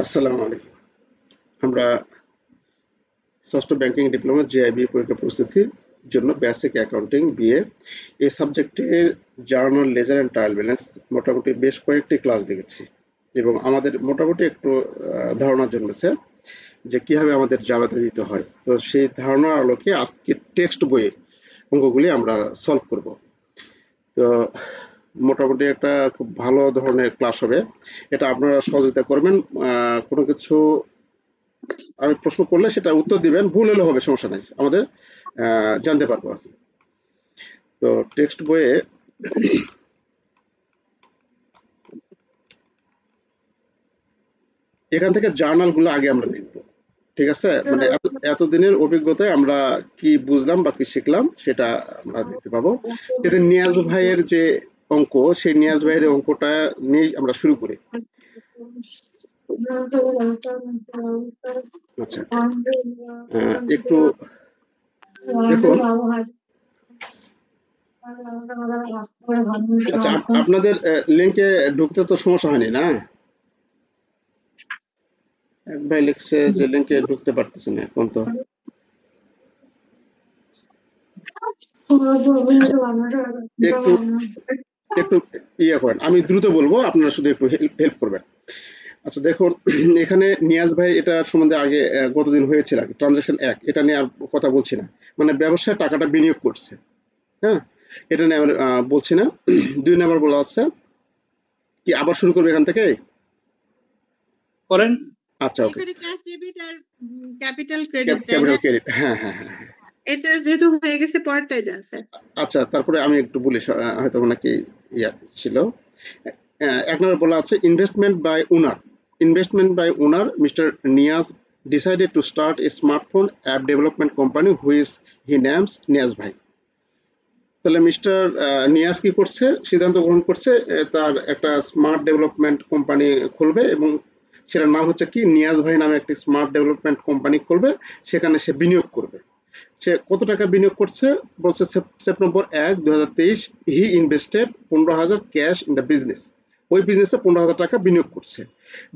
আসসালামু আলাইকুম। আমরা ষষ্ঠ ব্যাংকিং ডিপ্লোমা জেআইবি পরীক্ষা প্রস্তুতির জন্য বেসিক অ্যাকাউন্টিং বিএ এই সাবজেক্টের journal ledger and trial balance মোটামুটি বেশ কয়েকটি ক্লাস দেখেছি এবং আমাদের মোটামুটি একটু ধারণা জন্মেছে যে কিভাবে আমাদের জাবেদা দিতে হয়। তো সেই ধারণার আলোকে আজকে টেক্সট বইয়ের অঙ্কগুলি আমরা সলভ করব। তো মোটামুটি একটা খুব ভালো ধরনের ক্লাস হবে। এটা আপনারা সহযোগিতা করবেন। কোনো কিছু আমি প্রশ্ন করলে সেটা উত্তর দিবেন, ভুল হলে হবে, সমস্যা নাই, আমাদের জানতে পারবো আর কি। তো টেক্সট বইয়ে এখান থেকে জার্নাল গুলো আগে আমরা দেখবো, ঠিক আছে? মানে এতদিনের অভিজ্ঞতায় আমরা কি বুঝলাম বা কি শিখলাম সেটা আমরা দেখতে পাবো। সেটা নিয়াজ ভাইয়ের যে অঙ্ক, সেই নিয়াজ ভাইয়ের অঙ্কটা নিয়েই আমরা শুরু করি। আচ্ছা, একটু দেখুন। আচ্ছা, আপনাদের লিঙ্কে ঢুকতে তো সমস্যা হয়নি না? এক ভাই লিখছে যে লিঙ্কে ঢুকতে পারতেছে না এখন তো। একটু একটু ইয়ে করেন, আমি দ্রুত বলবো, আপনারা শুধু একটু হেল্প করবেন। আচ্ছা দেখুন, এখানে নিয়াজ ভাই এটা সম্বন্ধে আগে গতদিন হয়েছিল আগে ট্রানজাকশন এক, এটা নিয়ে আর কথা বলছি না। মানে ব্যবসায় টাকাটা বিনিয়োগ করছে, হ্যাঁ, এটা নিয়ে আমি বলছি না। 2 নাম্বার বলা আছে কি, আবার শুরু করবে এখান থেকে করেন। আচ্ছা, ওকে। এখানে ক্যাশ ডেবিট আর ক্যাপিটাল ক্রেডিট তাই ক্যাপিটাল না? ক্রেডিট, হ্যাঁ হ্যাঁ হ্যাঁ হ্যাঁ। এটা যেহেতু হয়ে গেছে পরেরটাই যা আছে। আচ্ছা, তারপরে আমি একটু বলি, হয়তো নাকি ইয়া ছিল। 1 নম্বর বলা আছে investment by owner. Investment by owner mister Niaz decided to start a smartphone app development company which he names Niaz ভাই। তাহলে মিস্টার নিয়াজ কি করছে, সিদ্ধান্ত গ্রহণ করছে তার একটা স্মার্ট ডেভেলপমেন্ট কোম্পানি খুলবে এবং সেটার নাম হচ্ছে কি, নিয়াজ ভাই নামে একটি স্মার্ট ডেভেলপমেন্ট কোম্পানি খুলবে। সেখানে সে বিনিয়োগ করবে। সে কত টাকা বিনিয়োগ করছে বলছে, September 1, 2023 he invested 15,000 cash in the business. ওই বিজনেসে 15,000 টাকা বিনিয়োগ করছে।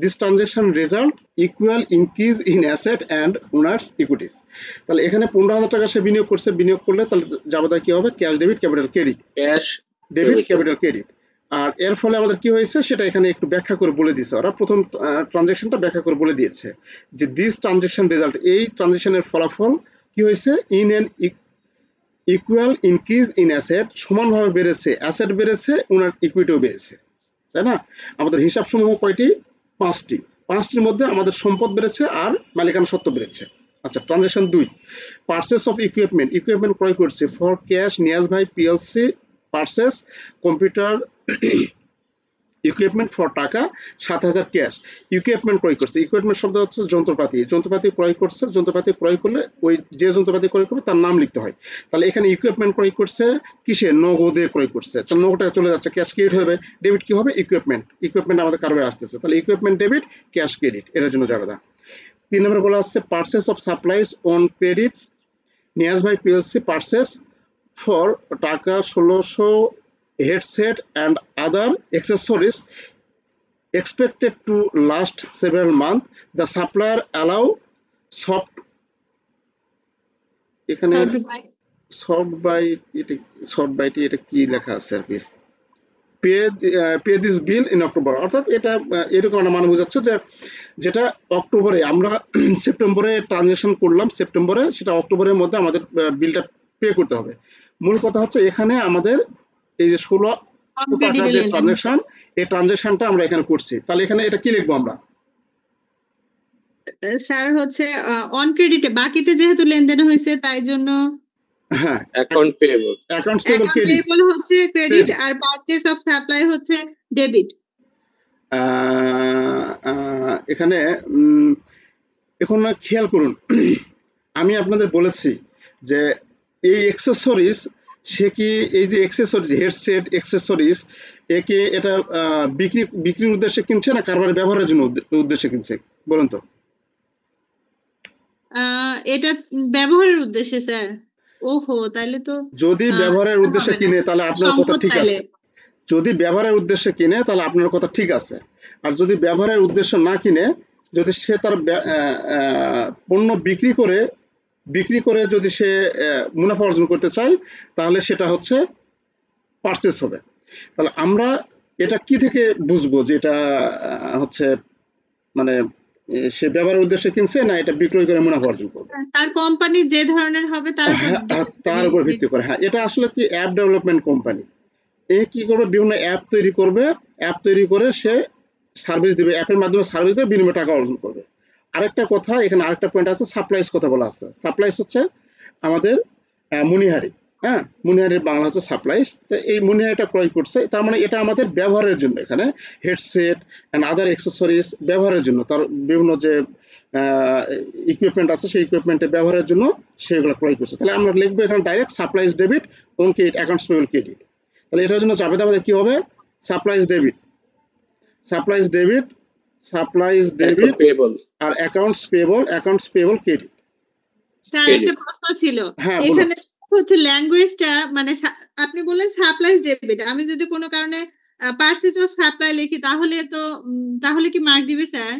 This transaction result equal increase in asset and owners equities. তাহলে এখানে 15,000 টাকা সে বিনিয়োগ করছে, বিনিয়োগ করলে তাহলে জাবেদা কি হবে, cash debit capital credit, cash debit capital credit. আর এর ফলে আমাদের কি হয়েছে সেটা এখানে একটু ব্যাখ্যা করে বলে দিয়েছে, ওরা প্রথম ট্রানজেকশনটা ব্যাখ্যা করে বলে দিয়েছে যে দিস ট্রানজেকশন রেজাল্ট, এই ট্রানজেকশনের ফলাফল কি হয়েছে, in an equal increase in asset, সমানভাবে বেড়েছে, অ্যাসেট বেড়েছে, ওনার ইকুইটিও বেড়েছে, তাই না? আমাদের হিসাব সমূহ কয়টি, 5টি। 5টির মধ্যে আমাদের সম্পদ বেড়েছে আর মালিকানা সত্ত্ব বেড়েছে। আচ্ছা, transaction 2, purchase of equipment, equipment ক্রয় করছে ফর ক্যাশ, নিয়াজ ভাই PLC purchase computer equipment for টাকা 7,000 ক্যাশ। ইকুইপমেন্ট ক্রয় করছে, ইকুইপমেন্ট শব্দ হচ্ছে যন্ত্রপাতি, যন্ত্রপাতি ক্রয় করছে। যন্ত্রপাতি ক্রয় করলে ওই যে যন্ত্রপাতি ক্রয় করবে তার নাম লিখতে হয়। তাহলে এখানে ইকুইপমেন্ট ক্রয় করছে কিসে, নগদে ক্রয় করছে। তাহলে নগদ টাকা চলে যাচ্ছে, ক্যাশ ক্রেডিট হবে, ডেবিট কি হবে, ইকুইপমেন্ট। ইকুইপমেন্ট আমাদের কারবারে আসতেছে, তাহলে ইকুইপমেন্ট ডেবিট, ক্যাশ ক্রেডিট, এটার জন্য যাবে না। 3 নম্বরে বলা হচ্ছে purchase of supplies on credit, Niaz ভাই পিএলসি পারচেস ফর টাকা 1600 headset and other accessories expected to last several months. The supplier allow soft, এখানে সফট বাই, এটা সফট বাইটি এটা কি লেখা আছে আর কি, pay this bill in October, অর্থাৎ এটা এরকম একটা মানে বোঝাচ্ছে যে যেটা অক্টোবরে আমরা সেপ্টেম্বরে ট্রানজাকশন করলাম, সেপ্টেম্বরে, সেটা অক্টোবরের মধ্যে আমাদের বিলটা পে করতে হবে। মূল কথা হচ্ছে এখানে আমাদের এই যে 16 টাকা যে ট্রানজাকশন, এই ট্রানজাকশনটা আমরা এখানে করছি। তাহলে এখানে এটা কি লিখবো আমরা, স্যার হচ্ছে অন ক্রেডিটে বাকিতে যেহেতু লেনদেন হয়েছে তাই জন্য হ্যাঁ account payable, accounts payable credit, payable হচ্ছে ক্রেডিট আর পারচেজ অফ সাপ্লাই হচ্ছে ডেবিট। এখানে এখন না খেয়াল করুন, আমি আপনাদের বলেছি যে এই এক্সেসরিজ, সে কি এই যে এক্সেসরিজ হেডসেট এক্সেসরিজ, একে এটা বিক্রির উদ্দেশ্যে কিনছে না কারবারে ব্যবহারের জন্য উদ্দেশ্যে কিনছে, বলুন তো? এটা ব্যবহারের উদ্দেশ্যে স্যার। ওহো, তাহলে তো যদি ব্যবহারের উদ্দেশ্যে কিনে তাহলে আপনার কথা ঠিক আছে, যদি ব্যবহারের উদ্দেশ্যে কিনে তাহলে আপনার কথা ঠিক আছে। আর যদি ব্যবহারের উদ্দেশ্য না কিনে যদি সে তার পণ্য বিক্রি করে যদি সে মুনাফা অর্জন করতে চায়, তাহলে সেটা হচ্ছে পারচেস হবে। তাহলে আমরা এটা কি থেকে বুঝবো যে এটা হচ্ছে মানে সে ব্যবহারের উদ্দেশ্যে কিনছে না এটা বিক্রয় করে মুনাফা অর্জন করবে? তার কোম্পানি যে ধরনের হবে তার উপর তার উপর ভিত্তি করে। হ্যাঁ, এটা আসলে কি অ্যাপ ডেভেলপমেন্ট কোম্পানি। এ কি করবে, বিভিন্ন অ্যাপ তৈরি করবে, অ্যাপ তৈরি করে সে সার্ভিস দিবে, অ্যাপের মাধ্যমে সার্ভিস দেবে, বিনিময়ে টাকা অর্জন করবে। আরেকটা কথা এখানে, আরেকটা পয়েন্ট আছে, সাপ্লাইজ কথা বলা আছে। সাপ্লাইজ হচ্ছে আমাদের মনিহারি। হ্যাঁ, মনিহারির বাংলা হচ্ছে সাপ্লাইজ। এই মনিহারিটা ক্রয় করছে, তার মানে এটা আমাদের ব্যবহারের জন্য, এখানে হেডসেট অ্যান্ড আদার অ্যাক্সেসরিজ ব্যবহারের জন্য, তার বিভিন্ন যে ইকুইপমেন্ট আছে সেই ইকুইপমেন্টের ব্যবহারের জন্য সেগুলো ক্রয় করছে। তাহলে আমরা লিখবো এখানে direct supplies debit on credit, accounts payable credit. তাহলে এটার জন্য চাপে আমাদের কি হবে, supplies debit, supplies debit, supplies debit আর অ্যাকাউন্টস পেবল ক্রেডিট। তার একটা প্রশ্ন ছিল হ্যাঁ, এখানে হচ্ছে ল্যাঙ্গুয়েজটা, মানে আপনি বললেন সাপ্লাইজ ডেবিট, আমি যদি কোনো কারণে পারচেজ অফ সাপ্লাই লিখি তাহলে কি মার্ক দিবে স্যার?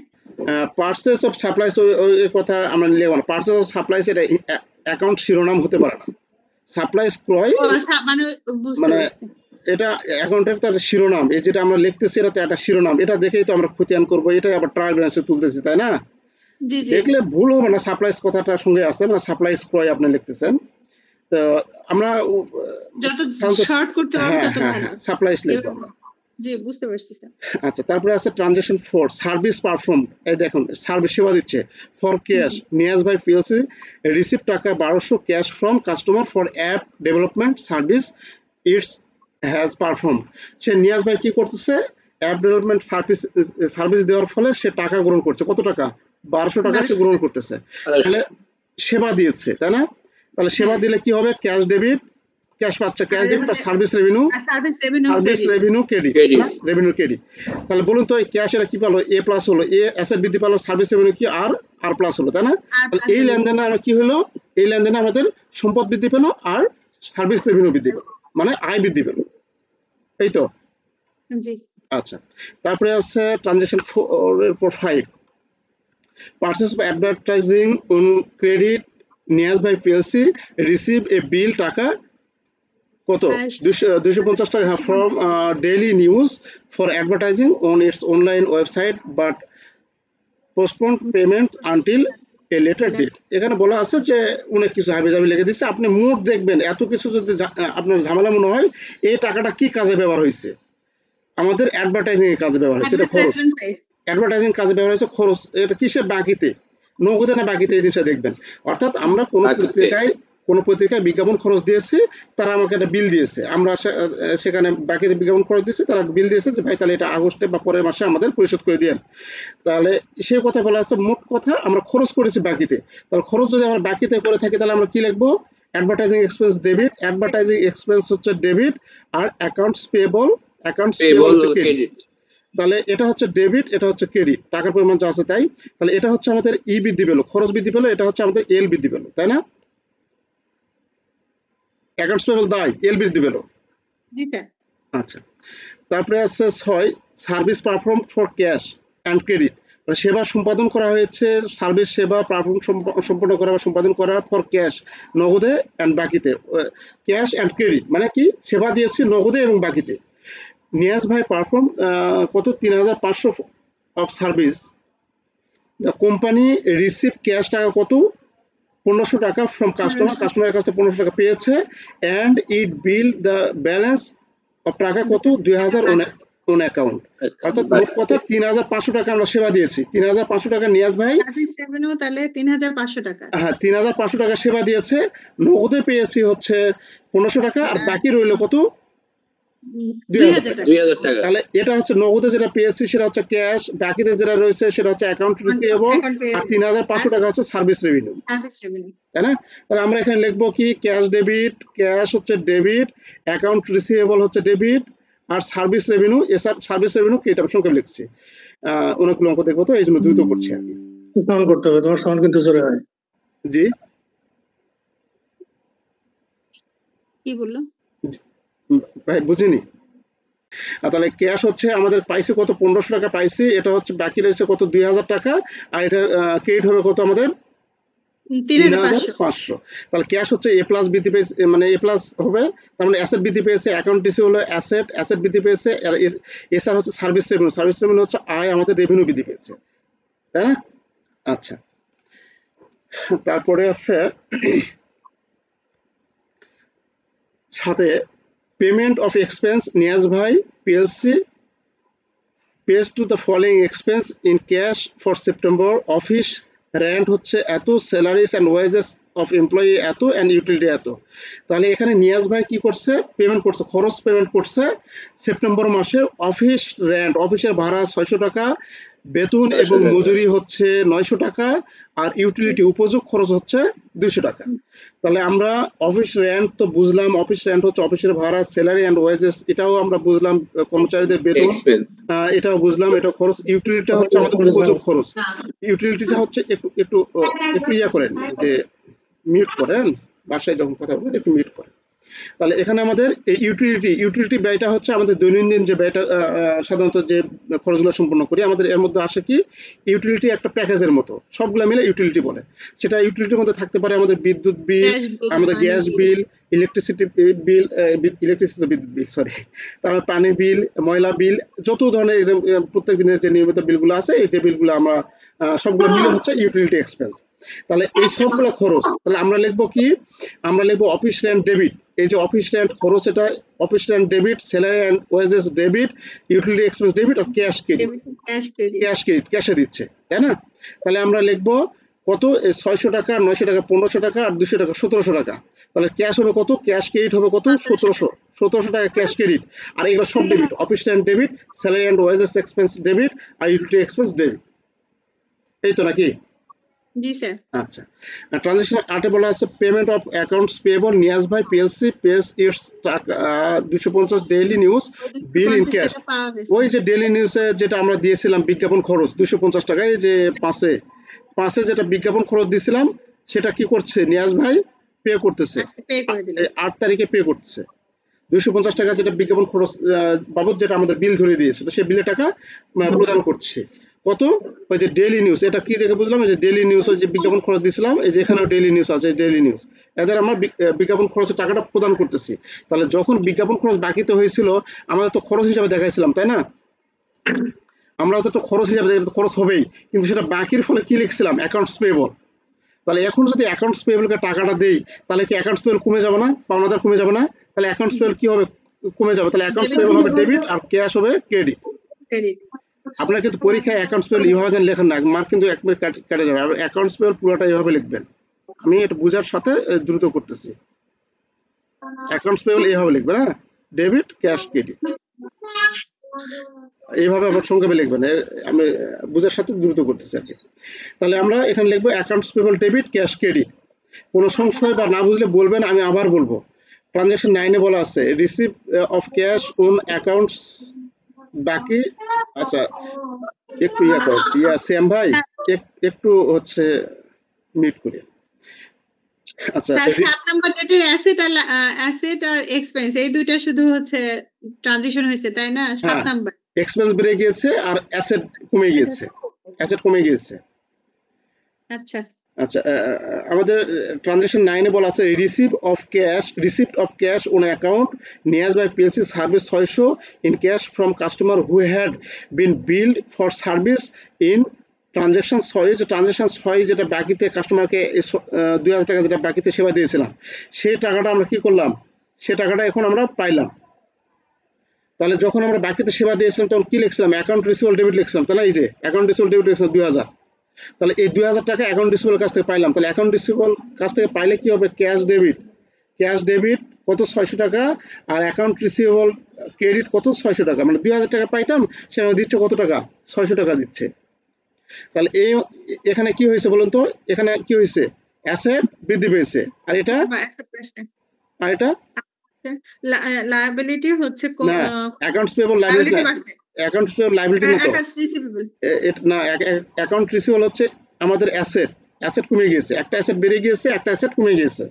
পারচেজ অফ সাপ্লাইজ ওই কথা আমরা লিখব না। পারচেজ অফ সাপ্লাইজ এটা অ্যাকাউন্ট শিরোনাম হতে পারে না। সাপ্লাইজ ক্রয় মানে বুঝতে মানে পারছি, এটা অ্যাকাউন্টের তার শিরোনাম, এই যেটা আমরা লিখতেছি এটা তো একটা শিরোনাম, এটা দেখেই তো আমরা খতিয়ান করবো, এটাই আবার ট্রায়াল ব্যালেন্সে তুলতেছি, তাই না? জি জি, দেখলে ভুল হবে না, সাপ্লাইজ কথাটার সঙ্গে আছে, মানে সাপ্লাইজ ক্রয় আপনি লিখতেছেন। তো আমরা যত শর্ট করতে পারবো তত ভালো। সাপ্লাইজ লিখবো আমরা। জি, বুঝতে পারছি স্যার। আচ্ছা, তারপরে আছে ট্রানজাকশন ফর সার্ভিস পারফর্ম। এই দেখুন, সার্ভিস সেবা দিচ্ছে ফর ক্যাশ, নিয়াজ ভাই PLC receive taka 1200 cash from customer for app development service it's has perform. সে নিয়াজ ভাই কি করতেছে, অ্যাপ ডেভেলপমেন্ট সার্ভিস দেওয়ার ফলে সে টাকা গ্রহণ করছে। কত টাকা? 1200 টাকা সে গ্রহণ করতেছে। তাহলে সেবা দিয়েছে, তাই না? তাহলে সেবা দিলে কি হবে, ক্যাশ ডেবিট, ক্যাশ পাচ্ছে, ক্যাশ ডেবিট আর সার্ভিস রেভিনিউ ক্রেডিট। তাহলে বলুন তো, এই ক্যাশ এটা কি পেলো, এ প্লাস হলো, এ অ্যাসেট বৃদ্ধি পেলো, সার্ভিস রেভিনিউ কি আর প্লাস হলো, তাই না? তাহলে এই লেনদেনে আমরা কি হলো, এই লেনদেনে আমাদের সম্পদ বৃদ্ধি পেলো আর সার্ভিস রেভিনিউ বৃদ্ধি পেলো, মানে আয় বৃদ্ধি পেলো, এই তো। জি, আচ্ছা, তারপরে আছে transaction 5, purchase of advertising on credit, Niaz ভাই পিএলসি রিসিভ এ বিল, টাকা কত, 250 টাকা from daily news for advertising on its online website but postpone payment until a later date. এখানে বলা আছে যে অনেক কিছু হাবিজাবি লিখে দিচ্ছে, আপনি মোট দেখবেন, এত কিছু যদি আপনার ঝামেলা মনে হয়, এই টাকাটা কি কাজে ব্যবহার হয়েছে, আমাদের অ্যাডভার্টাইজিং এর কাজে ব্যবহার হয়েছে, এটা খরচ, অ্যাডভার্টাইজিং কাজে ব্যবহার হয়েছে খরচ, এটা কিসে, বাকিতে, নগদে না বাকিতে, এই জিনিসটা দেখবেন। অর্থাৎ আমরা কোনো পত্রিকায় বিজ্ঞাপন খরচ দিয়েছি, তারা আমাকে একটা বিল দিয়েছে, আমরা সেখানে বাকিতে বিজ্ঞাপন খরচ দিয়েছি, তারা বিল দিয়েছে যে ভাই তাহলে এটা আগস্টে বা পরের মাসে আমাদের পরিশোধ করে দিয়েন। তাহলে সেই কথা বলা আছে, মোট কথা আমরা খরচ করেছি বাকিতে। তাহলে খরচ যদি আমরা বাকিতে করে থাকি, তাহলে আমরা কি লিখবো, advertising expense debit, advertising expense হচ্ছে ডেবিট, আর অ্যাকাউন্টস পেবল হচ্ছে ক্রেডিট। তাহলে এটা হচ্ছে ডেবিট, এটা হচ্ছে ক্রেডিট, টাকার পরিমাণ যা আছে তাই। তাহলে এটা হচ্ছে আমাদের ই বৃদ্ধি পেলো, খরচ বৃদ্ধি পেলো, এটা হচ্ছে আমাদের এল বৃদ্ধি পেলো, তাই না? অ্যাকাউন্টস পেবল দায়, এল বৃদ্ধি পেলো। আচ্ছা, তারপরে আছে 6, service perform for cash and credit, সেবা সম্পাদন করা হয়েছে, সার্ভিস সেবা পারফর্ম সম্পন্ন করা বা সম্পাদন করা ফর ক্যাশ, নগদে অ্যান্ড বাকিতে। ক্যাশ অ্যান্ড ক্রেডিট মানে কি, সেবা দিয়েছি নগদে এবং বাকিতে। নিয়াজ ভাই পারফর্ম কত, 3500 of service, the company receive cash টাকা কত, 1500 টাকা ফ্রম কাস্টমারের কাছ থেকে 1500 টাকা পেয়েছে, and it bill the balance of টাকা কত, 2000 অন অ্যাকাউন্ট। অর্থাৎ মোট কথা 3500 টাকা আমরা সেবা দিয়েছি, 3500 টাকা নিয়াজ ভাই, তাহলে 3500 টাকা, হ্যাঁ 3500 টাকা সেবা দিয়েছে, নগদে পেয়েছি হচ্ছে 1500 টাকা, আর বাকি রইল কত, 2000 টাকা। তাহলে এটা হচ্ছে নগদে যেটা পেয়েছি সেটা হচ্ছে ক্যাশ, বাকিতে যেটা রয়েছে সেটা হচ্ছে অ্যাকাউন্ট রিসিভেবল, আর 3500 টাকা হচ্ছে সার্ভিস রেভিনিউ, তাই না? তাহলে আমরা এখানে লিখবো কি, ক্যাশ ডেবিট, ক্যাশ হচ্ছে ডেবিট, অ্যাকাউন্ট রিসিভেবল হচ্ছে ডেবিট, আর সার্ভিস রেভিনিউ, সার্ভিস রেভিনিউ কি এটা সংক্ষেপ লিখছি। অনেকগুলো অঙ্ক দেখবো তো এই জন্য দ্রুত করছি আর কি। সাউন্ড করতে হবে, তোমার সাউন্ড কিন্তু জোরে হয়। জি, কি বললো ভাই বুঝিনি। তাহলে ক্যাশ হচ্ছে আমাদের পাইছি কত, 1500 টাকা পাইছি, এটা হচ্ছে বাকি রয়েছে কত, 2000 টাকা, আর এটা ক্রেডিট হবে কত আমাদের, 3500। 3500। তাহলে ক্যাশ হচ্ছে এ প্লাস বৃদ্ধি পেয়েছে, মানে এ প্লাস হবে, তার মানে অ্যাসেট বৃদ্ধি পেয়েছে, অ্যাকাউন্ট রিসিভ হলো অ্যাসেট, অ্যাসেট বৃদ্ধি পেয়েছে, আর এসআর হচ্ছে সার্ভিস রেভিনিউ, সার্ভিস রেভিনিউ হচ্ছে আয়, আমাদের রেভিনিউ বৃদ্ধি পেয়েছে, তাই না? আচ্ছা, তারপরে আছে সাথে পেমেন্ট অফ এক্সপেন্স, নিয়াজ ভাই PLC pays to the following expense in cash for September: office rent হচ্ছে এত, salaries and wages of employee এত, অ্যান্ড ইউটিলিটি এত। তাহলে এখানে নিয়াজ ভাই কি করছে, পেমেন্ট করছে, খরচ পেমেন্ট করছে সেপ্টেম্বর মাসে। অফিস রেন্ট, অফিসের ভাড়া 600 টাকা, বেতন এবং মজুরি হচ্ছে 900 টাকা, আর ইউটিলিটি উপযোগ খরচ হচ্ছে 200 টাকা। তাহলে আমরা অফিস রেন্ট তো বুঝলাম, অফিস রেন্ট হচ্ছে অফিসের ভাড়া, স্যালারি অ্যান্ড ওয়েজেস এটাও আমরা বুঝলাম, কর্মচারীদের বেতন এটাও বুঝলাম, এটা খরচ। ইউটিলিটি হচ্ছে আমাদের উপযোগ খরচ, ইউটিলিটিটা হচ্ছে একটু একটু একটু ইয়া করেন, যে মিউট করেন, বাসায় যখন কথা বলেন একটু মিউট করেন। তাহলে এখানে আমাদের এই ইউটিলিটি ব্যয়টা হচ্ছে আমাদের দৈনন্দিন যে ব্যয়টা, সাধারণত যে খরচগুলো সম্পন্ন করি, আমাদের এর মধ্যে আসে কি, ইউটিলিটি একটা প্যাকেজের মতো, সবগুলো মিলে ইউটিলিটি বলে। সেটা ইউটিলিটির মধ্যে থাকতে পারে আমাদের বিদ্যুৎ বিল, আমাদের গ্যাস বিল, ইলেকট্রিসিটি বিল, বিদ্যুৎ বিল সরি, তারপর পানি বিল, ময়লা বিল, যত ধরনের প্রত্যেক দিনের যে নিয়মিত বিলগুলো আছে, এই যে বিলগুলো আমরা সবগুলো মিলে হচ্ছে ইউটিলিটি এক্সপেন্স। তাহলে এই সবগুলো খরচ, তাহলে আমরা লিখবো কি, আমরা লিখবো অফিস রেন্ট ডেবিট, এই যে অফিস রেন্ট খরচ, এটা office rent debit, salary and wages debit, utility expense debit, আর ক্যাশ ক্রেডিট, ক্যাশ ক্রেডিট ক্যাশে দিচ্ছে, তাই না? তাহলে আমরা লিখবো কত, 600 টাকা, 900 টাকা, 1500 টাকা, আর 200 টাকা, 1700 টাকা। তাহলে ক্যাশ হবে কত, ক্যাশ ক্রেডিট হবে কত, 1700 টাকা ক্যাশ ক্রেডিট, আর এগুলো সব debit, office rent debit, salary and wages expense debit, আর ইউটিলিটি এক্সপেন্স ডেবিট। এই তো নাকি? জি স্যার। আচ্ছা, ট্রানজাকশন 8 বলা আছে payment of accounts payable, Niaz ভাই পিএলসি পেজ ইটস টাকা 250 daily news bill in cash. ওই যে ডেইলি নিউজে যেটা আমরা দিয়েছিলাম বিজ্ঞাপন খরচ 250 টাকায়, যে পাঁচে যেটা বিজ্ঞাপন খরচ দিয়েছিলাম, সেটা কি করছে নিয়াজ ভাই, পে করতেছে, 8 তারিখে পে করতেছে 250 টাকা, যেটা বিজ্ঞাপন খরচ বাবদ যেটা আমাদের বিল ধরে দিয়েছিল, সেই বিলের টাকা প্রদান করছে। কত, ওই যে ডেইলি নিউজ, এটা কি দেখে বুঝলাম, এই যে ডেইলি নিউজ, যে বিজ্ঞাপন খরচ দিয়েছিলাম, এই যে এখানেও ডেইলি নিউজ আছে, ডেইলি নিউজ, এদের আমরা বিজ্ঞাপন খরচের টাকাটা প্রদান করতেছি। তাহলে যখন বিজ্ঞাপন খরচ বাকিতে হয়েছিল, আমাদের তো খরচ হিসাবে দেখাইছিলাম, তাই না? আমরা তো খরচ হিসাবে খরচ হবেই, কিন্তু সেটা বাকির ফলে কি লিখছিলাম, অ্যাকাউন্টস পেয়েবল। তাহলে এখন যদি অ্যাকাউন্টস পেয়েবলকে টাকাটা দেই, তাহলে কি অ্যাকাউন্টস পেয়েবল কমে যাবে না, পাওনাদার কমে যাবে না? তাহলে অ্যাকাউন্টস পেয়েবল কি হবে, কমে যাবে। তাহলে অ্যাকাউন্টস পেয়েবল হবে ডেবিট, আর ক্যাশ হবে ক্রেডিট। আপনার কিন্তু পরীক্ষায় অ্যাকাউন্টস পেয়েবল এইভাবে যেন লেখেন না, মার্ক কিন্তু একবার কেটে যাবে। আর অ্যাকাউন্টস পেয়েবল পুরোটা এইভাবে লিখবেন, আমি এটা বোঝার সাথে দ্রুত করতেছি। অ্যাকাউন্টস পেয়েবল এইভাবে লিখবেন, হ্যাঁ, ডেবিট ক্যাশ ক্রেডিট, এইভাবে আমার সংক্ষেপে লিখবেন, আমি বুঝার সাথে দ্রুত করতেছি আর কি। তাহলে আমরা এখানে লিখবো accounts payable debit cash credit. কোনো সংশয় বা না বুঝলে বলবেন, আমি আবার বলবো। ট্রানজাকশন 9 বলা আছে receive of cash on accounts বাকি। আচ্ছা, একটু শ্যাম ভাই একটু হচ্ছে মিট করি। আচ্ছা, 7 নাম্বার ডেটের অ্যাসেট আর এক্সপেন্স, এই দুইটা শুধু হচ্ছে ট্রানজিশন হয়েছে, তাই না? 7 নাম্বার এক্সপেন্স বেড়ে গিয়েছে আর অ্যাসেট কমে গিয়েছে। আচ্ছা আচ্ছা, আমাদের ট্রানজাকশন 9 বলা আছে receipt of cash on account Niaz বাই PLC service 600 in cash from customer who had been billed for service in transaction 6। Transaction 6 যেটা বাকিতে কাস্টমারকে 2000 টাকা যেটা বাকিতে সেবা দিয়েছিলাম, সেই টাকাটা আমরা কি করলাম, সে টাকাটা এখন আমরা পাইলাম। তাহলে যখন আমরা বাকিতে সেবা দিয়েছিলাম তখন কি লিখছিলাম, অ্যাকাউন্ট রিসিভেবল ডেবিট লিখছিলাম, তাহলে এই যে অ্যাকাউন্ট রিসিভেবল ডেবিট লিখছিলাম 2000। তাহলে এই 2000 টাকা অ্যাকাউন্ট রিসিভেবল কাছ থেকে পাইলাম। তাহলে অ্যাকাউন্ট রিসিভেবল কাছ থেকে পাইলে কি হবে, ক্যাশ ডেবিট কত, 600 টাকা, আর অ্যাকাউন্ট রিসিভেবল ক্রেডিট কত, 600 টাকা। মানে 2000 টাকা পাইতাম, সেখানে দিচ্ছে কত টাকা, 600 টাকা দিচ্ছে। তাহলে এখানে কি হয়েছে বলুন তো, এখানে কি হয়েছে, অ্যাসেট বৃদ্ধি পেয়েছে, আর এটা লায়াবিলিটি হচ্ছে না, accounts payable liability, accounts payable liability না, অ্যাকাউন্ট রিসিভেবল হচ্ছে আমাদের অ্যাসেট কমে গিয়েছে, একটা অ্যাসেট বেড়ে গিয়েছে, একটা অ্যাসেট কমে গিয়েছে।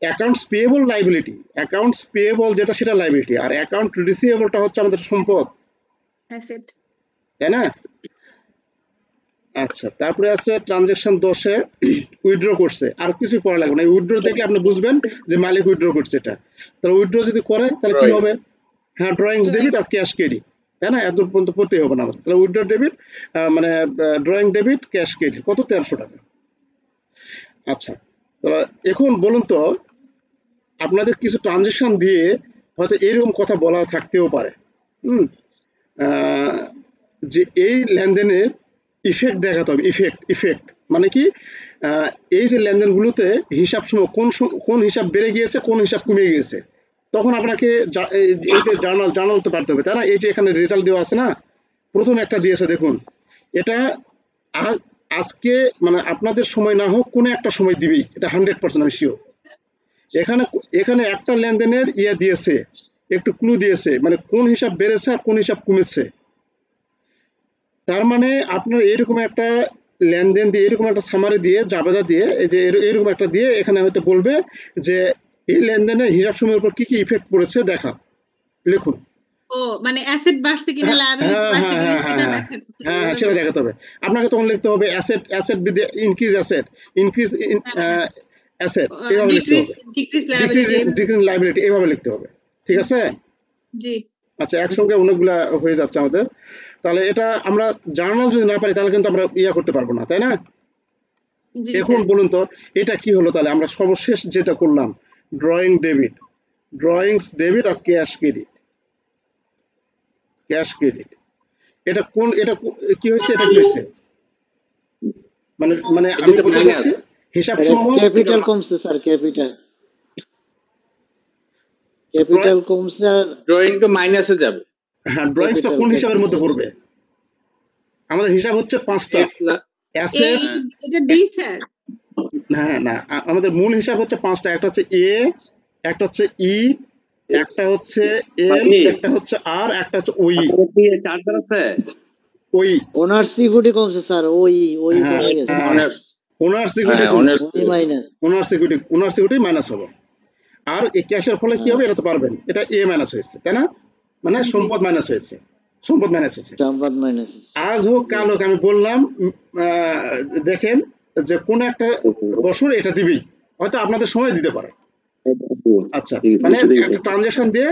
Accounts payable liability, accounts payable যেটা সেটা লাইবিলিটি, আর অ্যাকাউন্ট রিসিভেবলটা হচ্ছে আমাদের সম্পদ, অ্যাসেট। তাই না? আচ্ছা, তারপরে আছে ট্রানজাকশন 10-এ উইথড্র করছে, আর কিছু পড়া লাগবে না, উইথড্র দেখলে আপনি বুঝবেন যে মালিক উইথড্র করছে এটা। তাহলে উইথড্র যদি করে তাহলে কি হবে? হ্যাঁ, ড্রয়িংস ডেবিট আর ক্যাশ ক্রেডিট, তাই না? এত পর্যন্ত পড়তেই হবে না আমাদের। তাহলে উইথড্র ডেবিট মানে ড্রয়িং ডেবিট ক্যাশ ক্রেডিট কত? 1300 টাকা। আচ্ছা, তাহলে এখন বলুন তো, আপনাদের কিছু ট্রানজাকশন দিয়ে হয়তো এরকম কথা বলা থাকতেও পারে, হুম, যে এই লেনদেনের ইফেক্ট দেখাতে হবে। ইফেক্ট মানে কি? এই যে লেনদেনগুলোতে হিসাব সময় কোন হিসাব বেড়ে গিয়েছে, কোন হিসাব কমে গিয়েছে, তখন আপনাকে এই যে জার্নাল তো পারতে হবে, তাই না? এই যে এখানে রেজাল্ট দেওয়া আছে না, প্রথম একটা দিয়েছে দেখুন, এটা আজকে মানে আপনাদের সময় না হোক কোনো একটা সময় দিবেই, এটা 100% আমি শিওর। এখানে একটা লেনদেনের দিয়েছে, একটু ক্লু দিয়েছে, মানে কোন হিসাব বেড়েছে আর কোন হিসাব কমেছে। তার মানে আপনার এরকম একটা লেনদেন দিয়ে, এরকম একটা সামারি দিয়ে, জাবেদা দিয়ে, এই যে এরকম একটা দিয়ে এখানে হয়তো বলবে যে এই লেনদেনের হিসাব সময়ের উপর কি কি ইফেক্ট পড়েছে দেখা, লিখুন। ও মানে অ্যাসেট বাড়ছে কিনা, লায়াবিলিটি বাড়ছে কিনা সেটা ব্যাখ্যা করতে হবে। হ্যাঁ, সেটা দেখাতে হবে আপনাকে। তখন লিখতে হবে asset with increase asset, increase asset, এভাবে লিখতে হবে। ডিক্রিজ লায়াবিলিটি, ডিক্রিজ লায়াবিলিটি এভাবে লিখতে হবে, ঠিক আছে? জি। আচ্ছা, একসঙ্গে অনেকগুলা হয়ে যাচ্ছে আমাদের। তাহলে এটা আমরা জার্নাল যদি না পারি তাহলে কিন্তু আমরা করতে পারবো না, তাই না? জি এখন স্যার। বলুন তো, এটা কি হলো? তাহলে আমরা সর্বশেষ যেটা করলাম, ড্রয়িংস ডেবিট আর ক্যাশ ক্রেডিট। এটা কি হয়েছে? এটা কি হয়েছে? মানে আমি বলতে চাচ্ছি হিসাব সমূহ ক্যাপিটাল কমছে স্যার, ক্যাপিটাল কমছে আর ড্রয়িং তো মাইনাসে যাবে। হ্যাঁ, ড্রয়িংসটা কোন হিসাবের মধ্যে পড়বে? আমাদের হিসাব হচ্ছে 5টা অ্যাসেট। এটা ডি স্যার। হ্যাঁ, না, আমাদের মূল হিসাব হচ্ছে 5টা। একটা হচ্ছে এ, একটা হচ্ছে ই, একটা হচ্ছে এল, একটা হচ্ছে আর, একটা হচ্ছে ওই। চার্জার আছে ওই ওনার সিকিউরিটি কমছে স্যার, ওই হ্যাঁ, কমে গেছে, ওনার সিকিউরিটি মাইনাস হবে। আর এই ক্যাশের ফলে কি হবে এটা তো পারবেন, এটা এ মাইনাস হয়েছে, তাই না? মানে সম্পদ মাইনাস হয়েছে। সম্পদ মাইনাস। আজ হোক কাল হোক আমি বললাম, দেখেন যে কোন একটা বছর এটা দিবেই, হয়তো আপনাদের সময় দিতে পারে। আচ্ছা, মানে একটা ট্রানজাকশন দিয়ে,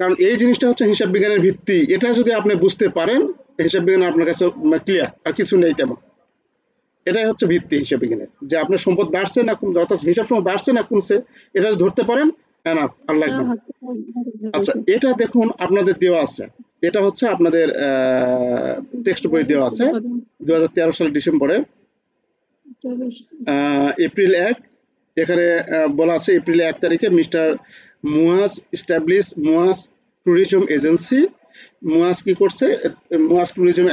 কারণ এই জিনিসটা হচ্ছে হিসাব বিজ্ঞানের ভিত্তি। এটা যদি আপনি বুঝতে পারেন, হিসাব বিজ্ঞান আপনার কাছে ক্লিয়ার, আর কিছু নেই তেমন। এটাই হচ্ছে ভিত্তি হিসাব বিজ্ঞানের, যে আপনার সম্পদ বাড়ছে না কমছে, অর্থাৎ হিসাব সময় বাড়ছে না কমছে, এটা যদি ধরতে পারেন এনাফ, আর লাগবে না। আচ্ছা, এটা দেখুন আপনাদের দেওয়া আছে, এটা হচ্ছে আপনাদের টেক্সট বই দেওয়া আছে 2013 সালের ডিসেম্বরে, এপ্রিল 1, এখানে বলা আছে এপ্রিল 1 তারিখে mister Muaz establish Muaz tourism agency. Muaz কি করছে? মুয়াজ ট্যুরিজম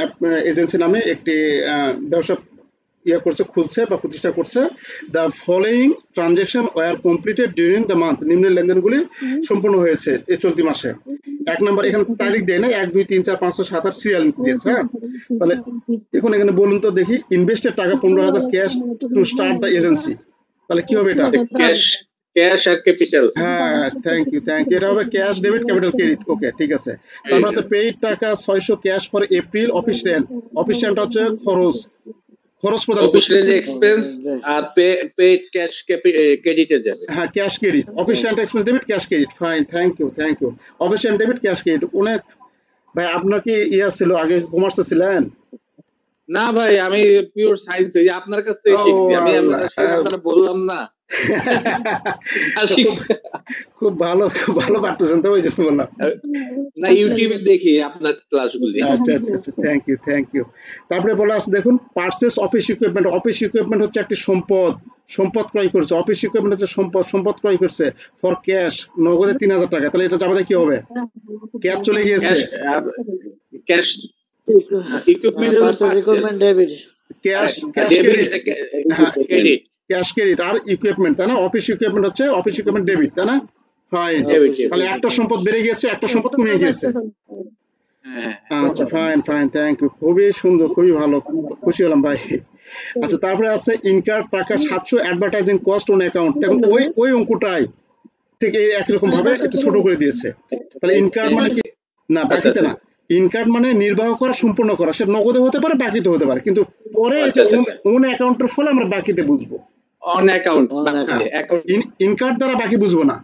এজেন্সি নামে একটি ব্যবসা খুলছে বা প্রতিষ্ঠা করছে। The following transaction were completed during the month, নিম্নের লেনদেনগুলি সম্পূর্ণ হয়েছে এই চলতি মাসে। 1 নম্বর, এখানে তারিখ দেয় না, 1 2 3 4 5 6 7 8 সিরিয়াল দিয়েছে। হ্যাঁ, তাহলে এখন এখানে বলুন তো দেখি, ইনভেস্টেড টাকা 15,000 cash to start the agency. তাহলে কি হবে এটা? ক্যাশ আর ক্যাপিটাল। হ্যাঁ, থ্যাংক ইউ। এটা হবে cash debit capital credit. Okay, ঠিক আছে। তারপর হচ্ছে পেইড টাকা 600 cash for April office rent. Office rent হচ্ছে খরচ প্রদান করতে, অফিস রেন্ট এক্সপেন্স আর পেইড ক্যাশ ক্রেডিটে যাবে। হ্যাঁ, cash credit, office rent expense debit cash credit. Fine, thank you. Office rent debit cash credit. অনেক ভাই, আপনার কি ছিল আগে, কমার্সে ছিলেন? না ভাই, আমি পিওর সায়েন্স, এই আপনার কাছ থেকে শিখছি আমি, আপনারা বললাম না। খুব ভালো পারতেছেন তো, ওই জন্য বললাম। না, ইউটিউবে দেখি আপনার ক্লাসগুলি। আচ্ছা, থ্যাংক ইউ। তারপরে বলা আছে দেখুন, purchase office equipment. Office equipment হচ্ছে একটি সম্পদ ক্রয় করছে। অফিস ইকুইপমেন্ট হচ্ছে সম্পদ ক্রয় করছে ফর ক্যাশ, নগদে 3,000 টাকা। তাহলে এটা যাবে কি হবে? ক্যাশ চলে গিয়েছে, cash equipment debit, cash credit আর ইকুইপমেন্ট, তাই না? অফিস ইকুইপমেন্ট হচ্ছে অফিস ইকুইপমেন্ট ডেবিট, তাই না? ফাইন। তাহলে একটা সম্পদ বেড়ে গিয়েছে, একটা সম্পদ কমে গিয়েছে। হ্যাঁ আচ্ছা, ফাইন ফাইন, থ্যাংক ইউ, খুবই সুন্দর, খুবই ভালো, খুশি হলাম ভাই। আচ্ছা, তারপরে আছে ইনকার টাকা 700 অ্যাডভার্টাইজিং কস্ট অন অ্যাকাউন্ট। দেখুন ওই অঙ্কটাই ঠিক এই একই রকম ভাবে একটু ছোট করে দিয়েছে। তাহলে ইনকার মানে কি, না বাকিতে না, ইনকার মানে নির্বাহ করা, সম্পূর্ণ করা, সেটা নগদে হতে পারে, বাকিতে হতে পারে, কিন্তু পরে ওন অ্যাকাউন্টের ফলে আমরা বাকিতে বুঝবো। অন অ্যাকাউন্ট ইনকার দ্বারা বাকি বুঝবো না,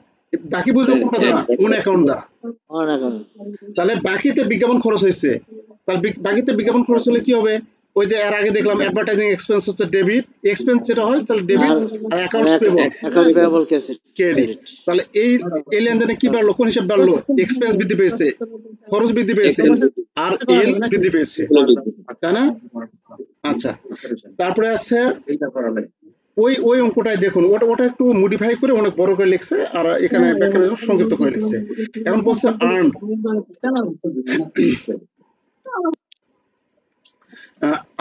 বাকি বুঝবো কোনটা দ্বারা, ওন অ্যাকাউন্ট দ্বারা। তাহলে বাকিতে বিজ্ঞাপন খরচ হয়েছে, তাহলে বাকিতে বিজ্ঞাপন খরচ হলে কি হবে, ওই যে এর আগে দেখলাম অ্যাডভার্টাইজিং এক্সপেন্স হচ্ছে ডেবিট, এক্সপেন্স যেটা হয় তাহলে ডেবিট, আর অ্যাকাউন্টস পেবল ক্রেডিট। তাহলে এই লেনদেনে কি বাড়লো, কোন হিসাব বাড়লো, এক্সপেন্স বৃদ্ধি পেয়েছে, খরচ বৃদ্ধি পেয়েছে, আর এল বৃদ্ধি পেয়েছে, তাই না? আচ্ছা, তারপরে আছে ওই অঙ্কটাই দেখুন, ওটা একটু মডিফাই করে অনেক বড় করে লিখছে, আর এখানে ব্যাখ্যা সংক্ষিপ্ত করে লিখছে। এখন বলছে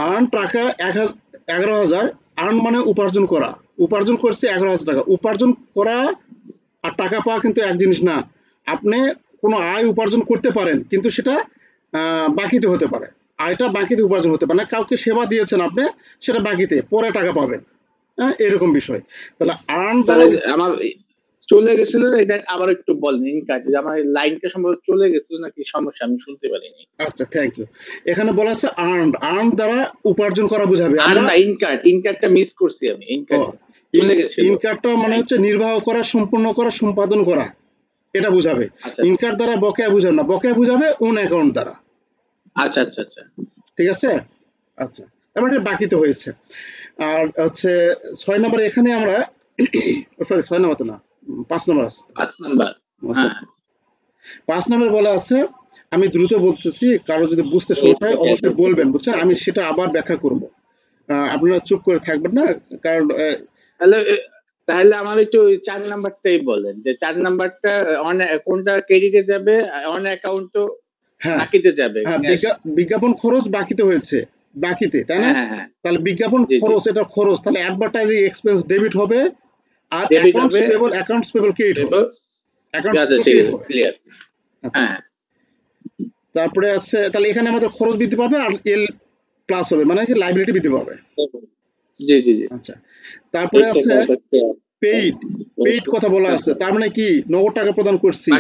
আর্ন টাকা 11,000, আর্ন মানে উপার্জন করা, উপার্জন করছে 11,000 টাকা। উপার্জন করা আর টাকা পাওয়া কিন্তু এক জিনিস না। আপনি কোনো আয় উপার্জন করতে পারেন, কিন্তু সেটা বাকিতে হতে পারে, আয়টা বাকিতে উপার্জন হতে পারে না। কাউকে সেবা দিয়েছেন আপনি, সেটা বাকিতে, পরে টাকা পাবেন, হ্যাঁ, এরকম বিষয়। তাহলে আর্ন দ্বারা আমার চলে গেছিল, এটা আবার একটু বলেন, আমার লাইনটা সম্ভবত চলে গেছিল নাকি সমস্যা, আমি শুনতে পারিনি। আচ্ছা, থ্যাংক ইউ। এখানে বলা আছে আর্ন দ্বারা উপার্জন করা বোঝাবে। ইনকারটা মিস করছি আমি, ইনকারটা মানে হচ্ছে নির্বাহ করা, সম্পূর্ণ করা, সম্পাদন করা, এটা বুঝাবে। ইনকার দ্বারা বকেয়া বুঝাবে না, বকেয়া বুঝাবে ওন অ্যাকাউন্ট দ্বারা। আচ্ছা আচ্ছা আচ্ছা, ঠিক আছে। আচ্ছা, তারপরে এটা বাকিতে হয়েছে। আর হচ্ছে 6 নম্বর, এখানে আমরা সরি 6 নম্বর তো না, 5 নম্বর আছে। 5 নম্বর বলা আছে, আমি দ্রুত বলতেছি, কারো যদি বুঝতে সমস্যা হয় অবশ্যই বলবেন, বুঝছেন, আমি সেটা আবার ব্যাখ্যা করব, আপনারা চুপ করে থাকবেন না, কারণ তাহলে আমার একটু 4 নাম্বারটাই বলেন, যে 4 নাম্বারটা কোনটা ক্রেডিটে যাবে, অন অ্যাকাউন্ট তো বাকিতে যাবে। হ্যাঁ, বিজ্ঞাপন খরচ বাকিতে হয়েছে, বাকিতে, তাই না? তাহলে বিজ্ঞাপন খরচ, এটা খরচ, তাহলে অ্যাডভার্টাইজিং এক্সপেন্স ডেবিট হবে, আর অ্যাকাউন্টস পেবল ক্রেডিট হবে। তারপরে আছে, তাহলে এখানে আমাদের খরচ বৃদ্ধি পাবে, আর এল প্লাস হবে, মানে কি লাইবিলিটি বৃদ্ধি পাবে। জি জি জি। আচ্ছা, তারপরে আছে পেইড কথা বলা আছে, তার মানে কি নগদ টাকা প্রদান করছি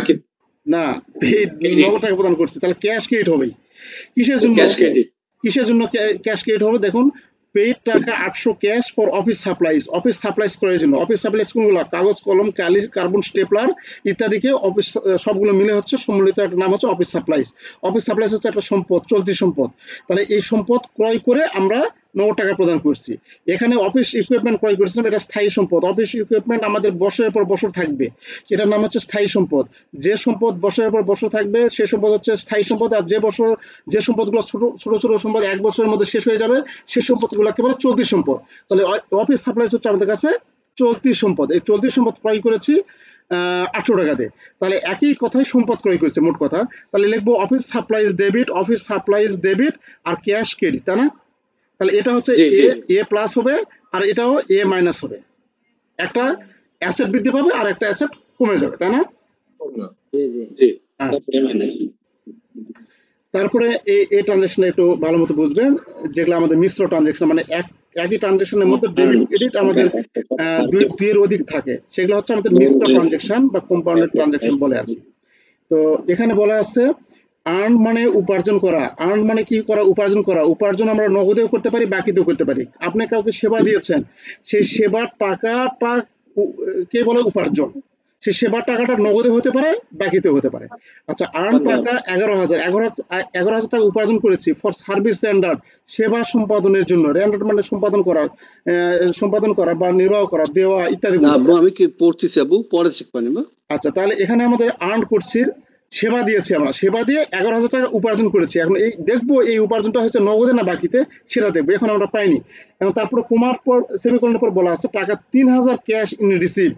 না, পেইড নগদ টাকা প্রদান করছি, তাহলে ক্যাশ ক্রেডিট হবে। কিসের জন্য ক্যাশ ক্রেডিট হবে, দেখুন, পেইড টাকা 800 ক্যাশ ফর অফিস সাপ্লাইজ করার জন্য। অফিস সাপ্লাইজ কোনগুলো, কাগজ, কলম, কালি, কার্বন, স্টেপলার ইত্যাদিকে অফিস, সবগুলো মিলে হচ্ছে সম্মিলিত একটা নাম হচ্ছে অফিস সাপ্লাইজ। অফিস সাপ্লাইজ হচ্ছে একটা সম্পদ, চলতি সম্পদ। তাহলে এই সম্পদ ক্রয় করে আমরা নগদ টাকা প্রদান করছি। এখানে অফিস ইকুইপমেন্ট ক্রয় করেছিলাম, এটা স্থায়ী সম্পদ। অফিস ইকুইপমেন্ট আমাদের বছরের পর বছর থাকবে, সেটার নাম হচ্ছে স্থায়ী সম্পদ। যে সম্পদ বছরের পর বছর থাকবে সে সম্পদ হচ্ছে স্থায়ী সম্পদ, আর যে সম্পদগুলো ছোট ছোট সম্পদ 1 বছরের মধ্যে শেষ হয়ে যাবে, সেই সম্পদগুলোকে বলে চলতি সম্পদ। তাহলে অফিস সাপ্লাইজ হচ্ছে আমাদের কাছে চলতি সম্পদ। এই চলতি সম্পদ ক্রয় করেছি 800 টাকাতে। তাহলে একই কথাই সম্পদ ক্রয় করেছে মোট কথা। তাহলে লিখবো অফিস সাপ্লাইজ ডেবিট আর ক্যাশ ক্রেডিট, তাই না? তাহলে এটা হচ্ছে এ প্লাস হবে, আর এটাও এ মাইনাস হবে। একটা অ্যাসেট বৃদ্ধি পাবে আর একটা অ্যাসেট কমে যাবে, তাই না? তারপরে এই ট্রানজাকশন একটু ভালো মতো বুঝবেন, যেগুলো আমাদের মিশ্র ট্রানজাকশন, মানে একই ট্রানজাকশনের মধ্যে ডেবিট ক্রেডিট আমাদের দুইয়ের অধিক থাকে, সেগুলো হচ্ছে আমাদের মিশ্র ট্রানজাকশন বা কম্পাউন্ডেড ট্রানজাকশন বলে আর কি। তো এখানে বলা আছে আর্ন মানে উপার্জন করা। আর্ন মানে কি করা, উপার্জন করা। উপার্জন আমরা নগদেও করতে পারি, বাকিতেও করতে পারি। আপনি কাউকে সেবা দিয়েছেন, সেই সেবার টাকাটা কে বলে উপার্জন। সেই সেবার টাকাটা নগদে হতে পারে, বাকিতে হতে পারে। আচ্ছা, আর্ন টাকা 11,000 টাকা উপার্জন করেছি ফর সার্ভিস রেন্ডার্ড, সেবা সম্পাদনের জন্য। রেন্ডার্ড মানে সম্পাদন করা বা নির্বাহ করা, দেওয়া ইত্যাদি। আমি কি পড়তেছি আবু, পরে শিখবানি। আচ্ছা, তাহলে এখানে আমাদের আর্ন করছি, সেবা দিয়েছি, আমরা সেবা দিয়ে 11,000 টাকা উপার্জন করেছি। এখন এই দেখবো এই উপার্জনটা হচ্ছে নগদে না বাকিতে, সেটা দেখবো। এখন আমরা পাইনি। এবং তারপরে কমার পর সেমিকোলনের পর বলা আছে টাকা 3,000 ক্যাশ ইন রিসিভ।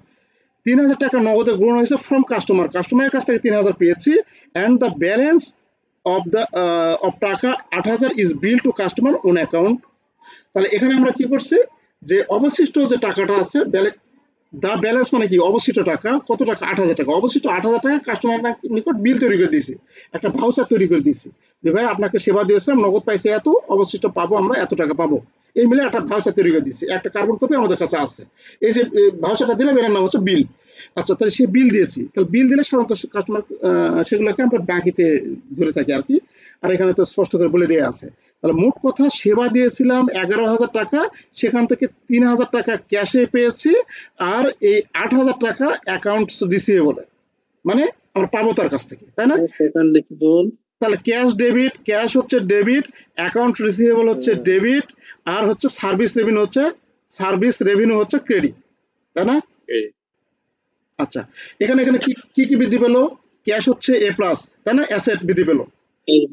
3,000 টাকা নগদে গ্রহণ হয়েছে ফ্রম কাস্টমারের কাছ থেকে 3,000 পেয়েছি, অ্যান্ড দ্য ব্যালেন্স অফ টাকা 8,000 is bill to customer on account. তাহলে এখানে আমরা কি করছি, যে অবশিষ্ট যে টাকাটা আছে দা ব্যালেন্স মানে কি, অবশিষ্ট টাকা কত টাকা, 8,000 টাকা। অবশিষ্ট 8,000 টাকা কাস্টমার নিকট বিল তৈরি করে দিয়েছি, একটা ভাউচার তৈরি করে দিয়েছি যে ভাই আপনাকে সেবা দিয়েছিলাম, নগদ পাইছে এত, অবশিষ্ট পাবো আমরা এত টাকা পাবো, এই মিলে একটা ভাউচার তৈরি করে দিয়েছি, একটা কার্বন কপি আমাদের কাছে আছে। এই যে ভাউচারটা দিলাম, এর নাম হচ্ছে বিল। আচ্ছা, তাহলে সে বিল দিয়েছি, তাহলে বিল দিলে সাধারণত কাস্টমার সেগুলোকে আমরা ব্যাংকিতে ধরে থাকি আর কি। আর এখানে তো স্পষ্ট করে বলে দেওয়া আছে। তাহলে মোট কথা সেবা দিয়েছিলাম 11,000 টাকা, সেখান থেকে 3,000 টাকা ক্যাশে পেয়েছি, আর এই 8,000 টাকা অ্যাকাউন্টস রিসিভেবল, মানে আমরা পাবো তার কাছ থেকে, তাই না? তাহলে ক্যাশ ডেবিট, ক্যাশ হচ্ছে ডেবিট, অ্যাকাউন্ট রিসিভেবল হচ্ছে ডেবিট, আর হচ্ছে সার্ভিস রেভিনিউ হচ্ছে ক্রেডিট, তাই না? আচ্ছা, এখানে এখানে কি কি কি বৃদ্ধি পেলো? ক্যাশ হচ্ছে এ প্লাস, তাই না? অ্যাসেট বৃদ্ধি পেলো।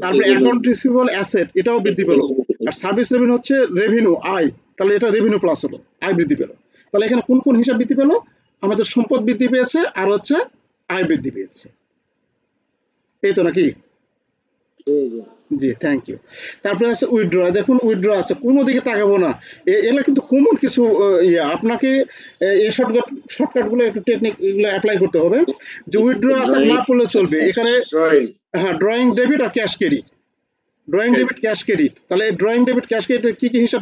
তারপরে অ্যাকাউন্ট রিসিভেবল অ্যাসেট, এটাও বৃদ্ধি পেলো। আর সার্ভিস রেভিনিউ হচ্ছে রেভিনিউ, আয়, তাহলে এটা রেভিনিউ প্লাস হলো, আয় বৃদ্ধি পেলো। তাহলে এখানে কোন কোন হিসাব বৃদ্ধি পেলো? আমাদের সম্পদ বৃদ্ধি পেয়েছে, আর হচ্ছে আয় বৃদ্ধি পেয়েছে, এই তো নাকি? জি, থ্যাংক ইউ। তারপরে আছে উইথড্র। দেখুন উইথড্র আছে, কোনো দিকে তাকাবো না, এগুলো কিন্তু কমন কিছু ইয়ে, আপনাকে এই শর্টকাট গুলো একটু টেকনিক এগুলো অ্যাপ্লাই করতে হবে। যে উইথড্র আছে না পড়লে চলবে এখানে। হ্যাঁ, ড্রয়িং ডেবিট আর cash credit, drawing debit cash credit. তাহলে ড্রয়িং ডেবিট ক্যাশ ক্রেডিটের কি কি হিসাব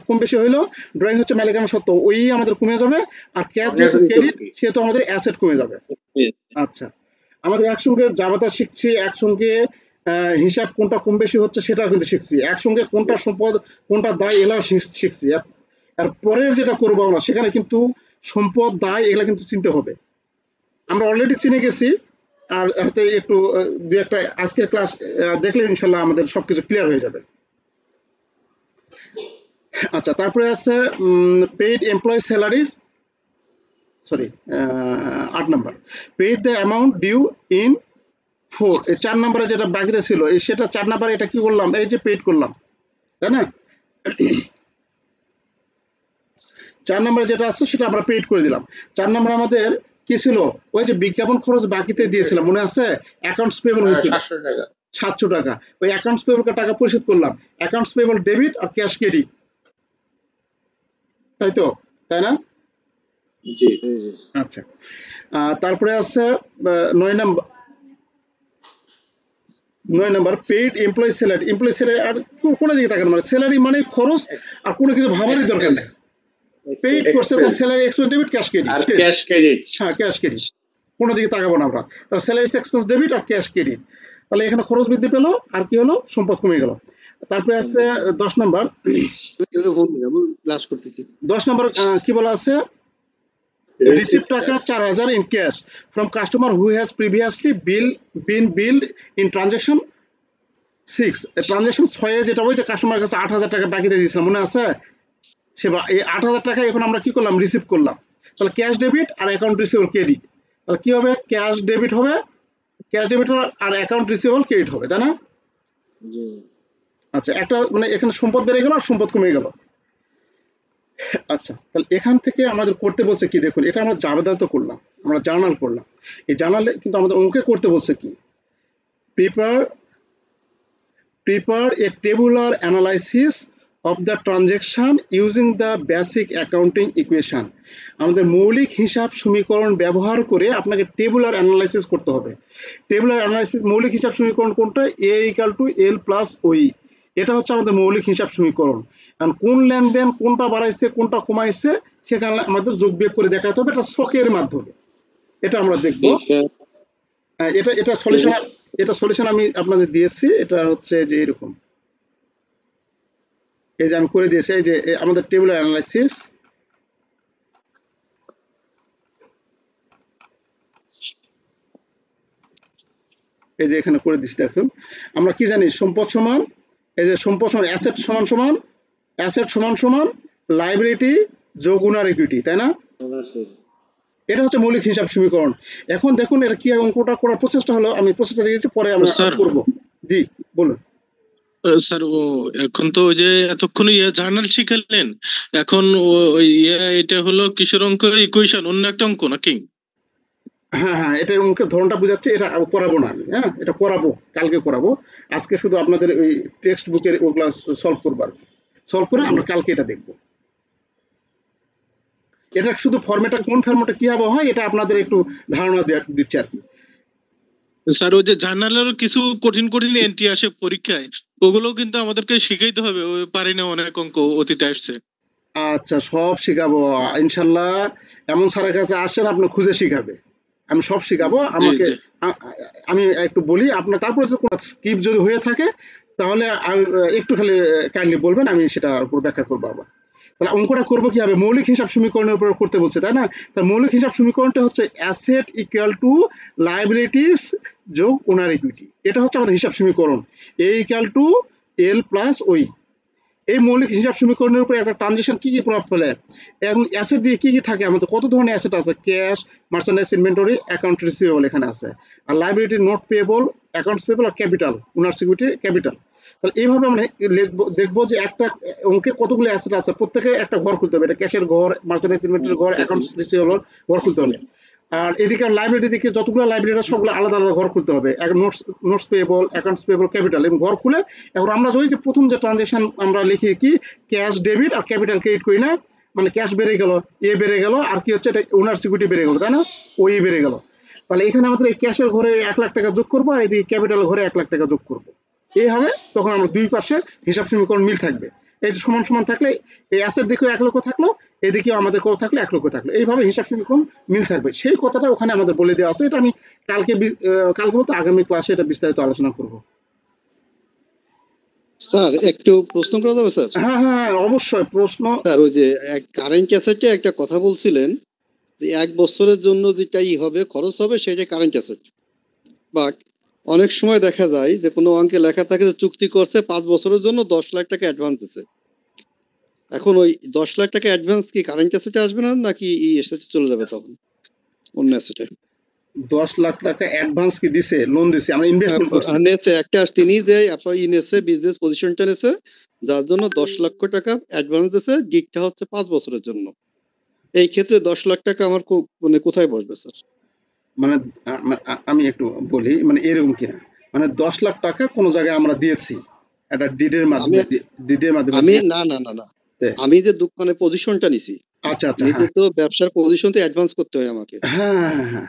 কম বেশি হইলো? ড্রয়িং হচ্ছে মালিকানা সত্ত্ব, ওই আমাদের কমে যাবে, আর ক্যাশ যেহেতু ক্রেডিট সেহেতু আমাদের অ্যাসেট কমে যাবে। আচ্ছা, আমাদের একসঙ্গে জাভাতা শিখছি, একসঙ্গে হিসাব কোনটা কম বেশি হচ্ছে সেটাও কিন্তু শিখছি, একসঙ্গে কোনটা সম্পদ কোনটা দায় এগুলাও শিখছি। আর পরের যেটা করবো আমরা, সেখানে কিন্তু সম্পদ দায় এগুলা কিন্তু চিনতে হবে, আমরা অলরেডি চিনে গেছি। আর হয়তো একটু দু একটা আজকের ক্লাস দেখলে ইনশাল্লাহ আমাদের সবকিছু ক্লিয়ার হয়ে যাবে। আচ্ছা, তারপরে আছে paid employee salaries, sorry 8 number, paid the amount due in 4। এই 4 নাম্বারে যেটা বাকিতে ছিল, এই সেটা 4 নাম্বারে এটা কি করলাম, এই যে পেইড করলাম, তাই না? 4 নাম্বারে যেটা আছে সেটা আমরা পেইড করে দিলাম। 4 নাম্বার আমাদের কি ছিল, ওই যে বিজ্ঞাপন খরচ বাকিতে দিয়েছিলাম, মনে আছে? অ্যাকাউন্টস পেবল হয়েছিল 700 টাকা, ওই অ্যাকাউন্টস পেবল টাকা পরিশোধ করলাম। অ্যাকাউন্টস পেবল ডেবিট আর ক্যাশ ক্রেডিট, তাই তো, তাই না? জি। আচ্ছা, তারপরে আছে 9 number paid employee salary. Employee salary আর কোনো দিকে তাকানো, মানে স্যালারি মানে খরচ, আর কোনো কিছু ভাবারই দরকার নেই। পেইড করছে তার salary expense debit cash credit, হ্যাঁ ক্যাশ ক্রেডিট, কোনো দিকে তাকাবো না আমরা। তার স্যালারি এক্সপেন্স ডেবিট আর ক্যাশ ক্রেডিট। তাহলে এখানে খরচ বৃদ্ধি পেলো, আর কি হলো, সম্পদ কমে গেল। তারপরে আছে 10 নাম্বার, 10 নাম্বার কি বলা আছে, রিসিভ টাকা 4,000 in cash from customer who has previously been billed in transaction 6। Transaction 6 যেটা, ওই যে কাস্টমার কাছে 8,000 টাকা বাকিতে দিয়েছিলাম, মনে আছে? সেবা এই 8,000 টাকা এখন আমরা কি করলাম, রিসিভ করলাম। তাহলে ক্যাশ ডেবিট আর অ্যাকাউন্ট রিসিভেবল ক্রেডিট, তাহলে কি হবে, ক্যাশ ডেবিট হবে, ক্যাশ ডেবিট আর অ্যাকাউন্ট রিসিভেবল ক্রেডিট হবে, তাই না? আচ্ছা, একটা মানে এখানে সম্পদ বেড়ে গেল আর সম্পদ কমে গেল। আচ্ছা, তাহলে এখান থেকে আমাদের করতে বলছে কি, দেখুন এটা আমরা জাবেদা তো করলাম, আমরা জার্নাল করলাম, এই জার্নালে কিন্তু আমাদের অঙ্কে করতে বলছে কি, prepare a tabular analysis of the transaction using the basic accounting equation। আমাদের মৌলিক হিসাব সমীকরণ ব্যবহার করে আপনাকে টেবুলার অ্যানালাইসিস করতে হবে। টেবুলার অ্যানালাইসিস মৌলিক হিসাব সমীকরণ কোনটা, a = l + ওই, এটা হচ্ছে আমাদের মৌলিক হিসাব সমীকরণ। কারণ কোন লেনদেন কোনটা বাড়াইছে কোনটা কমাইছে সেখানে আমাদের যোগ বিয়োগ করে দেখাতে হবে, এটা ছকের মাধ্যমে, এটা আমরা দেখব। এটা সলিউশন আমি আপনাদের দিয়েছি, এটা হচ্ছে যে এরকম, এই যে আমি করে দিয়েছি, এই যে আমাদের টেবুলার অ্যানালাইসিস, এই যে এখানে করে দিচ্ছি। দেখুন আমরা কি জানি, সম্পদ সমান, এই যে সম্পদ সমান অ্যাসেট সমান লাইবিলিটি যোগ গুণার ইকুইটি, তাই না? এটা হচ্ছে মৌলিক হিসাব সমীকরণ। এখন দেখুন এটা কি অঙ্কটা করার প্রচেষ্টা হলো, আমি প্রচেষ্টা দিয়েছি, পরে আমরা করব। জি বলুন স্যার। ও এখন তো ওই যে এতক্ষণ জার্নাল শিখালেন, এখন এটা হলো কিশোর অঙ্ক ইকুয়েশন, অন্য একটা অঙ্ক নাকি? হ্যাঁ, এটার অঙ্কের ধরনটা বুঝাচ্ছে, এটা করাবো না আমি, হ্যাঁ এটা করাবো, কালকে করাবো। আজকে শুধু আপনাদের ওই টেক্সট বুকের ওগুলা সলভ করবো, আর সলভ করে আমরা কালকে এটা দেখবো। এটা শুধু ফরম্যাটটা কোন ফরম্যাটে কিভাবে হয় এটা আপনাদের একটু ধারণা দিচ্ছে আর কি। স্যার ওই যে জার্নালেরও কিছু কঠিন কঠিন এন্ট্রি আসে পরীক্ষায়, ওগুলো কিন্তু আমাদেরকে শিখাইতে হবে, ওই পারি না অনেক অঙ্ক অতীতে আসছে। আচ্ছা, সব শিখাবো ইনশাল্লাহ। এমন স্যারের কাছে আসছেন আপনার খুঁজে শিখাবে, আমি সব শিখাবো। জি আমাকে জি আমি একটু বলি আপনার, তারপরে যদি কোনো স্কিপ যদি হয়ে থাকে তাহলে আমি একটু খালি কাইন্ডলি বলবেন, আমি সেটার উপর ব্যাখ্যা করবো আবার। তাহলে অঙ্কটা করবো কিভাবে? মৌলিক হিসাব সমীকরণের উপর করতে বলছে, তাই না? তার মৌলিক হিসাব সমীকরণটা হচ্ছে অ্যাসেট ইকুয়াল টু লায়াবিলিটিস যোগ ওনার ইকুইটি। এটা হচ্ছে আমাদের হিসাব সমীকরণ, এ ইকুয়াল টু এল প্লাস ওই। এই মৌলিক হিসাব সমীকরণের উপর একটা ট্রানজেকশন কি কি প্রভাব ফেলে, এখন অ্যাসেট দিয়ে কি কি থাকে আমাদের, কত ধরনের অ্যাসেট আছে, cash, merchandise, inventory, account receivable এখানে আছে, আর liability, note payable, accounts payable আর ক্যাপিটাল, ওনার সিকিউরিটি ক্যাপিটাল। তাহলে এইভাবে আমরা দেখবো যে একটা অঙ্কে কতগুলো অ্যাসেট আছে, প্রত্যেকের একটা ঘর খুলতে হবে, এটা ক্যাশের ঘর, মার্চেন্ডাইজ ইনভেন্টরির ঘর, অ্যাকাউন্টস রিসিভেবল ঘর খুলতে হবে। আর এদিকে লাইব্রেরি দিকে যতগুলো লাইব্রেরি সবগুলো আলাদা আলাদা ঘর খুলতে হবে, notes payable, accounts payable, capital, এবং ঘর খুলে এখন আমরা ওই যে প্রথম যে ট্রানজেকশন আমরা লিখি কি ক্যাশ ডেবিট আর ক্যাপিটাল ক্রেডিট করি না, মানে ক্যাশ বেড়ে গেল, এ বেড়ে গেল, আর কি হচ্ছে এটা ওনার সিকিউরিটি বেড়ে গেল, তাই না, ওই বেড়ে গেল। তাহলে এখানে আমাদের এই ক্যাশের ঘরে 1,00,000 টাকা যোগ করবো, আর এদিকে ক্যাপিটাল ঘরে 1,00,000 টাকা যোগ করবো। এই হবে, তখন আমরা দুই পাশে হিসাব সমীকরণ মিল থাকবে। এই যে সমান সমান থাকলে এই অ্যাসেট দিকেও 1 লক্ষ থাকলো, এদিকেও আমাদের কত থাকলো 1 লক্ষ থাকলো, এইভাবে হিসাব সমীকরণ মিল থাকবে। সেই কথাটা ওখানে আমাদের বলে দেওয়া আছে, এটা আমি কালকে বলতে আগামী ক্লাসে এটা বিস্তারিত আলোচনা করব। স্যার একটু প্রশ্ন করা যাবে স্যার? হ্যাঁ হ্যাঁ অবশ্যই প্রশ্ন। স্যার ওই যে কারেন্ট অ্যাসেটে একটা কথা বলছিলেন যে 1 বছরের জন্য যেটা হবে খরচ হবে সেটা কারেন্ট অ্যাসেট, বাট অনেক সময় দেখা যায় যে কোনো অঙ্কে লেখা থাকে যে চুক্তি করছে 5 বছরের জন্য 10 লাখ টাকা অ্যাডভান্স দিছে। এখন ওই 10 লাখ টাকা অ্যাডভান্স কি কারেন্ট অ্যাসেটে আসবে না নাকি এই অ্যাসেটে চলে যাবে তখন অন্য অ্যাসেটে? 10 লাখ টাকা অ্যাডভান্স কি দিছে, লোন দিছে, আমরা ইনভেস্টমেন্ট করছি। নেছে একটা তিনি যে আপনার নেছে বিজনেস পজিশনটা নেছে, যার জন্য 10 লক্ষ টাকা অ্যাডভান্স দিছে, ডিটটা হচ্ছে 5 বছরের জন্য। এই ক্ষেত্রে 10 লাখ টাকা আমার মানে কোথায় বসবে স্যার? মানে আমি একটু বলি, মানে এরকম কিনা, মানে 10 লাখ টাকা কোন জায়গায় আমরা দিয়েছি একটা ডিডের মাধ্যমে আমি না না না না আমি যে দোকানে পজিশনটা নিছি, আচ্ছা আচ্ছা, নিতে তো ব্যবসার পজিশনতে অ্যাডভান্স করতে হয় আমাকে, হ্যাঁ হ্যাঁ হ্যাঁ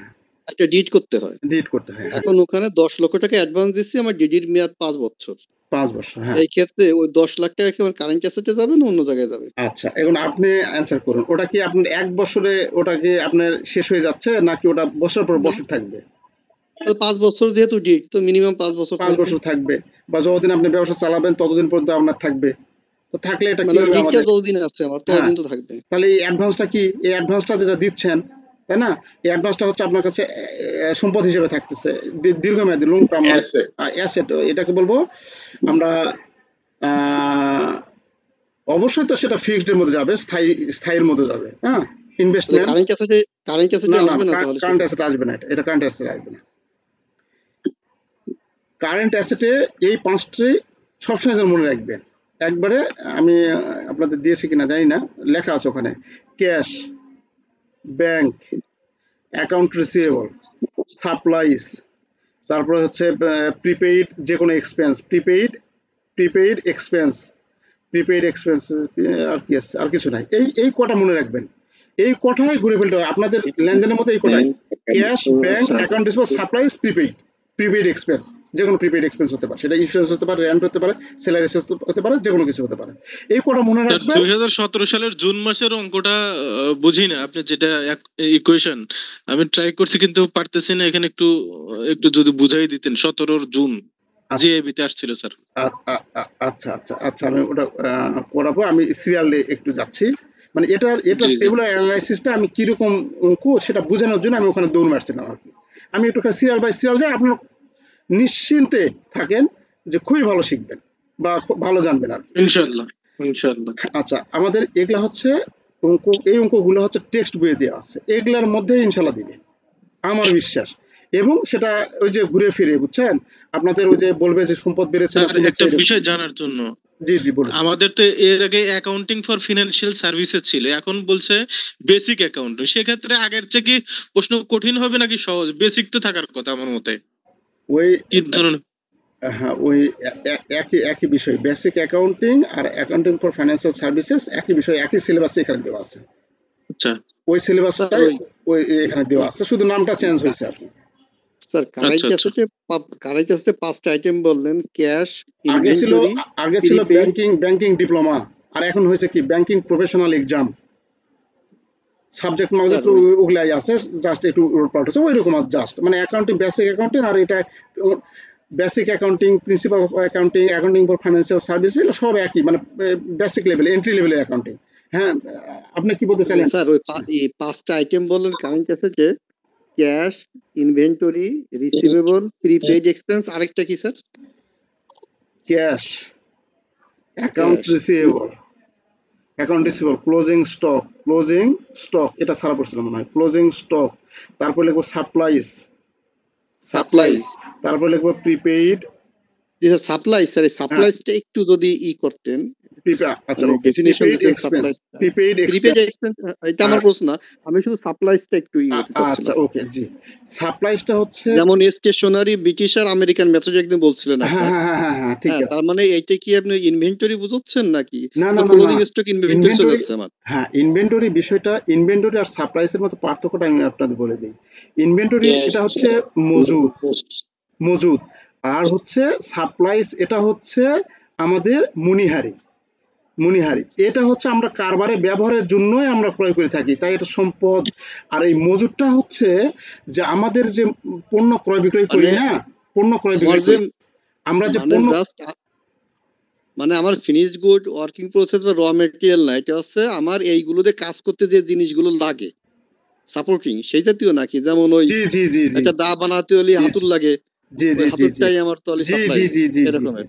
একটা ডিড করতে হয়, ডিড করতে হয়। এখন ওখানে 10 লক্ষ টাকা অ্যাডভান্স দিচ্ছি, আমার ডিডির মেয়াদ 5 বছর। 5 বছর, হ্যাঁ। এই ক্ষেত্রে ওই 10 লাখ টাকা কি আমার কারেন্ট অ্যাসেটে যাবে না অন্য জায়গায় যাবে? আচ্ছা, এখন আপনি অ্যানসার করুন, ওটা কি আপনার 1 বছরে ওটা কি আপনার শেষ হয়ে যাচ্ছে নাকি ওটা বছর পর বছর থাকবে? 5 বছর যেহেতু ডিড, তো মিনিমাম 5 বছর 5 বছর থাকবে, বা যতদিন আপনি ব্যবসা চালাবেন ততদিন পর্যন্ত আপনার থাকবে। তো থাকলে এটা কি হবে ডিডটা যতদিন আছে আমার ততদিন তো থাকবে। তাহলে এই অ্যাডভান্সটা কি, এই অ্যাডভান্সটা যেটা দিচ্ছেন, তাই না, এই অ্যাডভান্সটা হচ্ছে আপনার কাছে সম্পদ হিসেবে থাকতেছে, দীর্ঘমেয়াদী লং টার্ম অ্যাসেট। এটাকে বলবো আমরা অবশ্যই তো সেটা ফিক্সড এর মধ্যে যাবে, স্থায়ীর মধ্যে যাবে, হ্যাঁ। ইনভেস্টমেন্ট কারেন্ট অ্যাসেটে আসবে না, তাহলে কারেন্ট অ্যাসেট আসবে না, এটা কারেন্ট অ্যাসেট আসবে না। কারেন্ট অ্যাসেটে এই 5টি সবসময় যেন মনে রাখবেন একবারে, আমি আপনাদের দিয়েছি কিনা জানি না, লেখা আছে ওখানে, cash, bank, account receivable, supplies, তারপরে হচ্ছে প্রিপেইড যে কোনো এক্সপেন্স, প্রিপেইড এক্সপেন্স আর কি আছে, আর কিছু নাই। এই কটা মনে রাখবেন, এই কটাই ঘুরে ফেলতে হয় আপনাদের লেনদেনের মধ্যে, এই কটাই cash, bank, account receivable, supplies, prepaid expense, যে কোনো প্রিপেইড এক্সপেন্স হতে পারে, সেটা ইন্স্যুরেন্স হতে পারে, রেন্ট হতে পারে, স্যালারি হতে পারে, যে কোনো কিছু হতে পারে। এই কটা মনে রাখবেন। 2017 সালের জুন মাসের অঙ্কটা বুঝি না, আপনি যেটা ইকুয়েশন আমি ট্রাই করছি কিন্তু পারতেছি না, এখানে একটু যদি বুঝাই দিতেন। 17 জুন জিএবিতে আসছিল স্যার। আচ্ছা আচ্ছা আচ্ছা, আমি ওটা করাবো, আমি সিরিয়ালে একটু যাচ্ছি, মানে এটা টেবুলার অ্যানালাইসিসটা আমি কিরকম অঙ্ক সেটা বোঝানোর জন্য আমি ওখানে দৌড় মারছিলাম আর কি। আমি একটু সিরিয়াল বাই সিরিয়াল যাই, আপনারা নিশ্চিন্তে থাকেন যে খুবই ভালো শিখবেন বা খুব ভালো জানবেন আর কি, ইনশাআল্লাহ ইনশাআল্লাহ। আচ্ছা, আমাদের এগুলা হচ্ছে অঙ্ক, এই অঙ্কগুলো হচ্ছে টেক্সট বইয়ে দেওয়া আছে, এগুলার মধ্যে ইনশাআল্লাহ দিবে আমার বিশ্বাস। এবং সেটা ওই যে ঘুরে ফিরে, বুঝছেন, আপনাদের ওই যে বলবে যে সম্পদ বেড়েছে। একটা বিষয় জানার জন্য, জি জি বলুন। আমাদের তো এর আগে অ্যাকাউন্টিং ফর ফিনান্সিয়াল সার্ভিসেস ছিল, এখন বলছে বেসিক অ্যাকাউন্টিং। সেক্ষেত্রে আগের চেয়ে কি প্রশ্ন কঠিন হবে নাকি সহজ? বেসিক তো থাকার কথা আমার মতে। ওই কি ধরনের? হ্যাঁ, ওই একই বিষয়, বেসিক অ্যাকাউন্টিং আর অ্যাকাউন্টিং ফর ফাইন্যান্সিয়াল সার্ভিসেস একই বিষয়, একই সিলেবাসে এখানে দেওয়া আছে। আচ্ছা ওই সিলেবাসটাই ওই ওই এখানে দেওয়া আছে, শুধু নামটা চেঞ্জ হয়েছে আর কি। স্যার কারেন্ট আচ্ছা অ্যাসেটে 5টা আইটেম বললেন, ক্যাশ, আগে ছিল ইনভেন্টরি, প্রিপেড। ব্যাংকিং ডিপ্লোমা, আর এখন হয়েছে কি banking professional exam. Subject knowledge sir তো ওই ওগুলাই আছে, জাস্ট একটু পাল্ট হচ্ছে ওই রকম, জাস্ট মানে অ্যাকাউন্টিং, বেসিক অ্যাকাউন্টিং, আর এটা basic accounting, principal of accounting, accounting for financial service, এগুলো সব একই, মানে বেসিক লেভেল, এন্ট্রি লেভেলের অ্যাকাউন্টিং। হ্যাঁ, আপনি কি বলতে চাইলেন? স্যার ওই এই 5টা আইটেম বললেন কারেন্ট অ্যাসেটে, cash, inventory, receivable, prepaid expense, আরেকটা কি sir? Cash, account receivable, closing stock, এটা সারা পড়ছিল মনে হয়, ক্লোজিং স্টক। তারপর লিখবো সাপ্লাইজ, তারপর লিখবো প্রিপেইড। সাপ্লাই, স্যার এই সাপ্লাইসটা একটু যদি করতেন, আচ্ছা মানে ওকে, ডেফিনিশন দিতেন সাপ্লাইস। প্রিপেইড প্রিপেড এক্সপেন্স, এটা আমার প্রশ্ন না, আমি শুধু সাপ্লাইসটা একটু আচ্ছা চাচ্ছিলাম। ওকে, জি। সাপ্লাইজটা হচ্ছে যেমন স্টেশনারি, ব্রিটিশ আর আমেরিকান মেথড একদিন বলছিলেন একটা। হ্যাঁ ঠিক আছে। তার মানে এইটা কি আপনি ইনভেন্টরি বুঝাচ্ছেন নাকি? না ক্লোজিং স্টক ইনভেন্টরি চলে যাচ্ছে আমার। হ্যাঁ, ইনভেন্টরি বিষয়টা, ইনভেন্টরি আর সাপ্লাইসের মধ্যে পার্থক্যটা আমি আপনাদের বলে দিই। ইনভেন্টরি এটা হচ্ছে মজুদ, আর হচ্ছে সাপ্লাইস এটা হচ্ছে আমাদের মনিহারি। এটা হচ্ছে আমরা কারবারে ব্যবহারের জন্যই আমরা ক্রয় করে থাকি, তাই এটা সম্পদ। আর এই মজুদটা হচ্ছে যে আমাদের যে পণ্য ক্রয় বিক্রয় করি না, পণ্য ক্রয় বিক্রয় করি, আমরা যে পণ্য, মানে আমার ফিনিশড গুড, ওয়ার্কিং প্রসেস বা র ম্যাটেরিয়াল না, এটা হচ্ছে আমার এইগুলোতে কাজ করতে যে জিনিসগুলো লাগে সাপোর্টিং, সেই জাতীয় নাকি? যেমন ওই একটা দা বানাতে হলে হাতুড় লাগে, হাতুড়টাই আমার তলে সাপ্লাই, এরকমের।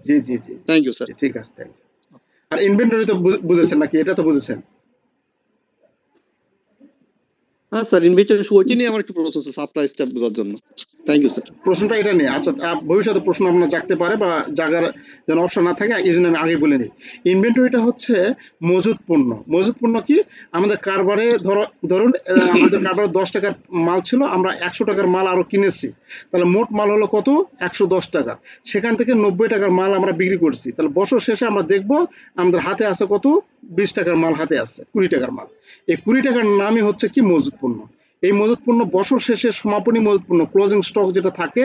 Thank you sir. ঠিক আছে। আর ইনভেন্টরি তো বুঝেছেন নাকি? এটা তো বুঝেছেন? হ্যাঁ স্যার, ইনভেন্টরি ওইটা নিয়ে আমার একটু প্রশ্ন আছে সাপ্লাইসটা বোঝার জন্য। Thank you sir. প্রশ্নটা এটা নিয়ে, আচ্ছা ভবিষ্যতে প্রশ্ন আপনার জাগতে পারে বা জাগার যেন অপশন না থাকে, এই জন্য আমি আগে বলে নিই। ইনভেন্টরিটা হচ্ছে মজুদ পণ্য কি আমাদের কারবারে, ধরুন আমাদের কারবারে 10 টাকার মাল ছিল, আমরা 100 টাকার মাল আরো কিনেছি, তাহলে মোট মাল হলো কত? 110 টাকা। সেখান থেকে 90 টাকার মাল আমরা বিক্রি করছি, তাহলে বছর শেষে আমরা দেখবো আমাদের হাতে আছে কত? 20 টাকার মাল হাতে আছে, 20 টাকার মাল। এই 20 টাকার নামই হচ্ছে কি মজুদ পণ্য। এই মজুদ পণ্য বছর শেষে সমাপনী মজুদ পণ্য, ক্লোজিং স্টক যেটা থাকে,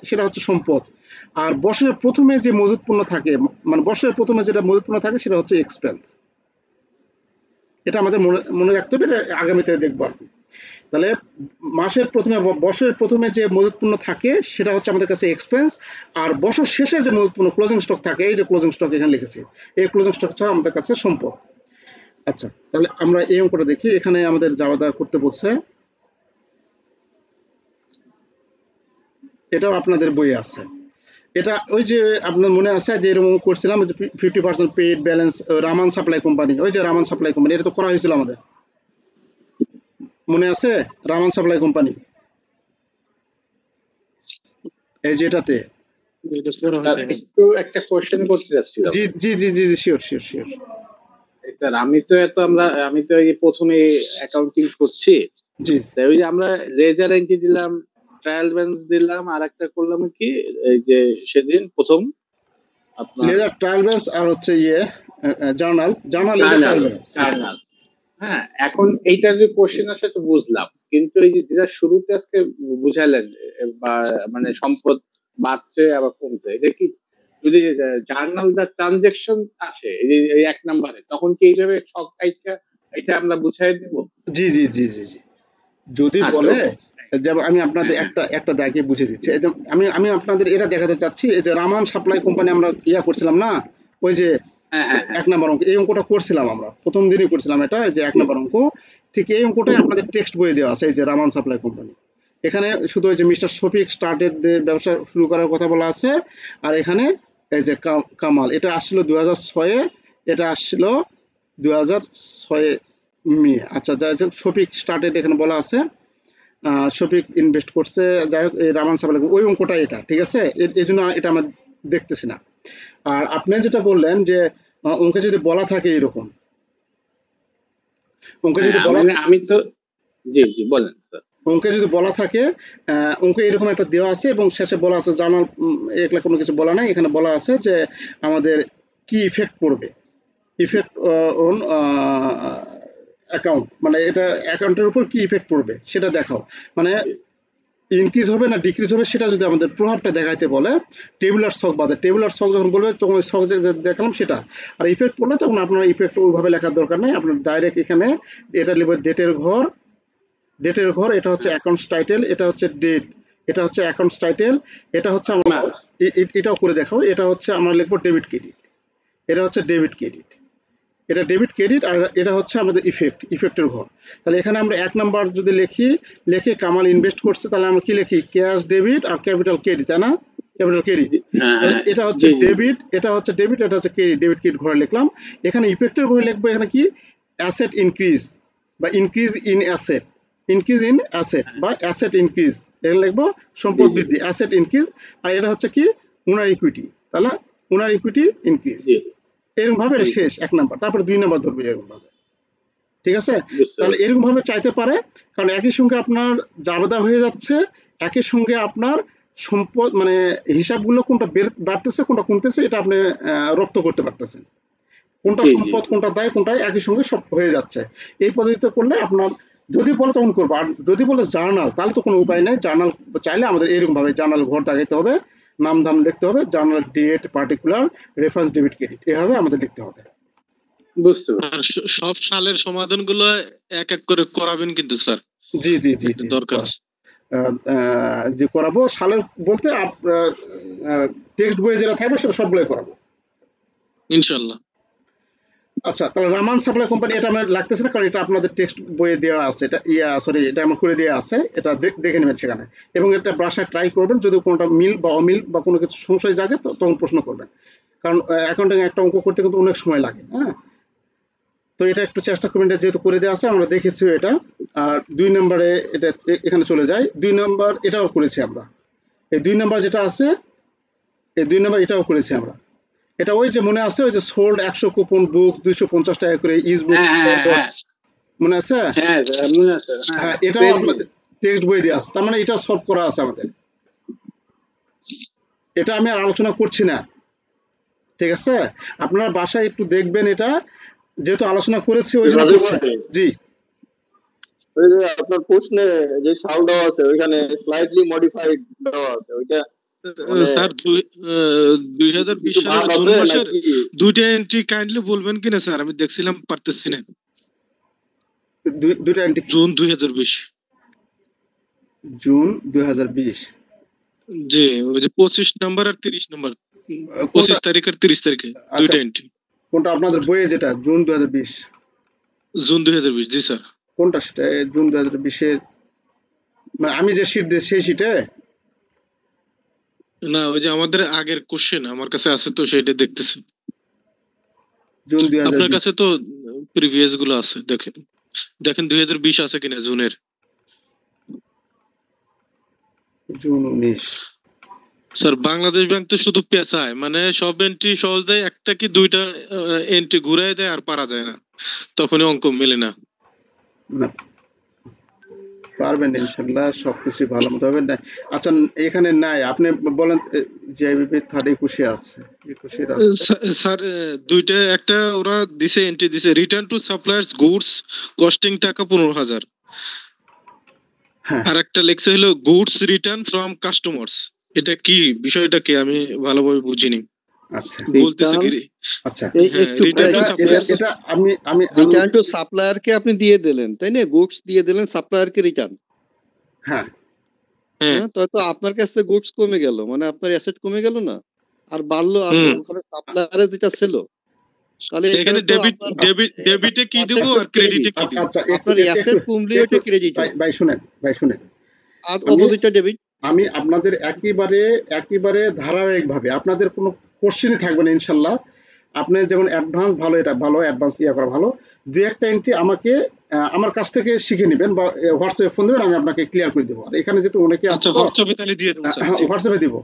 সেটা হচ্ছে সম্পদ। আর বছরের প্রথমে যে মজুদ পণ্য থাকে, মানে বছরের প্রথমে যেটা মজুদ পণ্য থাকে, সেটা হচ্ছে এক্সপেন্স। এটা আমাদের মনে রাখতে হবে, এটা আগামীতে দেখবো আর কি। তাহলে বছরের প্রথমে যে মজুদ পণ্য থাকে সেটা হচ্ছে আমাদের কাছে এক্সপেন্স, আর বছর শেষে যে মজুদ পণ্য ক্লোজিং স্টক থাকে, এই যে ক্লোজিং স্টক এখানে লিখেছি, এই ক্লোজিং স্টক হচ্ছে আমাদের কাছে সম্পদ। আচ্ছা, তাহলে আমরা এই অঙ্কটা দেখি। এখানে আমাদের যাওয়া দাওয়া করতে বলছে, এটাও আপনাদের বইয়ে আছে। এটা ওই যে আপনার মনে আছে যে এরকম করছিলাম, 50% paid balance, Raman supply company, ওই যে রামান সাপ্লাই কোম্পানি, এটা তো করা হয়েছিল আমাদের, মনে আছে? রামান সাপ্লাই কোম্পানি, এই যেটাতে একটু একটা কোশ্চেন করতে যাচ্ছিলাম। জি শিওর। স্যার আমি তো এই প্রথমে অ্যাকাউন্টিং করছি, জি, তাই ওই যে আমরা লেজার এন্ট্রি দিলাম, ট্রায়াল ব্যালেন্স দিলাম, আর একটা করলাম কি এই যে সেদিন প্রথম আপনার লেজার ট্রায়াল ব্যালেন্স, আর হচ্ছে জার্নাল। হ্যাঁ, এখন এইটার যে কোশ্চেন আছে তো বুঝলাম, কিন্তু এই যে যেটা শুরুতে আজকে বুঝালেন, বা মানে সম্পদ বাড়ছে আবার কমছে, এটা কি যদি জার্নাল দা ট্রানজাকশন আসে এই 1 নম্বরে, তখন কি এইভাবে সব এটা আমরা বুঝাই দেব? জি যদি বলে, যেমন আমি আপনাদের একটা দাগে বুঝে দিচ্ছি। আমি আপনাদের এটা দেখাতে চাচ্ছি, এই যে রামান সাপ্লাই কোম্পানি আমরা করছিলাম না, ওই যে 1 নম্বর অঙ্ক, এই অঙ্কটা করছিলাম আমরা প্রথম দিনই করছিলাম, এটা যে 1 নম্বর অঙ্ক, ঠিক এই অঙ্কটাই আপনাদের টেক্সট বইয়ে দেওয়া আছে, এই যে রামান সাপ্লাই কোম্পানি। এখানে শুধু ওই যে মিস্টার শফিক স্টার্টেড ব্যবসা শুরু করার কথা বলা আছে, আর এখানে এই যে কামাল, এটা আসছিল 2006-এ, এটা আসছিল 2006 মে। আচ্ছা, শফিক স্টার্টেড এখানে বলা আছে, শফিক ইনভেস্ট করছে, যাই হোক এই রামান সাপ্লাই ওই অঙ্কটা এটা, ঠিক আছে? এই জন্য এটা আমরা দেখতেছি না। আর আপনি যেটা বললেন যে অঙ্কে যদি বলা থাকে এরকম, অঙ্কে যদি বলা, আমি তো জি বলেন স্যার। অঙ্কে যদি বলা থাকে, অঙ্কে এরকম একটা দেওয়া আছে এবং শেষে বলা আছে জার্নাল, একলা কোনো কিছু বলা নাই, এখানে বলা আছে যে আমাদের কি ইফেক্ট পড়বে, ইফেক্ট অন অ্যাকাউন্ট, মানে এটা অ্যাকাউন্টের উপর কি ইফেক্ট পড়বে সেটা দেখাও, মানে ইনক্রিজ হবে না ডিক্রিজ হবে সেটা যদি আমাদের প্রভাবটা দেখাইতে বলে টেবুলার ছক বাদে, টেবুলার ছক যখন বলবে তখন ওই ছক যে দেখালাম সেটা, আর ইফেক্ট পড়লে তখন আপনার ইফেক্ট ওইভাবে লেখার দরকার নেই, আপনার ডাইরেক্ট এখানে এটা লিখবে ডেটের ঘর, ডেটের ঘর, এটা হচ্ছে অ্যাকাউন্টস টাইটেল, এটা হচ্ছে ডেট, এটা হচ্ছে অ্যাকাউন্টস টাইটেল, এটা হচ্ছে আমার এটাও করে দেখাও, এটা হচ্ছে আমরা লিখবো ডেবিট ক্রেডিট, এটা হচ্ছে ডেবিট ক্রেডিট, এটা ডেবিট ক্রেডিট, আর এটা হচ্ছে আমাদের ইফেক্টের ঘর। তাহলে এখানে আমরা 1 নাম্বার যদি লিখে কামাল ইনভেস্ট করছে, তাহলে আমরা কি লিখি ক্যাশ ডেবিট আর ক্যাপিটাল ক্রেডিট, তাই না, ক্যাপিটাল ক্রেডিট, এটা হচ্ছে ডেবিট, এটা হচ্ছে ডেবিট, এটা হচ্ছে ক্রেডিট, ডেবিট ক্রেডিট ঘরে লিখলাম। এখানে ইফেক্টের ঘরে লিখবো এখানে কি অ্যাসেট ইনক্রিজ বা increase in asset, increase in asset বা অ্যাসেট ইনক্রিজ, এখানে লিখবো সম্পদ বৃদ্ধি অ্যাসেট ইনক্রিজ, আর এটা হচ্ছে কি ওনার ইকুইটি, তাহলে ওনার ইকুইটি ইনক্রিজ, এরকম ভাবে শেষ 1 নাম্বার, তারপরে 2 নাম্বার ধরবে এরকম ভাবে, ঠিক আছে। তাহলে এরকম ভাবে চাইতে পারে, কারণ একই সঙ্গে আপনার জাবেদা হয়ে যাচ্ছে, একই সঙ্গে আপনার সম্পদ মানে হিসাবগুলো কোনটা বাড়তেছে কোনটা কমতেছে এটা আপনি রপ্ত করতে পারতেছেন, কোনটা সম্পদ কোনটা দায় কোনটা একই সঙ্গে সব হয়ে যাচ্ছে। এই পদ্ধতিতে করলে আপনার যদি বলে তখন করবো, আর যদি বলে জার্নাল তাহলে তো কোনো উপায় নেই, জার্নাল চাইলে আমাদের এরকম ভাবে জার্নাল ঘর দেখাইতে হবে, নাম দাম লিখতে হবে, journal date particular reference debit credit, এভাবে আমাদের লিখতে হবে। বুঝতে আর সব সালের সমাধানগুলো এক এক করে করাবেন কিন্তু স্যার, জি জি জি জি দরকার আছে। যে করাবো সালের বলতে টেক্সট বইয়ে যেটা থাকবে সেটা সবগুলোই করাবো ইনশাআল্লাহ। আচ্ছা, তাহলে রামান সাপ্লাই কোম্পানি এটা আমার লাগতেছে না, কারণ এটা আপনাদের টেক্সট বইয়ে দেওয়া আছে, এটা সরি এটা আমার করে দেওয়া আছে, এটা দেখে নেবেন সেখানে, এবং এটা বাসায় ট্রাই করবেন, যদি কোনোটা মিল বা অমিল বা কোনো কিছু সংশয় জাগে তখন প্রশ্ন করবেন, কারণ অ্যাকাউন্টিং একটা অঙ্ক করতে কিন্তু অনেক সময় লাগে, হ্যাঁ। তো এটা একটু চেষ্টা করবেন, এটা যেহেতু করে দেওয়া আছে আমরা দেখেছি এটা। আর 2 নম্বরে এটা এখানে চলে যায়, 2 নম্বর এটাও করেছি আমরা, এই 2 নম্বর যেটা আছে এই 2 নম্বর এটাও করেছি আমরা, এটা ওই যে মনে আছে ওই যে সোল্ড 100 কুপন বুক 250 টাকা করে ইজ বুক, মনে আছে, হ্যাঁ এটাও আপনাদের টেক্সট বই দিয়ে আছে, তার মানে এটা সলভ করা আছে আমাদের, এটা আমি আর আলোচনা করছি না, ঠিক আছে। আপনারা বাসায় একটু দেখবেন, এটা যেহেতু আলোচনা করেছি ওই জন্য জি ওই যে আপনার প্রশ্নে যে সাল দেওয়া আছে ওইখানে স্লাইটলি মডিফাইড দেওয়া আছে, ওইটা স্যার 2020 সালের জুন মাসের 2টা এন্ট্রি কাইন্ডলি বলবেন কিনা স্যার, আমি দেখছিলাম পারতেছি না। 2টা এন্ট্রি জুন 2020, জুন 2020, জি ওই যে 25 নাম্বার আর 30 নাম্বার, 25 তারিখ আর 30 তারিখে 2টা এন্ট্রি। কোনটা আপনাদের বইয়ে যেটা জুন 2020? জুন 2020, জি স্যার। কোনটা সেটা জুন 2020 এর, মানে আমি যে শীট দিই সেই শীটে না, ওই যে আমাদের আগের কোশ্চেন আমার কাছে আছে তো সেটা দেখতেছি। জুন 2020 আপনার কাছে তো প্রিভিয়াস গুলো আছে, দেখেন 2020 আছে কিনা জুনের। জুন 19 স্যার বাংলাদেশ ব্যাংক তো শুধু পেছায়, মানে সব এন্ট্রি সহজ দেয়, একটা কি 2টা এন্ট্রি ঘুরাই দেয় আর পারা যায় না, তখনই অঙ্ক মেলে না। না পারবেন ইনশাআল্লাহ, সবকিছু ভালো মতো হবে না। আচ্ছা এখানে নাই, আপনি বলেন জিআইবিপি 21 আছে, 21 আছে স্যার 2টা, একটা ওরা দিছে এন্ট্রি দিছে return to suppliers goods costing টাকা 15,000, হ্যাঁ, আর একটা লেখছে হলো গুডস রিটার্ন ফ্রম কাস্টমার্স। এটা কি বিষয়টা কি আমি ভালোভাবে বুঝিনি। আচ্ছা বলতেছে কি আচ্ছা এটা আমি রিটার্ন টু সাপ্লায়ার কে আপনি দিয়ে দিলেন, তাই না, গুডস দিয়ে দিলেন সাপ্লায়ার কে রিটার্ন, হ্যাঁ তো আপনার কাছে গুডস কমে গেল, মানে আপনার অ্যাসেট কমে গেল না, আর বাড়লো ওখানে সাপ্লায়ারে যেটা ছিল, তাহলে এখানে ডেবিটে কি দেব আর ক্রেডিটে কি দেব? আচ্ছা আপনার অ্যাসেট কমলে ওটা ক্রেডিট, ভাই শুনেন আর অপোজিটটা ডেবিট। আমি আপনাদের একেবারে ধারাবাহিকভাবে আপনাদের কোনো কোশ্চেনই থাকবে না ইনশাল্লাহ। আপনি যেমন অ্যাডভান্স ভালো, এটা ভালো অ্যাডভান্স করা ভালো, 2-1টা এন্ট্রি আমাকে আমার কাছ থেকে শিখে নেবেন বা হোয়াটসঅ্যাপে ফোন দেবেন, আমি আপনাকে ক্লিয়ার করে দেবো। আর এখানে যেহেতু অনেকে আছে হোয়াটসঅ্যাপে দিব,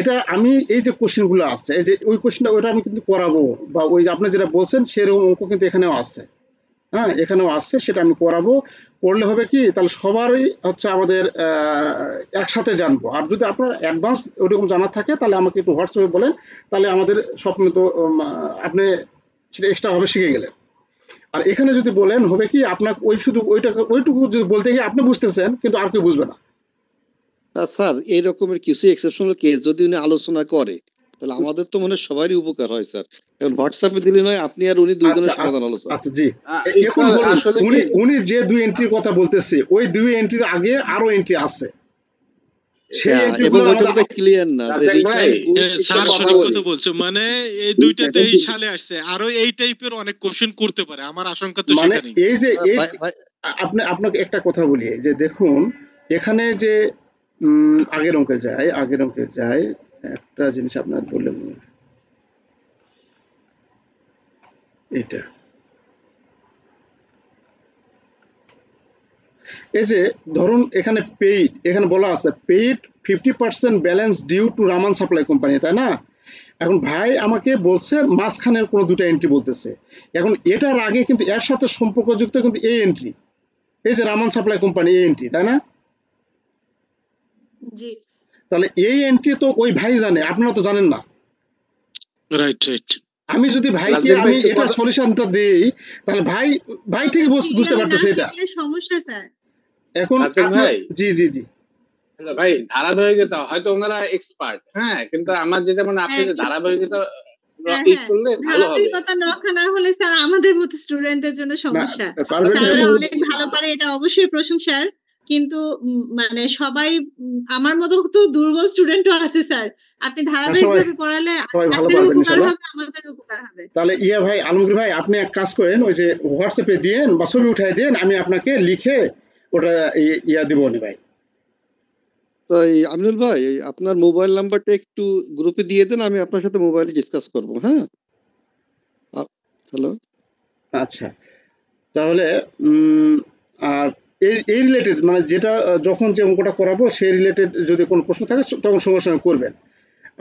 এটা আমি এই যে কোশ্চেনগুলো আছে, এই যে ওই কোশ্চেনটা ওইটা আমি কিন্তু করাবো, বা ওই যে আপনি যেটা বলছেন সেরকম অঙ্ক কিন্তু এখানেও আছে, হ্যাঁ এখানেও আসছে, সেটা আমি করাবো। করলে হবে কি তাহলে সবারই হচ্ছে আমাদের একসাথে জানবো। আর যদি আপনার অ্যাডভান্স ওরকম জানা থাকে তাহলে আমাকে একটু হোয়াটসঅ্যাপে বলেন, তাহলে আমাদের স্বপ্ন তো আপনি সেটা এক্সট্রা ভাবে শিখে গেলেন। আর এখানে যদি বলেন হবে কি আপনার ওই শুধু ওইটুকু যদি বলতে গিয়ে আপনি বুঝতেছেন কিন্তু আর কেউ বুঝবে না। স্যার এই রকমের কিছু এক্সেপশনাল কেস যদি উনি আলোচনা করে তাহলে আমাদের তো মনে হয় সবারই উপকার হয় স্যার। এখন হোয়াটসঅ্যাপে দিলে নয় আপনি আর উনি দুইজনের আচ্ছা সমাধান হলো স্যার। আচ্ছা জি এখন স্যার বলুন আসলে উনি কি উনি যে 2 এন্ট্রির কথা বলতেছে ওই 2 এন্ট্রির আগে আরো এন্ট্রি আছে সেই হ্যাঁ, এন্ট্রিগুলো এবং ওইটা আমাদের বোধহয় ক্লিয়ার না যে রাজেক ভাই রিটার্ন গুড একটা স্যার কথা সঠিক বলি কথা বলছো, মানে এই দুইটাতে এই সালে আসছে, আরো এই টাইপের অনেক কোশ্চেন করতে পারে, আমার আশঙ্কা তো মানে সেখানেই। এই যে এই ভাই ভাই আপনাকে একটা কথা বলি যে দেখুন এখানে যে আগের অঙ্কে যায় একটা জিনিস আপনার বললেন এটা এই যে ধরুন এখানে পেইড এখানে বলা আছে paid 50% balance due to Raman supply company, তাই না? এখন ভাই আমাকে বলছে মাঝখানের কোনো দুটো এন্ট্রি বলতেছে, এখন এটার আগে কিন্তু এর সাথে সম্পর্কযুক্ত কিন্তু এই এন্ট্রি, এই যে রামান সাপ্লাই কোম্পানি এই এন্ট্রি, তাই না? জি তাহলে এই এন্ট্রি তো ওই ভাই জানে, আপনারা তো জানেন না। Right right. আমি যদি ভাইকে রাজেক ভাই আমি একটু এটা কথা সলিউশনটা দেই তাহলে ভাই ঠিক বুঝতে সিরিয়াল না পারতেছে এটা। শিখলে সমস্যা স্যার। এখন রাজেক আপনার ভাই জি জি জি ভাই ধারাবাহিকতা হয়তো ওনারা এক্সপার্ট, হ্যাঁ, কিন্তু আমার যেটা মানে আপনি হ্যাঁ যে কিন্তু ধারাবাহিকতা হ্যাঁ ই হ্যাঁ করলে ভালো হবে। ধারাবাহিকতা রক্ষা না হলে স্যার আমাদের মতো স্টুডেন্টদের জন্য না সমস্যা। পারবেন না স্যাররা অনেক ভালো পারে এটা অবশ্যই প্রশংসার, কিন্তু মানে সবাই আমার মতো তো দুর্বল স্টুডেন্টও আছে স্যার। আপনি না, ধারাবাহিকভাবে পড়ালে সবাই ভালো আপনাদেরও পারবেন উপকার ইনশাল্লাহ। হবে, আমাদেরও উপকার হবে। তাহলে ইয়া ভাই আলমগীর ভাই আপনি এক কাজ করেন ওই যে হোয়াটসঅ্যাপে দিয়েন বা ছবি উঠাই দেন, আমি আপনাকে লিখে ওটা ইয়া দিব নি ভাই। তো এই আমিনুল ভাই এই আপনার মোবাইল নাম্বারটা একটু গ্রুপে দিয়ে দেন, আমি আপনার সাথে মোবাইলে ডিসকাস করব। হ্যাঁ, হ্যালো। আচ্ছা তাহলে আর এই রিলেটেড মানে যেটা যখন যে অঙ্কটা করাবো সেই রিলেটেড যদি কোনো প্রশ্ন থাকে তখন সঙ্গে সঙ্গে করবেন।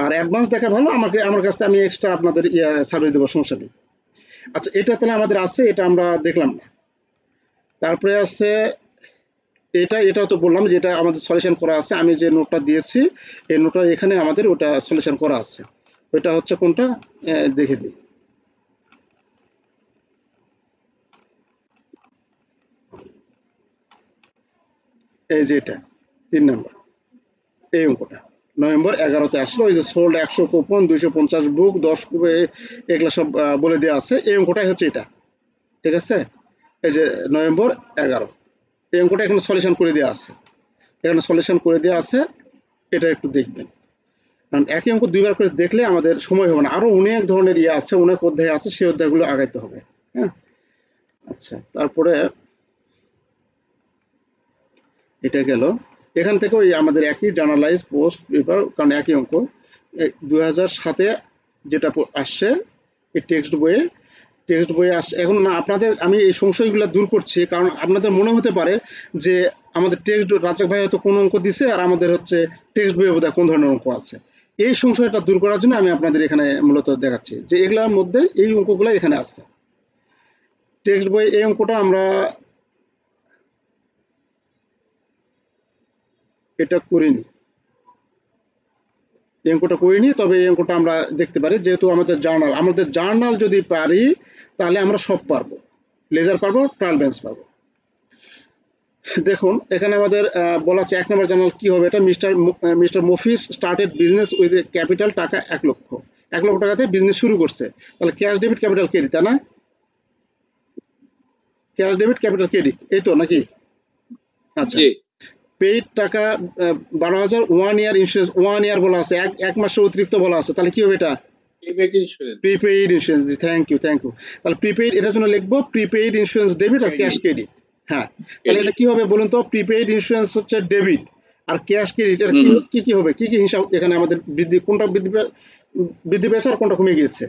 আর অ্যাডভান্স দেখা ভালো, আমার কাছে আমি এক্সট্রা আপনাদের সার্ভিস দেবো, সমস্যা নেই। আচ্ছা এটা তাহলে আমাদের আছে, এটা আমরা দেখলাম না। তারপরে আছে এটাও তো বললাম যে এটা আমাদের সলিউশন করা আছে, আমি যে নোটটা দিয়েছি এই নোটটা এখানে আমাদের ওটা সলিউশন করা আছে। ওইটা হচ্ছে কোনটা দেখে দিই, এই যে এটা 3 নম্বর এই অঙ্কটা নভেম্বর 11-তে আসলো, ওই যে সোল্ড 100 কুপন 250 বুক 10 কুপে এগুলো সব বলে দেওয়া আছে। এই অঙ্কটাই হচ্ছে এটা, ঠিক আছে? এই যে নভেম্বর 11 এই অঙ্কটা এখানে সলিউশন করে দেওয়া আছে, এখানে সলিউশন করে দেওয়া আছে, এটা একটু দেখবেন। কারণ একই অঙ্ক দুইবার করে দেখলে আমাদের সময় হবে না, আরো অনেক ধরনের আছে, অনেক অধ্যায় আছে, সেই অধ্যায়গুলো আগাইতে হবে। হ্যাঁ আচ্ছা তারপরে এটা গেল। এখান থেকে ওই আমাদের একই জার্নালাইজ পোস্ট পেপার, কারণ একই অঙ্ক 2007-এ যেটা আসছে এই টেক্সট বইয়ে আসছে। এখন না আপনাদের আমি এই সংশয়গুলো দূর করছি, কারণ আপনাদের মনে হতে পারে যে আমাদের টেক্সট রাজ্জাক ভাই হয়তো কোন অঙ্ক দিছে আর আমাদের হচ্ছে টেক্সট বইয়ে বোধহয় কোন ধরনের অঙ্ক আছে। এই সংশয়টা দূর করার জন্য আমি আপনাদের এখানে মূলত দেখাচ্ছি যে এগুলোর মধ্যে এই অঙ্কগুলো এখানে আছে। টেক্সট বই এই অঙ্কটা আমরা এটা করিনি, এই অঙ্কটা করিনি, তবে এই অঙ্কটা আমরা দেখতে পারি যেহেতু আমাদের জার্নাল যদি পারি তাহলে আমরা সব পারবো, লেজার পারবো, ট্রায়াল বেঞ্চ পারবো। দেখুন এখানে আমাদের বলা আছে 1 নম্বর জার্নাল কি হবে, এটা Mister Mofis started business with capital taka 1 লক্ষ টাকাতে বিজনেস শুরু করছে। তাহলে ক্যাশ ডেবিট ক্যাপিটাল ক্রেডিট, তাই না? ক্যাশ ডেবিট ক্যাপিটাল ক্রেডিট এই তো নাকি? আচ্ছা পেইড টাকা 12,000, 1 ইয়ার ইন্স্যুরেন্স 1 ইয়ার বলা আছে, এক মাসের অতিরিক্ত বলা আছে, তাহলে কি হবে এটা? Prepaid insurance. থ্যাংক ইউ তাহলে প্রিপেইড এটার জন্য লিখবো প্রিপেইড ইন্স্যুরেন্স ডেবিট আর ক্যাশ ক্রেডিট। হ্যাঁ তাহলে এটা কি হবে বলুন তো? প্রিপেইড ইন্স্যুরেন্স হচ্ছে ডেবিট আর ক্যাশ ক্রেডিট এর কি হবে, কি হিসাব এখানে আমাদের কোনটা বৃদ্ধি পেয়েছে আর কোনটা কমে গিয়েছে?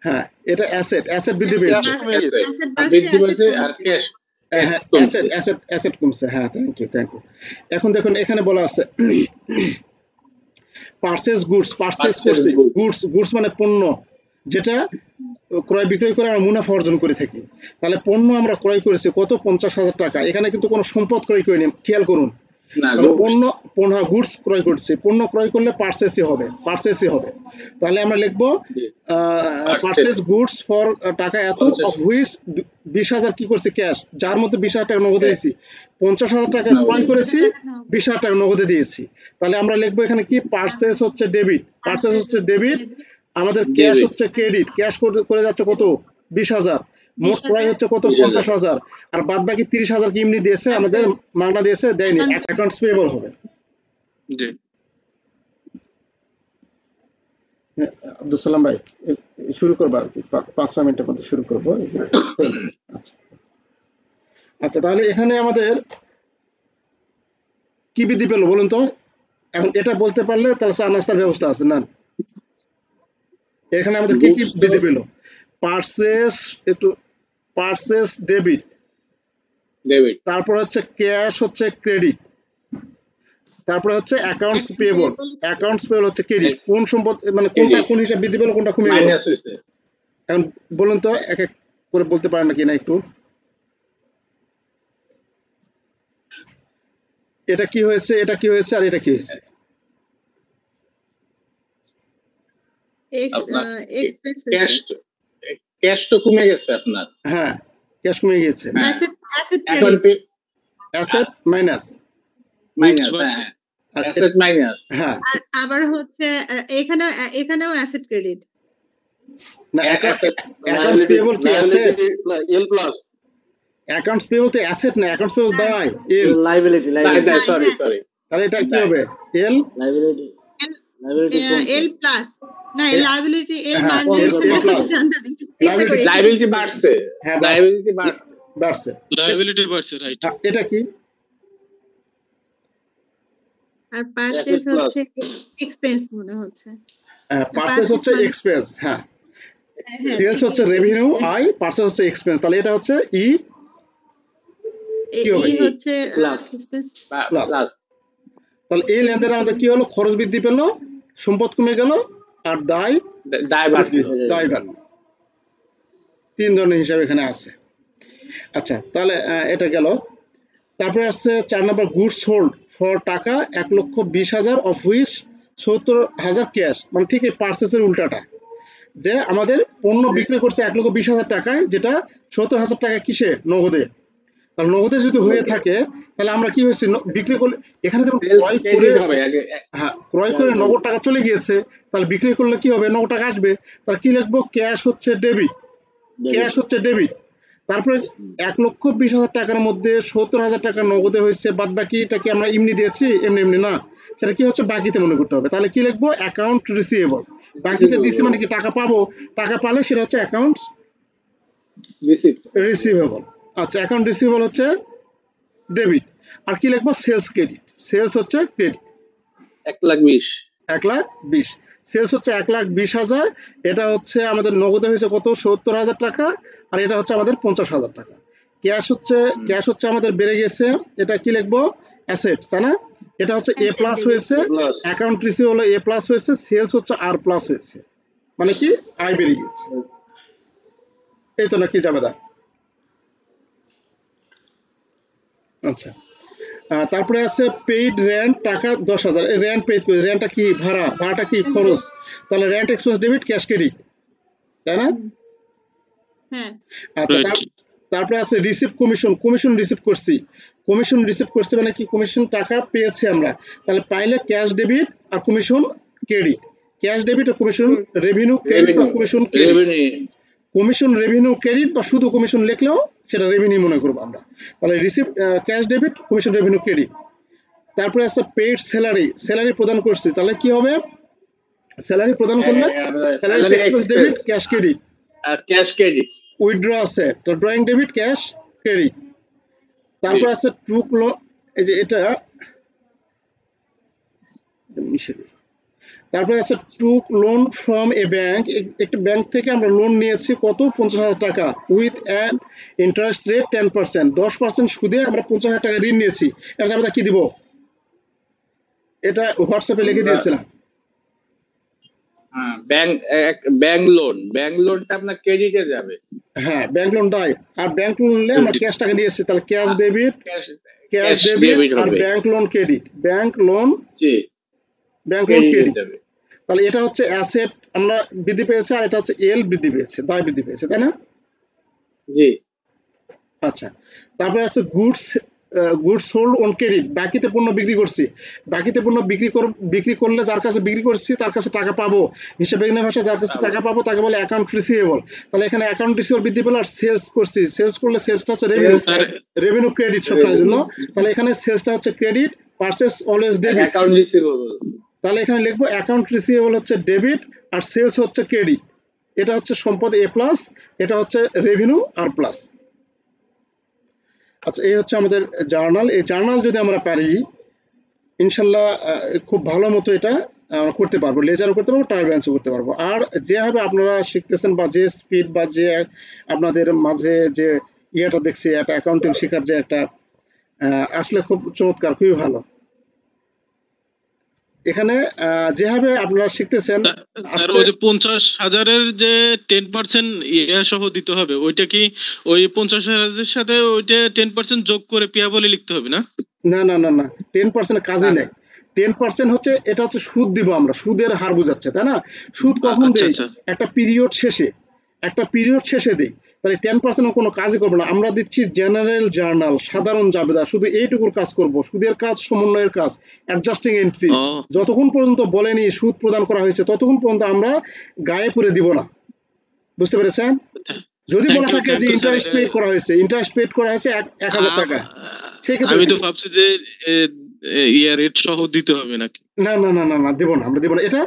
হ্যাঁ এটা অ্যাসেট বৃদ্ধি পেয়েছে, অ্যাসেট কমছে। হ্যাঁ থ্যাংক ইউ। এখন দেখুন এখানে বলা আছে পারচেজ করছে, গুডস মানে পণ্য, যেটা ক্রয় বিক্রয় করে আমরা মুনাফা অর্জন করে থাকি। তাহলে পণ্য আমরা ক্রয় করেছি কত? 50,000 টাকা। এখানে কিন্তু কোনো সম্পদ ক্রয় করিনি, খেয়াল করুন। না তাহলে পণ্য গুডস ক্রয় করছি, পণ্য ক্রয় করলে পার্সেসই হবে। তাহলে আমরা লিখবো পার্সেস গুডস ফর টাকা এত, অফ হুইচ 20,000 কি করছি ক্যাশ, যার মধ্যে 20,000 টাকা নগদে দিয়েছি, 50,000 টাকা ক্রয় করেছি, 20,000 টাকা নগদে দিয়েছি। তাহলে আমরা লিখবো এখানে কি পার্সেস হচ্ছে ডেবিট, আমাদের ক্যাশ হচ্ছে ক্রেডিট, ক্যাশ করে যাচ্ছে কত 20,000, মোট ক্রয় হচ্ছে কত 50,000, আর বাদ বাকি 30,000 কি এমনি দিয়েছে, আমাদের মাংনা দিয়েছে, দেয়নি, অ্যাকাউন্টস পেয়েবল হবে। জি আব্দুল সালাম ভাই শুরু করবো আর কি, 5-6 মিনিটের মধ্যে শুরু করবো। আচ্ছা তাহলে এখানে আমাদের কি বৃদ্ধি পেলো বলুন তো? এখন এটা বলতে পারলে তাহলে চা নাস্তার ব্যবস্থা আছে না। এখানে আমাদের কি কি বৃদ্ধি পেলো? পার্সেস ডেবিট, তারপর হচ্ছে ক্যাশ হচ্ছে ক্রেডিট, তারপরে হচ্ছে অ্যাকাউন্টস পেয়েবল হচ্ছে ক্রেডিট। কোন সম্পদ মানে কোনটা কোন হিসাব বৃদ্ধি পেলো, কোনটা কমে গেল? এখন বলুন তো, এক এক করে বলতে পারেন নাকি না একটু? এটা কি হয়েছে আর এটা কি হয়েছে? ক্যাশ তো কমে গেছে আপনার। হ্যাঁ ক্যাশ কমে গেছে, অ্যাসেট মাইনাস, হ্যাঁ। আবার হচ্ছে এখানেও অ্যাসেট ক্রেডিট না, অ্যাকাউন্টস পেয়েবল কি অ্যাসেট? অ্যাকাউন্টস পেয়েবল তো অ্যাসেট না, অ্যাকাউন্টস পেয়েবল দায়, এল লাইবিলিটি সরি তাহলে এটা কি হবে? এল লাইবিলিটি এল প্লাস না, লায়াবিলিটি এল হ্যাঁ, মানে লায়াবিলিটি বাড়ছে, হ্যাঁ বাড়ছে, লায়াবিলিটি বাড়ছে, রাইট। এটা কি? আর পারচেজ হচ্ছে এক্সপেন্স মনে হচ্ছে। পারচেজ হচ্ছে এক্সপেন্স, হ্যাঁ। সেলস হচ্ছে রেভিনিউ, আই, পারচেজ হচ্ছে এক্সপেন্স, তাহলে এটা হচ্ছে ই কি হবে? হচ্ছে এক্সপেন্স প্লাস। তাহলে এই লেনদেনে আমাদের কি হলো? খরচ বৃদ্ধি পেলো, সম্পদ কমে গেল, আর দায় বাড়লো। 3 ধরনের হিসাব এখানে আছে। আচ্ছা তাহলে এটা গেল। তারপরে আসছে 4 নম্বর, গুডস সোল্ড ফর টাকা 1,20,000 অফ হুইচ 70,000 ক্যাশ, মানে ঠিক এই পার্সেসের উল্টাটা, যে আমাদের পণ্য বিক্রি করছে 1,20,000 টাকায়, যেটা 70,000 টাকা কিসে? নগদে। তাহলে নগদে যদি হয়ে থাকে তাহলে আমরা কি হয়েছে বিক্রি করলে, এখানে যেমন ক্রয় করে নগদ টাকা চলে গিয়েছে, তাহলে বিক্রি করলে কি হবে? নগদ টাকা আসবে। তাহলে কি লিখবো? ক্যাশ হচ্ছে ডেবিট, তারপরে 1,20,000 টাকার মধ্যে 70,000 টাকা নগদে হয়েছে, বাদ বাকিটা কি আমরা এমনি দিয়েছি? এমনি না, সেটা কি হচ্ছে? বাকিতে মনে করতে হবে। তাহলে কি লিখবো? Account receivable. বাকিতে দিছি মানে কি? টাকা পাবো, টাকা পালে সেটা হচ্ছে অ্যাকাউন্ট রিসিভেবল। আচ্ছা, অ্যাকাউন্ট রিসিভেবল হচ্ছে ডেবিট। আর কি লিখবো? সেলস ক্রেডিট, সেলস হচ্ছে ক্রেডিট। 1,20,000 সেলস হচ্ছে 1,20,000, এটা হচ্ছে আমাদের নগদে হয়েছে কত? 70,000 টাকা, আর এটা হচ্ছে আমাদের 50,000 টাকা। ক্যাশ হচ্ছে আমাদের বেড়ে গেছে, এটা কি লিখবো? অ্যাসেটস, তাই না? এটা হচ্ছে এ প্লাস হয়েছে, অ্যাকাউন্ট রিসিভেবল এ প্লাস হয়েছে, সেলস হচ্ছে আর প্লাস হয়েছে, মানে কি আয় বেড়ে গেছে। এই তো নাকি যাবে দা? আচ্ছা, তারপরে আছে পেইড রেন্ট টাকা 10,000, রেন্ট পেইড করে, রেন্টটা কি? ভাড়াটা কি? খরচ। তাহলে rent expense debit, cash credit, তাই না? আচ্ছা, তারপরে আছে রিসিভ কমিশন রিসিভ করছি মানে কি? কমিশন টাকা পেয়েছি আমরা, তাহলে পাইলে ক্যাশ ডেবিট আর কমিশন ক্রেডিট, ক্যাশ ডেবিট আর কমিশন রেভিনিউ ক্রেডিট বা কমিশন রেভিনিউ ক্রেডিট, বা শুধু কমিশন লিখলেও সেটা রেভিনিউ মনে করবো আমরা। তাহলে receive cash debit, commission revenue credit. তারপরে আছে পেইড স্যালারি প্রদান করছি, তাহলে কি হবে? স্যালারি প্রদান করলে salary expense debit, cash credit. Withdraw আছে, ড্রয়িং ডেবিট, ক্যাশ ক্রেডিট। তারপর আছে টুক লোন, এই যে এটা মিশে দিই। তারপরে আছে টুক লোন ফ্রম এ ব্যাংক, একটা ব্যাংক থেকে আমরা লোন নিয়েছি কত? 50,000 টাকা, উইথ অ্যান ইন্টারেস্ট রেট 10%, 10% সুদে আমরা 50,000 টাকা ঋণ নিয়েছি। এটা আমরা কি দিব? এটা হোয়াটসঅ্যাপে লিখে দিয়েছিলাম। ব্যাংক লোনটা আপনার ক্রেডিটে যাবে। হ্যাঁ, ব্যাংক লোন দেয়, আর ব্যাংক লোন নিলে আমরা ক্যাশ টাকা নিয়েছি, তাহলে cash debit, cash cash debit debit আর হবে, bank loan credit, bank loan জি ক্রেডিট। ক্রেডিট যাবে। তাহলে এটা হচ্ছে অ্যাসেট আমরা বৃদ্ধি পেয়েছে, আর এটা হচ্ছে এল বৃদ্ধি পেয়েছে, দায় বৃদ্ধি পেয়েছে, তাই না? জি আচ্ছা, তারপরে আছে গুডস সোল্ড অন ক্রেডিট, বাকিতে পণ্য বিক্রি করছি। বাকিতে পণ্য বিক্রি করলে যার কাছে বিক্রি করছি তার কাছে টাকা পাবো, হিসাবে ভাষায় যার কাছে টাকা পাবো তাকে বলে অ্যাকাউন্ট রিসিভেবল। তাহলে এখানে অ্যাকাউন্ট রিসিভেবল বৃদ্ধি পেল, আর সেলস করছি, সেলস করলে সেলসটা হচ্ছে রেভিনিউ ক্রেডিট সবসময়ের জন্য। তাহলে এখানে সেলসটা হচ্ছে credit, purchase always debit. Account receivable, তাহলে এখানে লিখবো অ্যাকাউন্ট রিসিভেবল হচ্ছে ডেবিট আর সেলস হচ্ছে ক্রেডিট। এটা হচ্ছে সম্পদ এ প্লাস, এটা হচ্ছে রেভিনিউ আর প্লাস। আচ্ছা, এই হচ্ছে আমাদের জার্নাল। এই জার্নাল যদি আমরা পারি ইনশাল্লাহ খুব ভালো মতো এটা আমরা করতে পারবো, লেজারও করতে পারবো, ট্রায়াল ব্যালেন্সও করতে পারবো। আর যেভাবে আপনারা শিখতেছেন বা যে স্পিড বা যে আপনাদের মাঝে যে ইয়েটা দেখছি, একটা অ্যাকাউন্টিং শেখার যে একটা আসলে খুব চমৎকার, খুবই ভালো। এখানে যেভাবে আপনারা শিখতেছেন আর ওই যে 50,000-এর যে 10% ইয়া সহ দিতে হবে, ওইটা কি ওই 50,000-এর সাথে ওইটা 10% যোগ করে পিয়াবলি লিখতে হবে না? না না না না, 10% কাজই নাই। 10% হচ্ছে, এটা হচ্ছে সুদ দিব আমরা, সুদের হার বোঝাচ্ছে, তাই না? সুদ কখন আচ্ছা দেই? আচ্ছা একটা পিরিয়ড শেষে দেই। তাহলে 10% কোনো কাজই করবো না, আমরা দিচ্ছি জেনারেল জার্নাল, সাধারণ জাবেদা, শুধু এইটুকুর কাজ করব, সুদের কাজ, সমন্বয়ের কাজ, অ্যাডজাস্টিং এন্ট্রি। ও যতক্ষণ পর্যন্ত বলেনি সুদ প্রদান করা হয়েছে ততক্ষণ পর্যন্ত আমরা গায়ে পড়ে দিব না, বুঝতে পেরেছেন? যদি বলা থাকে যে ইন্টারেস্ট পেড করা হয়েছে, 1,000 টাকা, সেক্ষেত্রে আমি তো ভাবছি যে ইয়া রেট সহ দিতে হবে নাকি। না না না না না, দেবো না, আমরা দেবো না এটা।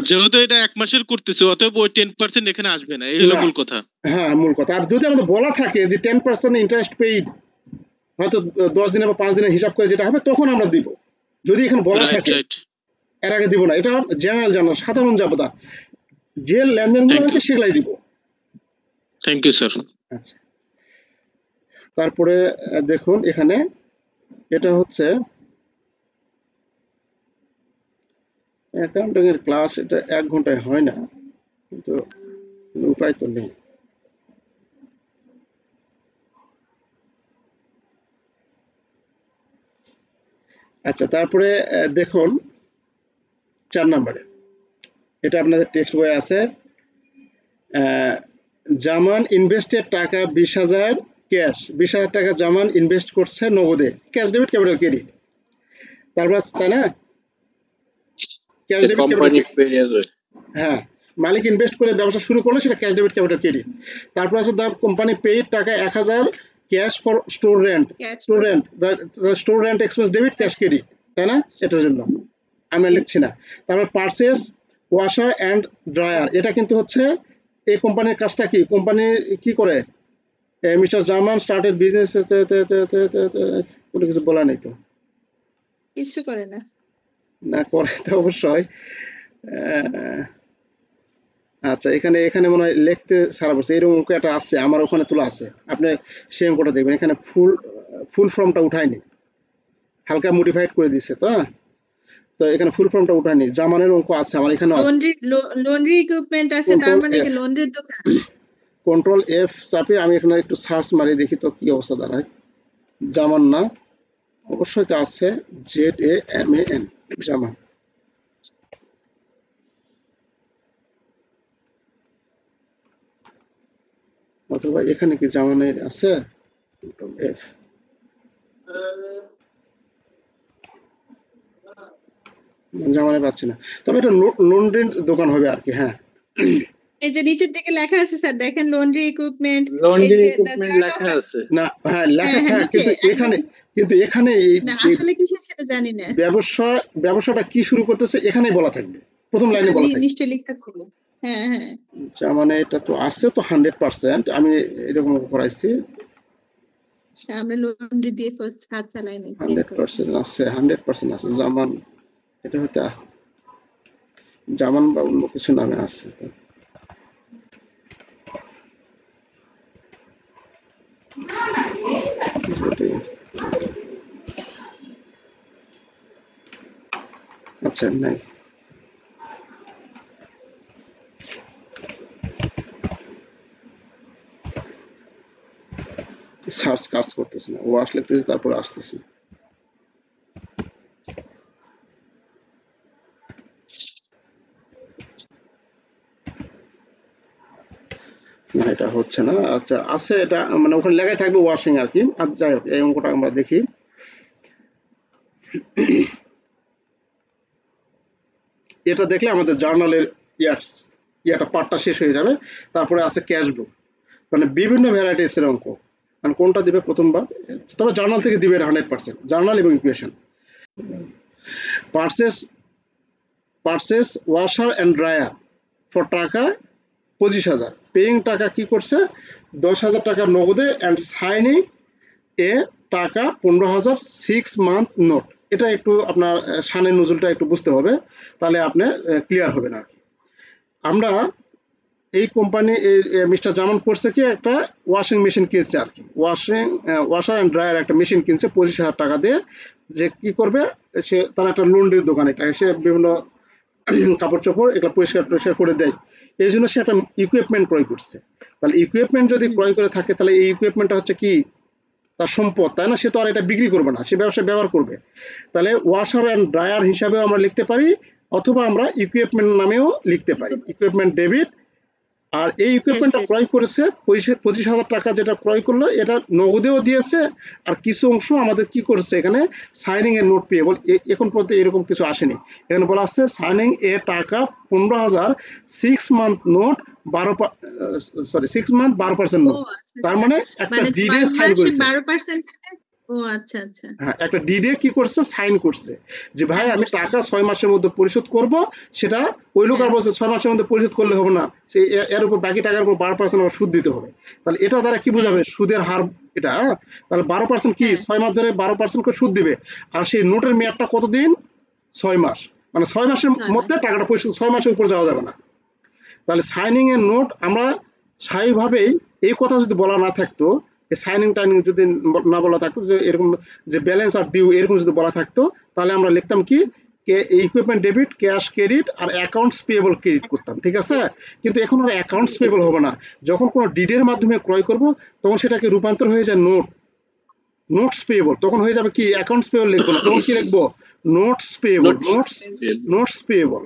যেহেতু এটা 1 মাসের করতেছে, অতএব ওই 10% এখানে আসবে না, এই হলো মূল কথা। হ্যাঁ, মূল কথা। আর যদি আমাদের বলা থাকে যে 10% ইন্টারেস্ট পেইড, হয়তো 10 দিনে বা 5 দিনে হিসাব করে যেটা হবে তখন আমরা দিব, যদি এখানে বলা রাইট থাকে। রাইট, এর আগে দিব না, এটা জেনারেল সাধারণ জাবেদা, যে লেনদেনগুলো হচ্ছে সেগুলাই দিব। Thank you sir. আচ্ছা, তারপরে দেখুন এখানে এটা হচ্ছে অ্যাকাউন্টিং এর ক্লাস, এটা 1 ঘন্টায় হয় না, কিন্তু উপায় তো নেই। আচ্ছা, তারপরে দেখুন 4 নম্বরে, এটা আপনাদের টেক্সট বই আছে। জামান ইনভেস্টের টাকা 20,000 ক্যাশ, 20,000 টাকা জামান ইনভেস্ট করছে নগদে, ক্যাশ ডেবিট ক্যাপিটাল ক্রেডিট। তারপর তাই না, ক্যাশ ডেবিট ক্যাপিটাল, হ্যাঁ, মালিক ইনভেস্ট করে ব্যবসা শুরু করলে সেটা ক্যাশ ডেবিট ক্যাপিটাল ক্রেডিট। তারপর আছে দ্য কোম্পানি পেইড টাকা 1,000 cash for store rent expense debit cash credit, তাই না? এটার জন্য আমি লিখছি না। তারপর পারচেস ওয়াশার অ্যান্ড ড্রায়ার, এটা কিন্তু হচ্ছে এই কোম্পানির কাজটা কি, কোম্পানি কি করে, মিস্টার জামান স্টার্টেড বিজনেস, কোনো কিছু বলা নেই তো, কিছু করে না। না করে তো অবশ্যই। আচ্ছা, এখানে মনে হয় লিখতে সারা বছর এরকম অঙ্ক একটা আছে, আমার ওখানে তোলা আছে, আপনি সেই অঙ্কটা দেখবেন। এখানে ফুল ফর্মটা উঠায়নি, হালকা মডিফাইড করে দিছে, তো এখানে ফুল ফর্মটা উঠায়নি। জামানের অঙ্ক আছে আমার এখানে, লন্ড্রি ইকুইপমেন্ট আছে, তার মানে কি লন্ড্রির দোকান। কন্ট্রোল এফ চাপে আমি এখানে একটু সার্চ মারি দেখি তো কি অবস্থা দাঁড়ায়। জামান না, অবশ্যই তো আছে, ZAMAN, জামান। অথবা এখানে কি জামানের আছে, কন্ট্রোল এফ, জামানে পাচ্ছি না, তবে এটা লন্ড্রির দোকান হবে আর কি। হ্যাঁ, এই যে নিচের দিকে লেখা আছে স্যার, দেখেন লন্ড্রি ইকুইপমেন্ট লেখা আছে না, হ্যাঁ লেখা, হ্যাঁ, কিন্তু এখানে না, আসলে কিসের সেটা জানি না, ব্যবসাটা কি শুরু করতেছে এখানেই বলা থাকবে, প্রথম লাইনে বলা থাকবে নিশ্চয়ই লেখা ছিল। হ্যাঁ হ্যাঁ, মানে এটা তো আছে তো 100%, আমি এরকম করাইছি, আমরা লন্ড্রি দিয়ে কাজ চালাই না, 100% আছে, 100% আছে জামান। এটা হয়তো জামান বা অন্য কিছু নামে আছে। আচ্ছা, নাই, সার্চ কাজ করতেছে না, ও আসলে তারপরে আসতেছে। না এটা হচ্ছে না। আচ্ছা আছে, এটা মানে ওখানে লেখাই থাকবে ওয়াশিং আর কি। আর যাই হোক এই অঙ্কটা আমরা দেখি। এটা দেখলে আমাদের জার্নালের ইয়াটা পার্টটা শেষ হয়ে যাবে। তারপরে আছে ক্যাশ বুক, মানে বিভিন্ন ভ্যারাইটিসের অঙ্ক, মানে কোনটা দিবে প্রথমবার, তবে জার্নাল থেকে দিবে 100%, জার্নাল এবং equation. Purchase washer and dryer for টাকা 25,000, পেইং টাকা কি করছে 10,000 টাকা নগদে, অ্যান্ড সাইনিং এ টাকা 15,000 6 মান্থ নোট। এটা একটু আপনার শানের নজরুলটা একটু বুঝতে হবে, তাহলে আপনি ক্লিয়ার হবেন আর কি। আমরা এই কোম্পানি মিস্টার জামান করছে কি একটা ওয়াশিং মেশিন কিনছে আর কি, ওয়াশার অ্যান্ড ড্রায়ার একটা মেশিন কিনছে 25,000 টাকা দিয়ে। যে কি করবে, সে তার একটা লন্ড্রির দোকান, এটা সে বিভিন্ন কাপড় চোপড় এগুলো পরিষ্কার করে দেয়, এই জন্য সে একটা ইকুইপমেন্ট ক্রয় করছে। তাহলে ইকুইপমেন্ট যদি ক্রয় করে থাকে তাহলে এই ইকুইপমেন্টটা হচ্ছে কি তার সম্পদ, তাই না? সে তো আর এটা বিক্রি করবে না, সে ব্যবসায় ব্যবহার করবে। তাহলে ওয়াশার অ্যান্ড ড্রায়ার হিসাবেও আমরা লিখতে পারি, অথবা আমরা ইকুইপমেন্ট নামেও লিখতে পারি, ইকুইপমেন্ট ডেবিট। আর এই ইকুইপমেন্টটা ক্রয় করেছে 25,000 টাকা, যেটা ক্রয় করলো এটা নগদেও দিয়েছে, আর কিছু অংশ আমাদের কি করেছে এখানে সাইনিং এর নোট পেয়েবল। এখন পর্যন্ত এরকম কিছু আসেনি, এখানে বলা আছে সাইনিং এ টাকা 15,000 6 মান্থ নোট 6 মান্থ 12% নোট। তার মানে একটা ডিডে সাইন করেছে 12%। ও আচ্ছা আচ্ছা, হ্যাঁ একটা ডিডে কি করছে সাইন করছে যে ভাই আমি টাকা 6 মাসের মধ্যে পরিশোধ করব। সেটা ওই লোক আর বলছে 6 মাসের মধ্যে পরিশোধ করলে হবে না, সেই এর উপর বাকি টাকার উপর 12% আবার সুদ দিতে হবে। তাহলে এটা দ্বারা কি বোঝাবে, সুদের হার এটা। তাহলে 12% কি 6 মাস ধরে 12% করে সুদ দিবে, আর সেই নোটের মেয়াদটা কতদিন 6 মাস, মানে 6 মাসের মধ্যে টাকাটা পরিশোধ, 6 মাসের উপর যাওয়া যাবে না। তাহলে সাইনিং এর নোট আমরা স্বাভাবিকভাবেই এই কথা যদি বলা না থাকতো, সাইনিং টাইনিং যদি না বলা থাকতো, যে এরকম যে ব্যালেন্স আর ডিউ এরকম যদি বলা থাকতো, তাহলে আমরা লিখতাম কি ইকুইপমেন্ট ডেবিট, ক্যাশ ক্রেডিট আর অ্যাকাউন্টস পেয়েবল ক্রেডিট করতাম, ঠিক আছে? কিন্তু এখন আর অ্যাকাউন্টস পেয়েবল হবে না, যখন কোনো ডিডের মাধ্যমে ক্রয় করব তখন সেটাকে রূপান্তর হয়ে যায় নোটস পেয়েবল, তখন হয়ে যাবে কি অ্যাকাউন্টস পেয়েবল লিখবো না, তখন কি লিখবো নোটস পেয়েবল, নোটস পেয়েবল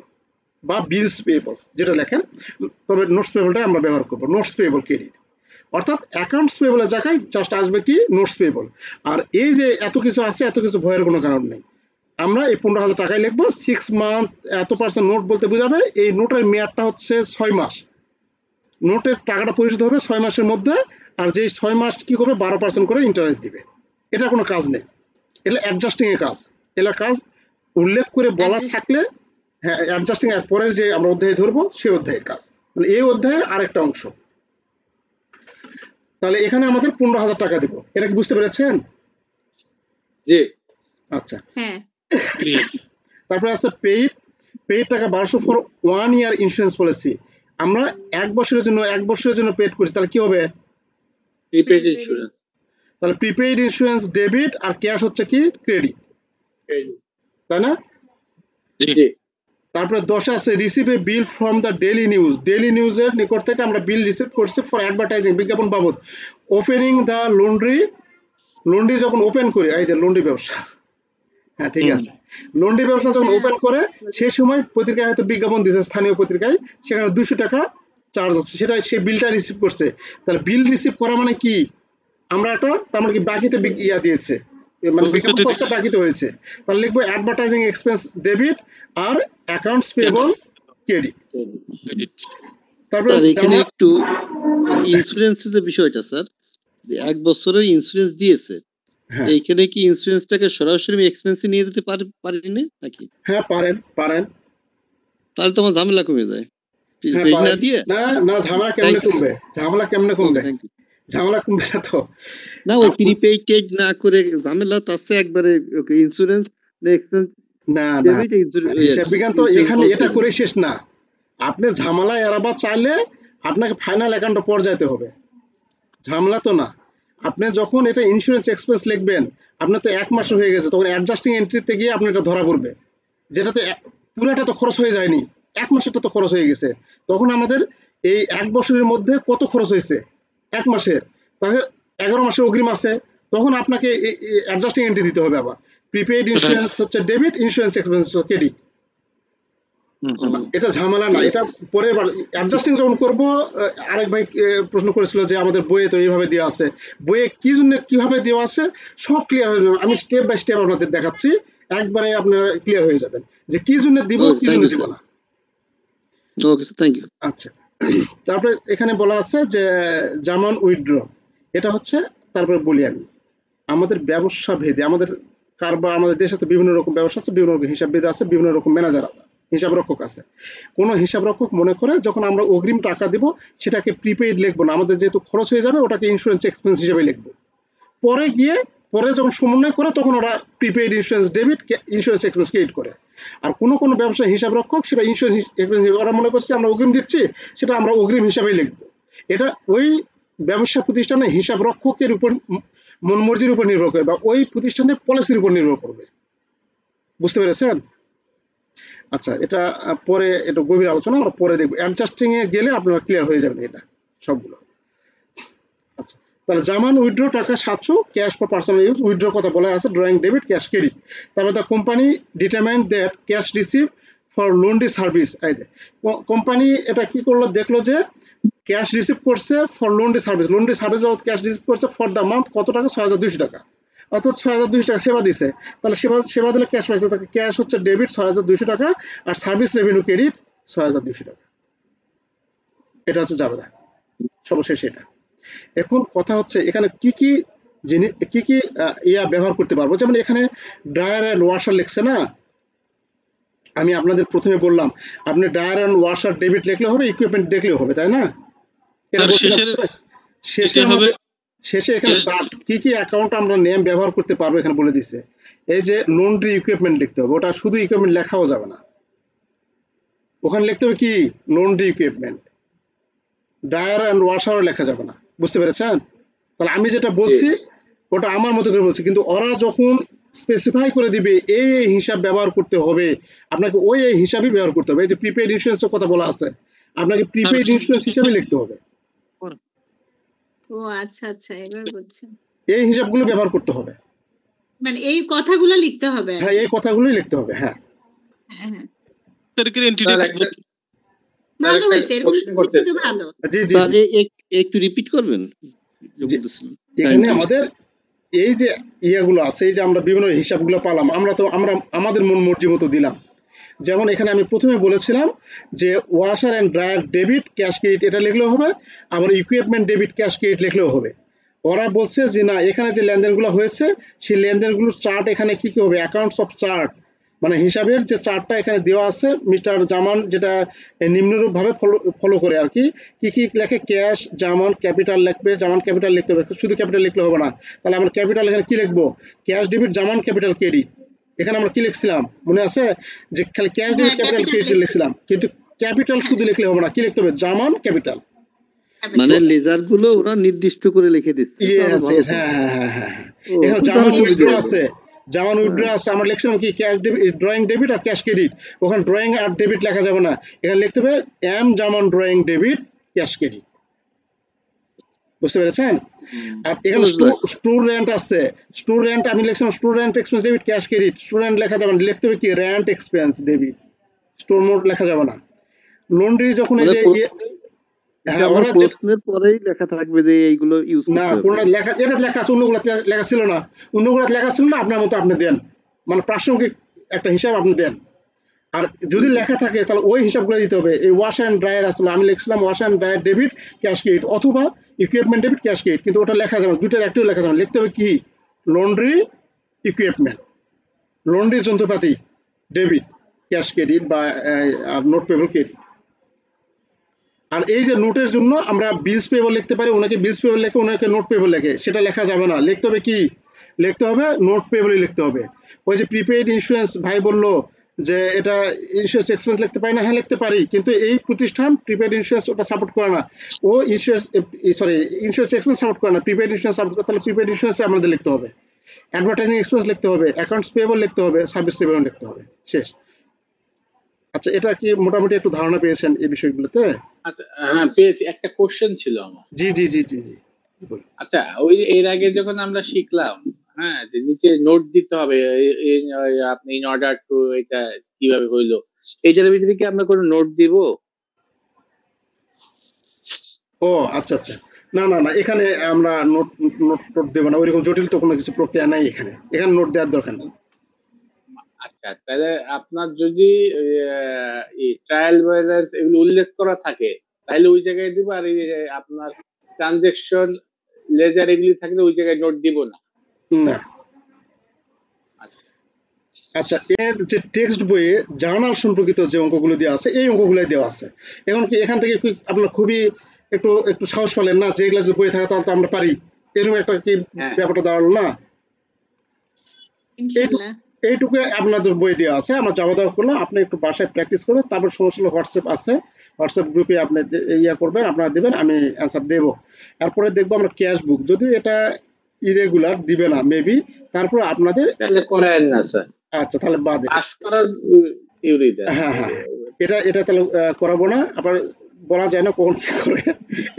বা বিলস পেয়েবল যেটা লেখেন, তবে নোটস পেয়েবলটা আমরা ব্যবহার করবো, নোটস পেয়েবল ক্রেডিট। অর্থাৎ অ্যাকাউন্টস পেয়েবলের জায়গায় জাস্ট আসবে কি নোটস পেয়েবল। আর এই যে এত কিছু আছে, এত কিছু ভয়ের কোনো কারণ নেই, আমরা এই 15,000 টাকায় লিখবো 6 মান্থ এত পার্সেন্ট নোট বলতে বোঝাবে এই নোটের মেয়াদটা হচ্ছে 6 মাস, নোটের টাকাটা পরিশোধ হবে 6 মাসের মধ্যে, আর যেই 6 মাস কি করবে 12% করে ইন্টারেস্ট দিবে। এটা কোনো কাজ নেই, এটা অ্যাডজাস্টিং এর কাজ, এটার কাজ উল্লেখ করে বলা থাকলে, হ্যাঁ অ্যাডজাস্টিং এর পরের যে আমরা অধ্যায় ধরবো সেই অধ্যায়ের কাজ, মানে এই অধ্যায়ের আরেকটা অংশ। তাহলে এখানে আমাদের 15,000 টাকা দেবো, এটা কি বুঝতে পেরেছেন? জি আচ্ছা হ্যাঁ। তারপরে আছে পেইড টাকা 1200 ফর 1 ইয়ার ইন্স্যুরেন্স পলিসি। আমরা 1 বছরের জন্য পেড করছি, তাহলে কি হবে প্রিপেড ইন্স্যুরেন্স, তাহলে প্রিপেইড ইন্স্যুরেন্স ডেবিট, আর ক্যাশ হচ্ছে কি ক্রেডিট, তাই না? জি। তারপরে 10 আছে receive a bill from the daily নিউজের নিকট থেকে আমরা বিল রিসিভ করছি ফর অ্যাডভার্টাইজিং, বিজ্ঞাপন বাবদ। ওপেনিং দ্য লন্ড্রি যখন ওপেন করি, এই যে লন্ড্রি ব্যবসা, হ্যাঁ ঠিক আছে, লন্ড্রি ব্যবসা যখন ওপেন করে সেই সময় পত্রিকায় হয়তো বিজ্ঞাপন দিচ্ছে, স্থানীয় পত্রিকায়, সেখানে 200 টাকা চার্জ হচ্ছে, সেটা সে বিলটা রিসিভ করছে। তাহলে বিল রিসিভ করা মানে কি, আমরা একটা তার মানে কি বাকিতে দিয়েছে, মানে বিজ্ঞাপন খরচটা বাকিতে হয়েছে, তাহলে লিখবো অ্যাডভার্টাইজিং এক্সপেন্স ডেবিট আর অ্যাকাউন্টস পেয়েবল ক্রেডিট। তারপরে এখানে একটু ইন্স্যুরেন্সের যে বিষয়টা স্যার, যে 1 বছরের ইন্স্যুরেন্স দিয়েছে, এইখানে কি ইন্স্যুরেন্সটাকে সরাসরি আমি এক্সপেন্সে নিয়ে যেতে পারি না নাকি? হ্যাঁ পারেন। তাহলে তোমার ঝামেলা কমে যায় না দিয়ে। না ঝামেলা কেমনে কমবে, ঝামেলা কমবে না তো, না ওই প্রিপেইড না করে ঝামেলা তাতে একবারে ইন্স্যুরেন্স না বিজ্ঞান তো এখানে এটা করে শেষ না, আপনি ঝামেলা এড়াবার চাইলে আপনাকে ফাইনাল অ্যাকাউন্টে পর্যায়তে হবে, ঝামেলা তো না। আপনি যখন এটা ইন্স্যুরেন্স এক্সপেন্স লিখবেন, আপনার তো 1 মাস হয়ে গেছে, তখন অ্যাডজাস্টিং এন্ট্রিতে গিয়ে আপনি এটা ধরা পড়বে, যেটা তো পুরোটা তো খরচ হয়ে যায়নি, 1 মাসেরটা তো খরচ হয়ে গেছে। তখন আমাদের এই 1 বছরের মধ্যে কত খরচ হয়েছে 1 মাসের, তাহলে 11 মাসের অগ্রিম আছে, তখন আপনাকে অ্যাডজাস্টিং এন্ট্রি দিতে হবে আবার। প্রিপেইড ইন্স্যুরেন্স হচ্ছে ডেবিট, ইন্স্যুরেন্স এক্সপেন্স হচ্ছে ক্রেডিট। এটা ঝামেলা না, এটা পরের বার অ্যাডজাস্টিং যখন করবো। আরেক ভাই প্রশ্ন করেছিল যে আমাদের বইয়ে তো এইভাবে দেওয়া আছে, বইয়ে কি জন্য কিভাবে দেওয়া আছে সব ক্লিয়ার হয়ে যাবে। আমি স্টেপ বাই স্টেপ আপনাদের দেখাচ্ছি, একবারে আপনারা ক্লিয়ার হয়ে যাবেন যে কি জন্য দিব, কি জন্য দিব না। Okay sir, thank you. আচ্ছা, তারপরে এখানে বলা আছে যে জামান উইথড্র, এটা হচ্ছে, তারপরে বলি আমি আমাদের ব্যবসা ভেদে আমাদের কারবার, আমাদের দেশে তো বিভিন্ন রকম ব্যবসা আছে, বিভিন্ন রকম হিসাব ভেদে আছে, বিভিন্ন রকম ম্যানেজার হিসাব রক্ষক আছে। কোনো হিসাব রক্ষক মনে করে যখন আমরা অগ্রিম টাকা দিব সেটাকে প্রিপেইড লিখবো না, আমাদের যেহেতু খরচ হয়ে যাবে ওটাকে ইন্স্যুরেন্স এক্সপেন্স হিসেবে লিখবো। পরে যখন সমন্বয় করে তখন ওরা prepaid insurance debit, insurance expense credit করে। আর কোনো ব্যবসায় হিসাব রক্ষক সেটা ইন্স্যুরেন্স এক্সপেন্স, ওরা মনে করছে আমরা অগ্রিম দিচ্ছি, সেটা আমরা অগ্রিম হিসাবেই লিখবো। এটা ওই ব্যবসা প্রতিষ্ঠানের হিসাব রক্ষকের উপর মন মর্জির উপর নির্ভর করবে, বা ওই প্রতিষ্ঠানের পলিসির উপর নির্ভর করবে। বুঝতে পেরেছেন? আচ্ছা, এটা পরে এটা গভীর আলোচনা আমরা পরে দেখবো, অ্যাডজাস্টিং এ গেলে আপনারা ক্লিয়ার হয়ে যাবেন এটা সবগুলো। আচ্ছা, তাহলে জামান withdraw taka 700 cash for personal use, withdraw কথা বলা আছে ড্রয়িং ডেবিট ক্যাশ ক্রেডিট। তারপরে the company determine that cash receive for laundry service. Company এটা কি করলো, দেখলো যে ক্যাশ রিসিভ করছে for laundry service, laundry service cash receive করছে ফর দ্য মান্থ কত টাকা, 6200 টাকা, অর্থাৎ 6200 টাকা সেবা দিছে। তাহলে সেবা দিলে ক্যাশ পাইছে, তাকে ক্যাশ হচ্ছে ডেবিট 6200 টাকা, আর সার্ভিস রেভিনিউ ক্রেডিট 6200 টাকা। এটা হচ্ছে জাবেদা, সর্বশেষ এটা। এখন কথা হচ্ছে এখানে কি কি জিনিস, কি কি ব্যবহার করতে পারবো। যেমন এখানে ড্রায়ার অ্যান্ড ওয়াশার লিখছে না, আমি আপনাদের প্রথমে বললাম আপনি ড্রায়ার অ্যান্ড ওয়াশার ডেবিট লিখলে হবে, ইকুইপমেন্ট দেখলেও হবে, তাই না? শেষে এখানে কি কি অ্যাকাউন্ট আমরা নেম ব্যবহার করতে পারবো এখানে বলে দিচ্ছে। এই যে লন্ড্রি ইকুইপমেন্ট লিখতে হবে, ওটা শুধু ইকুইপমেন্ট লেখাও যাবে না, ওখানে লিখতে হবে কি লন্ড্রি ইকুইপমেন্ট, ড্রায়ার অ্যান্ড ওয়াশারও লেখা যাবে না। বুঝতে পেরেছেন? তাহলে আমি যেটা বলছি ওটা আমার মতো করে বলছি, কিন্তু ওরা যখন স্পেসিফাই করে দিবে এই হিসাব ব্যবহার করতে হবে, আপনাকে ওই হিসাবই ব্যবহার করতে হবে। এই যে প্রিপেইড ইন্স্যুরেন্সের কথা বলা আছে, আপনাকে প্রিপেইড ইন্স্যুরেন্স হিসাবে লিখতে হবে। ও আচ্ছা আচ্ছা, এবার বুঝছি। এই হিসাবগুলো ব্যবহার করতে হবে, মানে এই কথাগুলো লিখতে হবে। হ্যাঁ, এই কথাগুলোই লিখতে হবে। হ্যাঁ হ্যাঁ, ভালো হয়েছে, এরকম লিখতে ভালো। জি জি, তাহলে একটু রিপিট করবেন। এখানে আমাদের এই যে ইয়াগুলো আছে, এই যে আমরা বিভিন্ন হিসাবগুলো পালাম, আমরা আমাদের মন মর্জি মতো দিলাম। যেমন এখানে আমি প্রথমে বলেছিলাম যে washer and dryer debit cash credit এটা লিখলেও হবে, আবার ইকুইপমেন্ট ডেবিট ক্যাশ ক্রেডিট লিখলেও হবে। ওরা বলছে যে না, এখানে যে লেনদেনগুলো হয়েছে সেই লেনদেনগুলোর চার্ট এখানে কি কি হবে, অ্যাকাউন্টস অফ চার্ট, মানে হিসাবের যে চার্টটা এখানে দেওয়া আছে মিস্টার জামান যেটা নিম্নরূপ ভাবে ফলো করে আর কি। কি কি লেখে, ক্যাশ জামান ক্যাপিটাল লিখবে, জামান ক্যাপিটাল লিখতে হবে, শুধু ক্যাপিটাল লিখলে হবে না। তাহলে আমরা ক্যাপিটাল এখানে কি লিখবো, ক্যাশ ডেবিট জামান ক্যাপিটাল ক্রেডিট। এখানে আমরা কি লিখছিলাম মনে আছে, যে খালি ক্যাশ ডেবিট ক্যাপিটাল ক্রেডিট লিখছিলাম, কিন্তু ক্যাপিটাল শুধু লিখলে হবে না, কি লিখতে হবে, জামান ক্যাপিটাল। মানে লেজার গুলো ওরা নির্দিষ্ট করে লিখে দিচ্ছে। হ্যাঁ হ্যাঁ হ্যাঁ হ্যাঁ, এখানে জামান উইথড্র আছে, জামান উইথড্র আছে, আমরা লিখছিলাম কি ক্যাশ ডেবিট, ড্রয়িং ডেবিট আর ক্যাশ ক্রেডিট। ওখানে ড্রয়িং আর ডেবিট লেখা যাবে না, এখানে লিখতে হবে M Zaman drawing debit cash credit. বুঝতে পেরেছেন? আর এখানে স্টুডেন্ট আছে, স্টুডেন্ট আমি লিখছিলাম student expense debit cash credit, student লেখা যাবে না, লিখতে হবে কি rent expense debit, store mode লেখা যাবে না। লন্ড্রি যখন এই যে হ্যাঁ, ওরা প্রশ্নের পরেই লেখা থাকবে যে এইগুলো ইউজ করতে হবে না, কোন লেখা, এটা লেখা আছে, অন্যগুলো লেখা ছিল না, অন্যগুলো লেখা ছিল না, আপনার মতো আপনি দেন, মানে প্রাসঙ্গিক একটা হিসাব আপনি দেন। আর যদি লেখা থাকে তাহলে ওই হিসাবগুলো দিতে হবে। এই ওয়াশ অ্যান্ড ড্রায়ার আসলে আমি লিখছিলাম wash and dryer debit cash credit অথবা ইকুইপমেন্ট ডেবিট ক্যাশ ক্রেডিট, কিন্তু ওটা লেখা যাবে, দুইটার একটিও লেখা যাবে, লিখতে হবে কি লন্ড্রি ইকুইপমেন্ট, লন্ড্রি যন্ত্রপাতি ডেবিট ক্যাশ ক্রেডিট বা আর নোট পেবল ক্রেডিট। আর এই যে নোটের জন্য আমরা বিলস পেবল লিখতে পারি, ওনাকে বিলস পেবল লেখে, ওনাকে নোট পেবল লেখে, সেটা লেখা যাবে না, লিখতে হবে কি, লিখতে হবে নোট পেবলই লিখতে হবে। ওই যে প্রিপেইড ইন্স্যুরেন্স ভাই বললো যে এটা ইন্স্যুরেন্স এক্সপেন্স লিখতে পারি না, হ্যাঁ লিখতে পারি, কিন্তু এই প্রতিষ্ঠান প্রিপেইড ইন্স্যুরেন্স ওটা সাপোর্ট করে না, ও ইন্স্যুরেন্স এক্সপেন্স সাপোর্ট করে না, প্রিপেইড ইন্স্যুরেন্স সাপোর্ট করে, তাহলে প্রিপেইড ইন্স্যুরেন্স আমাদের লিখতে হবে, অ্যাডভার্টাইজিং এক্সপেন্স লিখতে হবে, অ্যাকাউন্টস পেয়েবল লিখতে হবে, সার্ভিস রেভিনিউ লিখতে হবে, শেষ। আচ্ছা, এটা কি মোটামুটি একটু ধারণা পেয়েছেন এই বিষয়গুলোতে? হ্যাঁ পেয়েছি, একটা কোশ্চেন ছিল আমার। জি জি জি জি জি, আচ্ছা, ওই এর আগে যখন আমরা শিখলাম, হ্যাঁ, যে নিচে নোট দিতে হবে, আপনি ইন অর্ডার টু, এটা কিভাবে হইলো, এইটার ভিতরে কি আমরা কোনো নোট দিব? ও আচ্ছা আচ্ছা, না না না, এখানে আমরা নোট নোট টোট দেবো না, ওইরকম জটিল তো কোনো কিছু প্রক্রিয়া নাই এখানে, এখানে নোট দেওয়ার দরকার নেই। আচ্ছা, তাহলে আপনার যদি ট্রায়াল ব্যালেন্স এগুলো উল্লেখ করা থাকে তাহলে ওই জায়গায় দিব, আর এই যে আপনার ট্রানজেকশন লেজার এগুলি থাকলে ওই জায়গায় নোট দিব না। না। আচ্ছা, এর যে টেক্সট বইয়ে জার্নাল সম্পর্কিত যে অঙ্কগুলো দেওয়া আছে এই অঙ্কগুলোই দেওয়া আছে। এখন কি এখান থেকে আপনার খুবই একটু একটু সাহস পেলেন না যে এগুলো যদি বই থাকে তাহলে তো আমরা পারি, এরকম একটা কি ব্যাপারটা দাঁড়ালো না? এইটুকু আপনাদের বই দেওয়া আছে, আমরা যাওয়া দাওয়া করলাম, আপনি একটু বাসায় প্র্যাকটিস করবেন, তারপর সমস্ত হোয়াটসঅ্যাপ আছে, হোয়াটসঅ্যাপ গ্রুপে আপনি ইয়া করবেন, আপনারা দেবেন, আমি অ্যান্সার দেবো। তারপরে দেখবো আমরা ক্যাশ বুক, যদিও এটা ইরেগুলার দিবে না মেবি, তারপর আপনাদের করেন না স্যার। আচ্ছা, তাহলে বাদে পাস করার থিওরি দেন। হ্যাঁ হ্যাঁ, এটা তাহলে করাবো না, আবার বলা যায় না কখন কি করে,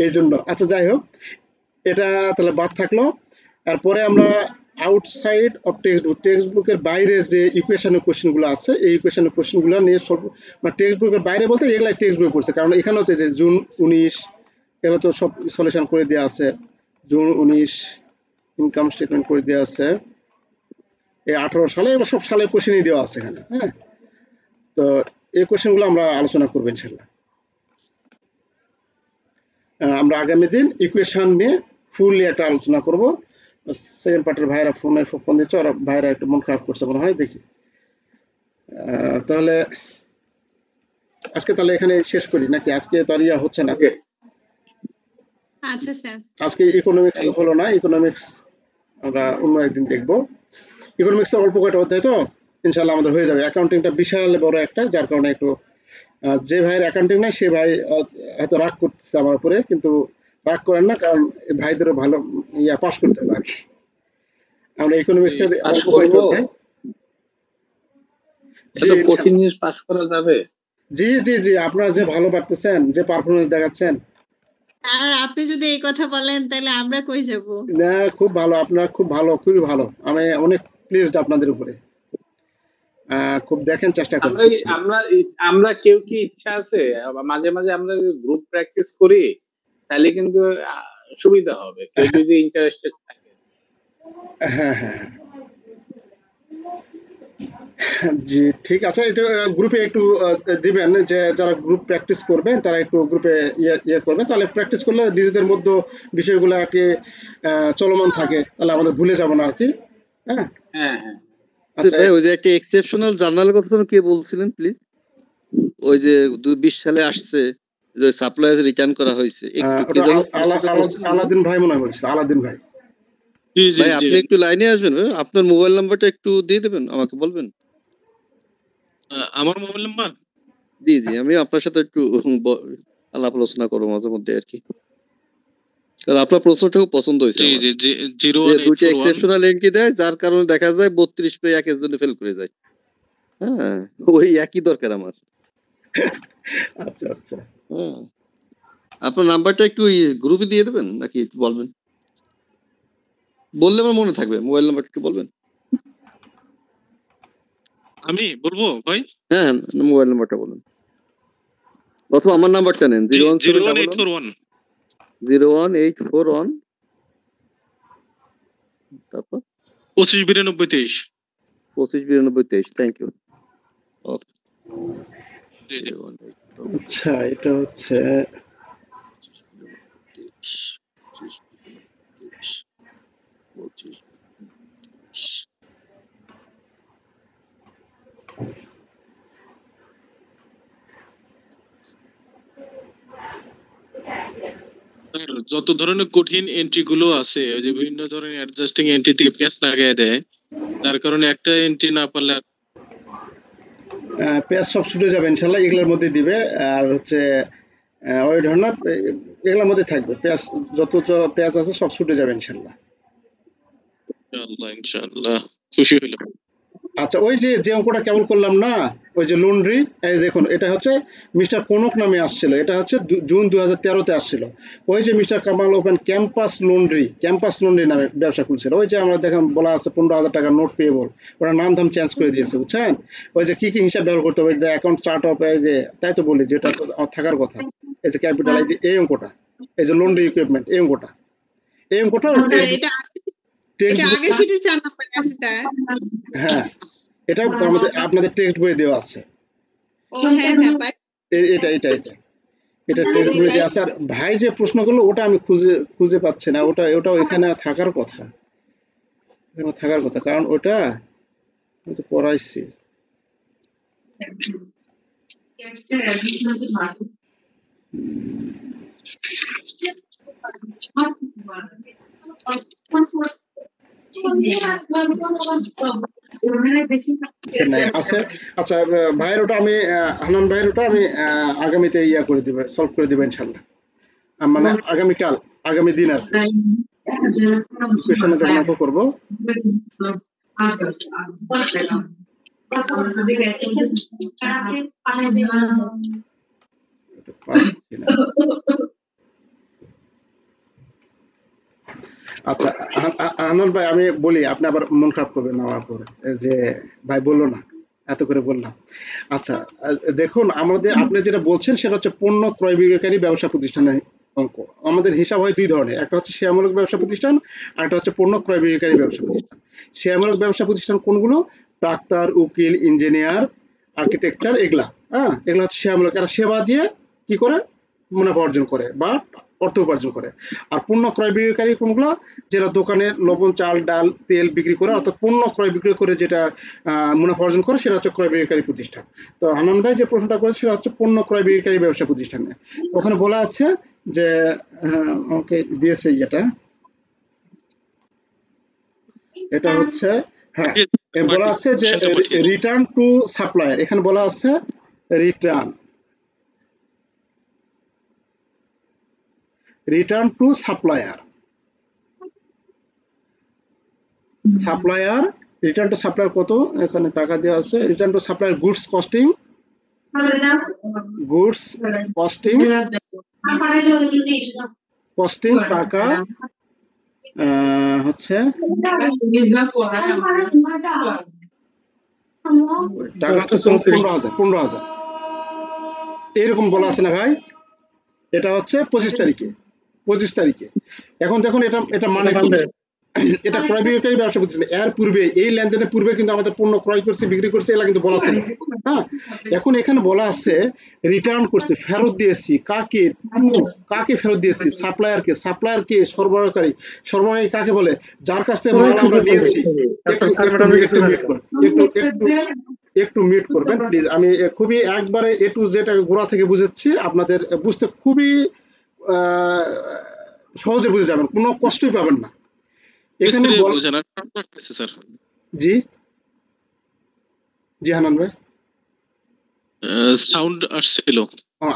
এই জন্য। আচ্ছা, যাই হোক, এটা তাহলে বাদ থাকলো। তারপরে আমরা outside of text book, text বুকের বাইরে যে ইকুয়েশনের কোশ্চেনগুলো আছে এই ইকুয়েশনের কোশ্চেনগুলো নিয়ে মানে টেক্সট বুকের বাইরে বলতে এগুলাই টেক্সট বই পড়ছে, কারণ এখানেও তো যে জুন 19 এগুলো তো সব সলিউশন করে দেওয়া আছে, জুন 19 ইনকাম স্টেটমেন্ট করে দেওয়া আছে, এই 18 সালে এবার সব সালের কোশ্চেনই দেওয়া আছে এখানে। হ্যাঁ, তো এই কোশ্চেনগুলো আমরা আলোচনা করবো ইনশাল্লাহ। আমরা আগামী দিন ইকুয়েশন নিয়ে ফুললি একটা আলোচনা করব। সেকেন্ড পার্টের ভাইরা ফোন দিচ্ছে, ওরা ভাইরা একটু মন খারাপ করছে মনে হয়, দেখি। তাহলে আজকে তাহলে এখানে শেষ করি নাকি? আজকে তো আর ইয়া হচ্ছে না। আচ্ছা স্যার, আজকে ইকোনমিক্স হলো না, ইকোনমিক্স আমরা অন্য একদিন দেখবো। ইকোনমিক্স অল্প কয়টা অধ্যায় তো ইনশাল্লাহ আমাদের হয়ে যাবে। অ্যাকাউন্টিংটা বিশাল বড় একটা, যার কারণে একটু যে ভাইয়ের অ্যাকাউন্টিং নাই সে ভাই হয়তো রাগ করতেছে আমার উপরে, কিন্তু রাগ করেন না, কারণ ভাইদেরও ভালো ইয়া পাস করতে হবে আর কি। আমরা ইকোনমিক্সের অল্প কয়টা অধ্যায়, কঠিন জিনিস পাস করা যাবে। জি জি জি, আপনারা যে ভালো পারতেছেন, যে পারফরমেন্স দেখাচ্ছেন, আর আপনি যদি এই কথা বলেন তাহলে আমরা কই যাব? না, খুব ভালো, আপনারা খুব ভালো, খুবই ভালো, আমি অনেক প্লিজড আপনাদের উপরে। খুব দেখেন, চেষ্টা করেন। আমরা কেউ কি ইচ্ছা আছে মাঝে মাঝে আমরা গ্রুপ প্র্যাকটিস করি, তাহলে কিন্তু সুবিধা হবে, কেউ যদি ইন্টারেস্টেড থাকে। হ্যাঁ হ্যাঁ জি, ঠিক আছে, এটা গ্রুপে একটু দিবেন, যে যারা গ্রুপ প্র্যাকটিস করবেন তারা একটু গ্রুপে ইয়ে করবেন, তাহলে প্র্যাকটিস করলে নিজেদের মধ্যে বিষয়গুলো আর কি চলমান থাকে, তাহলে আমাদের ভুলে যাব না আর কি। হ্যাঁ হ্যাঁ হ্যাঁ। ভাই, ওই যে একটা এক্সেপশনাল জার্নালের কথা কে বলছিলেন প্লিজ? ওই যে 2020 সালে আসছে, যে সাপ্লাইজ রিটার্ন করা হয়েছে, আলাদিন ভাই মনে হয় বলছিল, আলাদিন ভাই। ভাই আপনি একটু লাইনে আসবেন, আপনার মোবাইল নাম্বারটা একটু দিয়ে দেবেন, আমাকে বলবেন। আমার মোবাইল নাম্বার? জি জি, আমি আপনার সাথে একটু আলাপ আলোচনা করবো মাঝে মধ্যে আর কি, কারণ আপনার প্রশ্নটা খুব পছন্দ হয়েছে। দুটো এক্সেপশনাল এন্ট্রি দেয়, যার কারণে দেখা যায় 32 পেয়ে এক একজনে ফেল করে যায়। হ্যাঁ, ওই একই দরকার আমার। আচ্ছা আচ্ছা, আপনার নাম্বারটা একটু গ্রুপে দিয়ে দেবেন নাকি একটু বলবেন? বললে আমার মনে থাকবে। মোবাইল নাম্বারটা একটু বলবেন। আমি বলবো ভাই? হ্যাঁ, মোবাইল নাম্বারটা বলুন, অথবা আমার নাম্বারটা নেন। 01841 01841 তারপর 259223 259223। Thank you. আচ্ছা, এটা হচ্ছে যত ধরনের কঠিন এন্ট্রি গুলো আছে, ওই যে বিভিন্ন ধরনের অ্যাডজাস্টিং এন্ট্রি দিয়ে পেজ লাগায় দেয়, তার কারণে একটা এন্ট্রি না পারলে পেজ সব ছুটে যাবে ইনশাল্লাহ, এগুলোর মধ্যে দিবে। আর হচ্ছে ওই ধরনের এগুলোর মধ্যে থাকবে, পেজ যত পেজ আছে সব ছুটে যাবে ইনশাল্লাহ। ইনশাআল্লাহ ইনশাআল্লাহ, খুশি হইলাম। আচ্ছা, ওই যে যে অঙ্কটা কেবল করলাম না, ওই যে লন্ড্রি, এই দেখুন এটা হচ্ছে মিস্টার কনক নামে আসছিল, এটা হচ্ছে জুন 2013-তে আসছিল। ওই যে mister Kamal open campus laundry নামে ব্যবসা খুলছিল, ওই যে আমরা দেখেন বলা আছে 15,000 টাকা নোট পেয়েবল, ওরা নাম ধাম চেঞ্জ করে দিয়েছে, বুঝছেন? ওই যে কি কি হিসাব ব্যবহার করতে হবে, যে অ্যাকাউন্ট চার্ট অফ, এই যে তাই তো বলি যেটা তো থাকার কথা, এই যে ক্যাপিটাল, এই যে এই অঙ্কটা, এই যে লন্ড্রি ইকুইপমেন্ট, এই অঙ্কটা স্যার এটা টেক্সট, আগের শীটের 4 নম্বরে আছে স্যার। হ্যাঁ এটা আমাদের আপনাদের টেক্সট বইয়ে দেওয়া আছে, ও হ্যাঁ পাই। এটা এটা এটা এটা টেক্সট বইয়ে দেওয়া আছে। আর ভাই যে প্রশ্ন করলো ওটা আমি খুঁজে পাচ্ছি না, ওটা এখানে থাকার কথা, কারণ ওটা আমি তো পড়াইছি। নাই আছে। আচ্ছা ভাইয়ের ওটা আমি হানান ভাইয়ের ওটা আমি আগামীতে ইয়া করে দিব, সলভ করে দিব ইনশাল্লাহ, মানে আগামী দিন আর ইকুয়েশনে যখন অঙ্ক করবো। আচ্ছা আনন্দ ভাই, আমি বলি, আপনি আবার মন খারাপ করবেন না আমার পরে, যে ভাই বললো না, এত করে বললাম। আচ্ছা দেখুন, আপনি যেটা বলছেন সেটা হচ্ছে পণ্য ক্রয় বিক্রয়কারী ব্যবসা প্রতিষ্ঠানের অঙ্ক। আমাদের হিসাব হয় দুই ধরনের, একটা হচ্ছে সেবামূলক ব্যবসা প্রতিষ্ঠান, আর একটা হচ্ছে পণ্য ক্রয় বিক্রয়কারী ব্যবসা প্রতিষ্ঠান। সেবামূলক ব্যবসা প্রতিষ্ঠান কোনগুলো? ডাক্তার, উকিল, ইঞ্জিনিয়ার, আর্কিটেকচার, এগুলা, হ্যাঁ এগুলা হচ্ছে সেবামূলক, এরা সেবা দিয়ে কি করে মুনাফা অর্জন করে বা অর্থ উপার্জন করে। আর পণ্য ক্রয় বিক্রয়কারী কোনগুলো? যেটা দোকানে লবণ, চাল, ডাল, তেল বিক্রি করে, অর্থাৎ পণ্য ক্রয় বিক্রয় করে যেটা মুনাফা অর্জন করে, সেটা হচ্ছে ক্রয় বিক্রয়কারী প্রতিষ্ঠান। তো আনন্দ ভাই যে প্রশ্নটা করেছে সেটা হচ্ছে পণ্য ক্রয় বিক্রয়কারী ব্যবসা প্রতিষ্ঠানে। ওখানে বলা আছে যে ওকে দিয়েছে এটা হচ্ছে, হ্যাঁ বলা আছে যে রিটার্ন টু সাপ্লায়ার, এখানে বলা আছে return to supplier, return to supplier কত, এখানে টাকা দেওয়া আছে। Return to supplier goods costing টাকা হচ্ছে টাকা 15,000 এইরকম বলা আছে না ভাই? এটা হচ্ছে 25 তারিখে। এখন দেখুন এটা মানে এটা ক্রয় বিক্রয়কারী ব্যবসা প্রতিষ্ঠান, এর পূর্বে এই লেনদেনের পূর্বে কিন্তু আমাদের পণ্য ক্রয় করছে, বিক্রি করছে, এগুলা কিন্তু বলা ছিল। হ্যাঁ এখন এখানে বলা আছে রিটার্ন করছি, ফেরত দিয়েছি, কাকে ফেরত দিয়েছি? সাপ্লায়ারকে। সরবরাহকারী কাকে বলে? যার কাছ থেকে মাল আমরা নিয়েছি। একটু মিট করবেন প্লিজ, আমি খুবই একবারে A to Z গোড়া থেকে বুঝাচ্ছি, আপনাদের বুঝতে খুবই সহজে বুঝে যাবেন, কোনো কষ্টই পাবেন না। এখানে জি হানান ভাই, সাউন্ড আসছিল।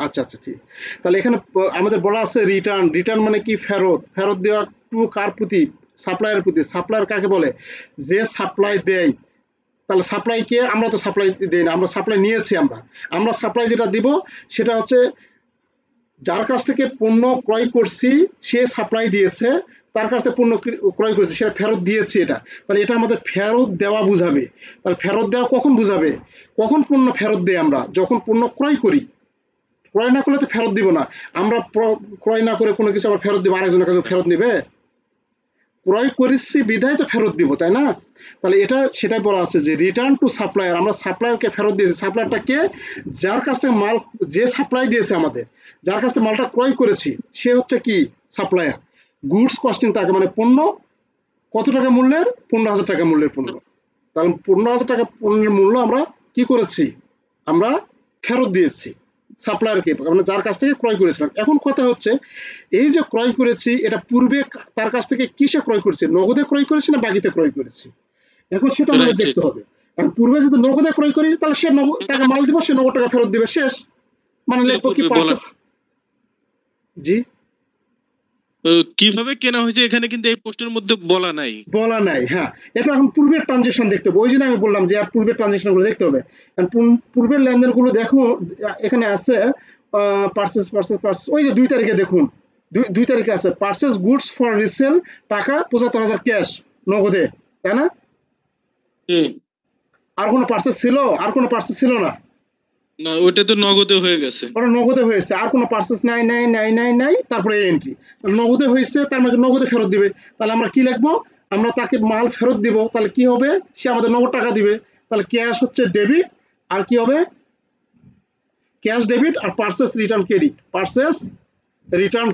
আচ্ছা ঠিক। তাহলে এখানে আমাদের বলা আছে রিটার্ন মানে কি? ফেরত দেওয়া টু কার প্রতি? সাপ্লায়ারের প্রতি। সাপ্লায়ার কাকে বলে? যে সাপ্লাই দেয়। তাহলে সাপ্লাই কে? আমরা তো সাপ্লাই দেই না, আমরা সাপ্লাই নিয়েছি। আমরা সাপ্লাই যেটা দিব সেটা হচ্ছে যার কাছ থেকে পণ্য ক্রয় করছি সে সাপ্লাই দিয়েছে, তার কাছ থেকে পণ্য ক্রয় করছি, সেটা ফেরত দিয়েছি। তাহলে এটা আমাদের ফেরত দেওয়া বুঝাবে। তাহলে ফেরত দেওয়া কখন বুঝাবে? কখন পণ্য ফেরত দেয়? আমরা যখন পণ্য ক্রয় করি। ক্রয় না করলে তো ফেরত দিব না। আমরা ক্রয় না করে কোনো কিছু আবার ফেরত দিব, আরেকজনের কাছে ফেরত নিবে? ক্রয় করেছি বিধায় তো ফেরত দিব, তাই না? তাহলে এটা সেটাই বলা আছে যে রিটার্ন টু সাপ্লায়ার, আমরা সাপ্লায়ারকে ফেরত দিয়েছি। সাপ্লায়ারটা কে? যার কাছ থেকে মাল, যে সাপ্লাই দিয়েছে আমাদের, যার কাছ থেকে মালটা ক্রয় করেছি সে হচ্ছে কি? সাপ্লায়ার। গুডস কস্টিং টাকা মানে পণ্য কত টাকা মূল্যের? 15,000 টাকা মূল্যের পণ্য। তাহলে 15,000 টাকা পণ্যের মূল্য আমরা কি করেছি? আমরা ফেরত দিয়েছি সাপ্লায়ারকে, মানে যার কাছ থেকে ক্রয় করেছিলাম। এখন কথা হচ্ছে এই যে ক্রয় করেছি, এটা পূর্বে তার কাছ থেকে কিসে ক্রয় করেছি? নগদে ক্রয় করেছি না বাকিতে ক্রয় করেছি? এখন সেটা আমাদের দেখতে হবে। এখন পূর্বে যদি নগদে ক্রয় করি তাহলে সে টাকা মাল দিব, সে নগদ টাকা ফেরত দিবে, শেষ। মানে লেখবো কি? জি কিভাবে কেনা হয়েছে এখানে কিন্তু এই প্রশ্নের মধ্যে বলা নাই। হ্যাঁ, এটা এখন পূর্বের ট্রানজেকশন দেখতে হবে। ওই জন্য আমি বললাম যে আর পূর্বের ট্রানজেকশন গুলো দেখতে হবে। কারণ পূর্বের লেনদেন গুলো দেখো, এখানে আছে পার্সেস ওই যে 2 তারিখে দেখুন, 2 তারিখে আছে পার্সেস গুডস ফর রিসেল, টাকা 75,000 ক্যাশ নগদে, তাই না? আর কোনো পার্সেস ছিল না। না, ওটা তো নগদে হয়ে গেছে। ওটা নগদে হয়েছে, আর কোনো পার্সেস নাই, তারপরে এন্ট্রি। তাহলে নগদে হয়েছে, তার মানে নগদে ফেরত দিবে। তাহলে আমরা কি লিখবো? আমরা তাকে মাল ফেরত দিব, তাহলে কি হবে? সে আমাদের নগদ টাকা দিবে। তাহলে ক্যাশ হচ্ছে ডেবিট, আর কি হবে? ক্যাশ ডেবিট, আর purchase return credit, RETURN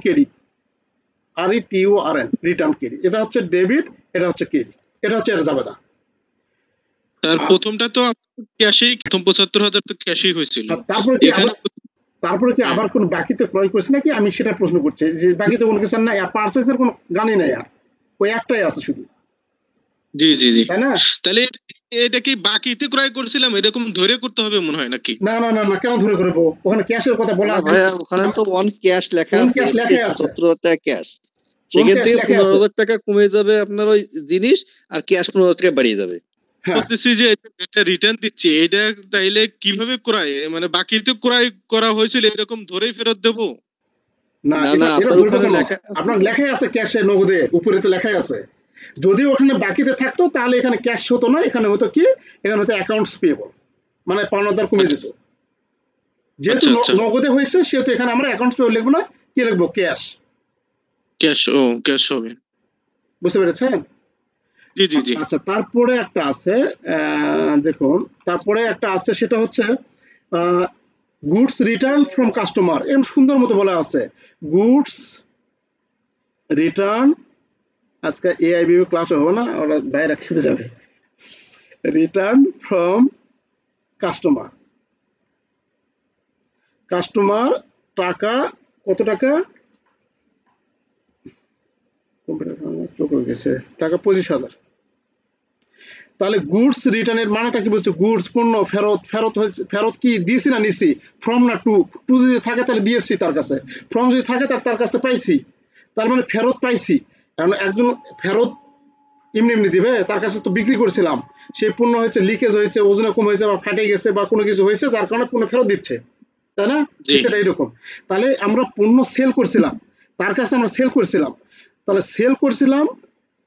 return credit. এটা হচ্ছে ডেবিট, এটা হচ্ছে ক্রেডিট, এটা হচ্ছে এর জাবেদা। আর প্রথমটা তো ক্যাশেই, প্রথম 75,000 তো ক্যাশেই হয়েছিল। তারপরে কি আবার কোন বাকিতে ক্রয় করছে নাকি, আমি সেটা প্রশ্ন করছি, যে বাকিতে কোনো কিছু নাই, আর পার্সেসের কোনো গানই নাই, আর ওই একটাই আছে শুধু। জি, তাই না? তাহলে এটা কি বাকিতে ক্রয় করছিলাম এরকম ধরে করতে হবে মনে হয় নাকি? না, কেন ধরে করবো? ওখানে ক্যাশের কথা বলা আছে। ভাইয়া ওখানে তো অন ক্যাশ লেখা আছে, 75,000 টাকা ক্যাশ। সেখান থেকে 15,000 টাকা কমে যাবে আপনার ওই জিনিস, আর ক্যাশ 15,000 টাকা বাড়িয়ে যাবে। বলতেছি যে এটা রিটার্ন দিচ্ছি, এটা তাইলে কিভাবে ক্রয়, মানে বাকিতে ক্রয় করা হয়েছিল এরকম ধরেই ফেরত দেবো? না, আপনার লেখাই আছে ক্যাশে নগদে, উপরে তো লেখাই আছে। যদি ওখানে বাকিতে থাকতো তাহলে এখানে ক্যাশ হতো না, এখানে হতো কি, এখানে হতো অ্যাকাউন্টস পেয়েবল, মানে পাওনাদার কমে যেত। যেহেতু নগদে হয়েছে সেহেতু এখানে আমরা অ্যাকাউন্টস পেয়েবল লিখবো না, কি লিখবো? ক্যাশ হবে। বুঝতে পেরেছেন? জি। আচ্ছা, তারপরে একটা আছে, দেখুন, তারপরে একটা আছে, সেটা হচ্ছে গুডস রিটার্ন ফ্রম কাস্টমার। এরকম সুন্দর মতো বলা আছে, গুডস রিটার্ন, আজকে AIBB ক্লাসও হবে না, ওরা বাইরে খেপে যাবে। রিটার্ন ফ্রম কাস্টমার টাকা, কত টাকা? টাকা 25,000। তাহলে গুডস রিটার্নের মানেটা কি বলছে? গুডস পণ্য ফেরত কি দিয়েছি না নিছি? ফ্রম না টু যদি থাকে তাহলে দিয়েছি তার কাছে, ফ্রম যদি থাকে তার কাছে পাইছি, তার মানে ফেরত পাইছি। কারণ একজন ফেরত এমনি দিবে, তার কাছে তো বিক্রি করছিলাম, সেই পণ্য হয়েছে লিকেজ হয়েছে, ওজনে কম হয়েছে, বা ফাটে গেছে, বা কোনো কিছু হয়েছে, যার কারণে পণ্য ফেরত দিচ্ছে, তাই না? সেটা এইরকম। তাহলে আমরা পণ্য সেল করছিলাম, তার কাছে আমরা সেল করছিলাম, তাহলে সেল করছিলাম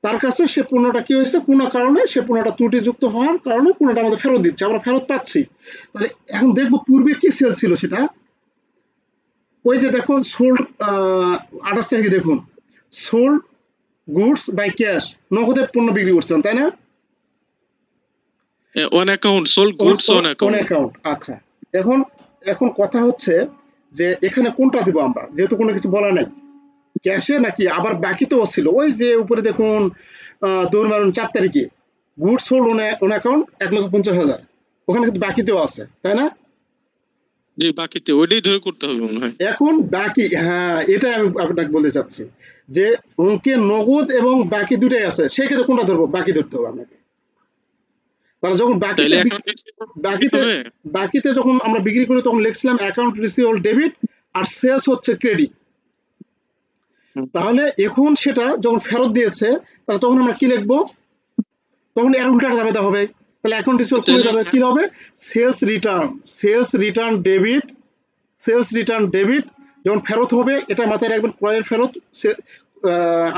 তার কাছে, সে পণ্যটা কি হয়েছে, কোনো কারণে সে পণ্যটা ত্রুটিযুক্ত হওয়ার কারণে পণ্যটা আমাদের ফেরত দিচ্ছে, আমরা ফেরত পাচ্ছি। তাহলে এখন দেখবো পূর্বে কি সেল ছিল সেটা। ওই যে দেখুন, সোল্ড 28 তারিখে দেখুন, সোল্ড গুডস বাই ক্যাশ, নগদে পণ্য বিক্রি করছিলাম, তাই না? On account, sold goods on account. আচ্ছা, এখন কথা হচ্ছে যে এখানে কোনটা দিব আমরা, যেহেতু কোনো কিছু বলা নাই, ক্যাশে নাকি আবার বাকিতেও ছিল। ওই যে উপরে দেখুন, ধরুন 4 তারিখে গুডস সোল্ড অন অ্যাকাউন্ট 1,50,000, ওখানে কিন্তু বাকিতেও আছে, তাই না? জি, বাকিতে ওইটাই ধরে করতে হবে মনে হয়। এখন বাকি, হ্যাঁ, এটা আমি আপনাকে বলতে চাচ্ছি যে অঙ্কে নগদ এবং বাকি দুটাই আছে, সেক্ষেত্রে কোনটা ধরবো? বাকি ধরতে হবে আপনাকে। তাহলে যখন বাকিতে যখন আমরা বিক্রি করি তখন লিখছিলাম অ্যাকাউন্ট রিসিভেবল ডেবিট, আর সেলস হচ্ছে ক্রেডিট। তাহলে এখন সেটা যখন ফেরত দিয়েছে, তাহলে তখন আমরা কি লিখবো? তখন এর উল্টাটা যাবে, হবে। তাহলে অ্যাকাউন্ট রিসিভেবল কমে যাবে, কি হবে? সেলস রিটার্ন ডেবিট যখন ফেরত হবে, এটা মাথায় রাখবেন, ক্রয়ের ফেরত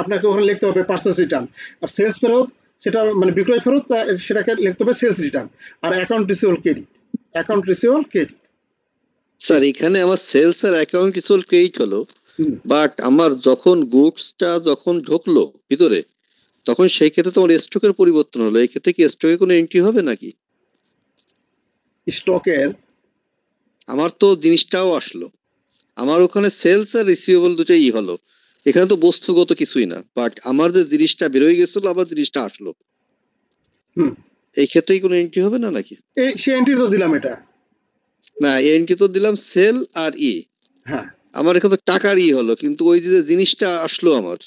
আপনাকে ওখানে লিখতে হবে পার্সেস রিটার্ন, আর সেলস ফেরত সেটা মানে বিক্রয় ফেরত, সেটাকে লিখতে হবে সেলস রিটার্ন, আর অ্যাকাউন্ট রিসিভেবল ক্রেডিট। স্যার এখানে আমার সেলস আর অ্যাকাউন্ট রিসিভেবল ক্রেডিট হলো, বাট আমার যখন গুডসটা যখন ঢুকলো ভিতরে, তখন সেই ক্ষেত্রে তোমার স্টকের পরিবর্তন হলো, এই ক্ষেত্রে কি স্টকে কোনো এন্ট্রি হবে নাকি? স্টকের আমার তো জিনিসটাও আসলো, আমার ওখানে সেলস আর রিসিভেবল দুটোই হলো, এখানে তো বস্তুগত কিছুই না, বাট আমার যে জিনিসটা বেরোয় গেছিল আবার জিনিসটা আসলো, এই ক্ষেত্রেই কোনো এন্ট্রি হবে না নাকি? সে এন্ট্রি তো দিলাম, এটা না, এন্ট্রি তো দিলাম সেল আর হ্যাঁ, আমার এখানে তো টাকার হলো, কিন্তু ওই যে জিনিসটা আসলো আমার,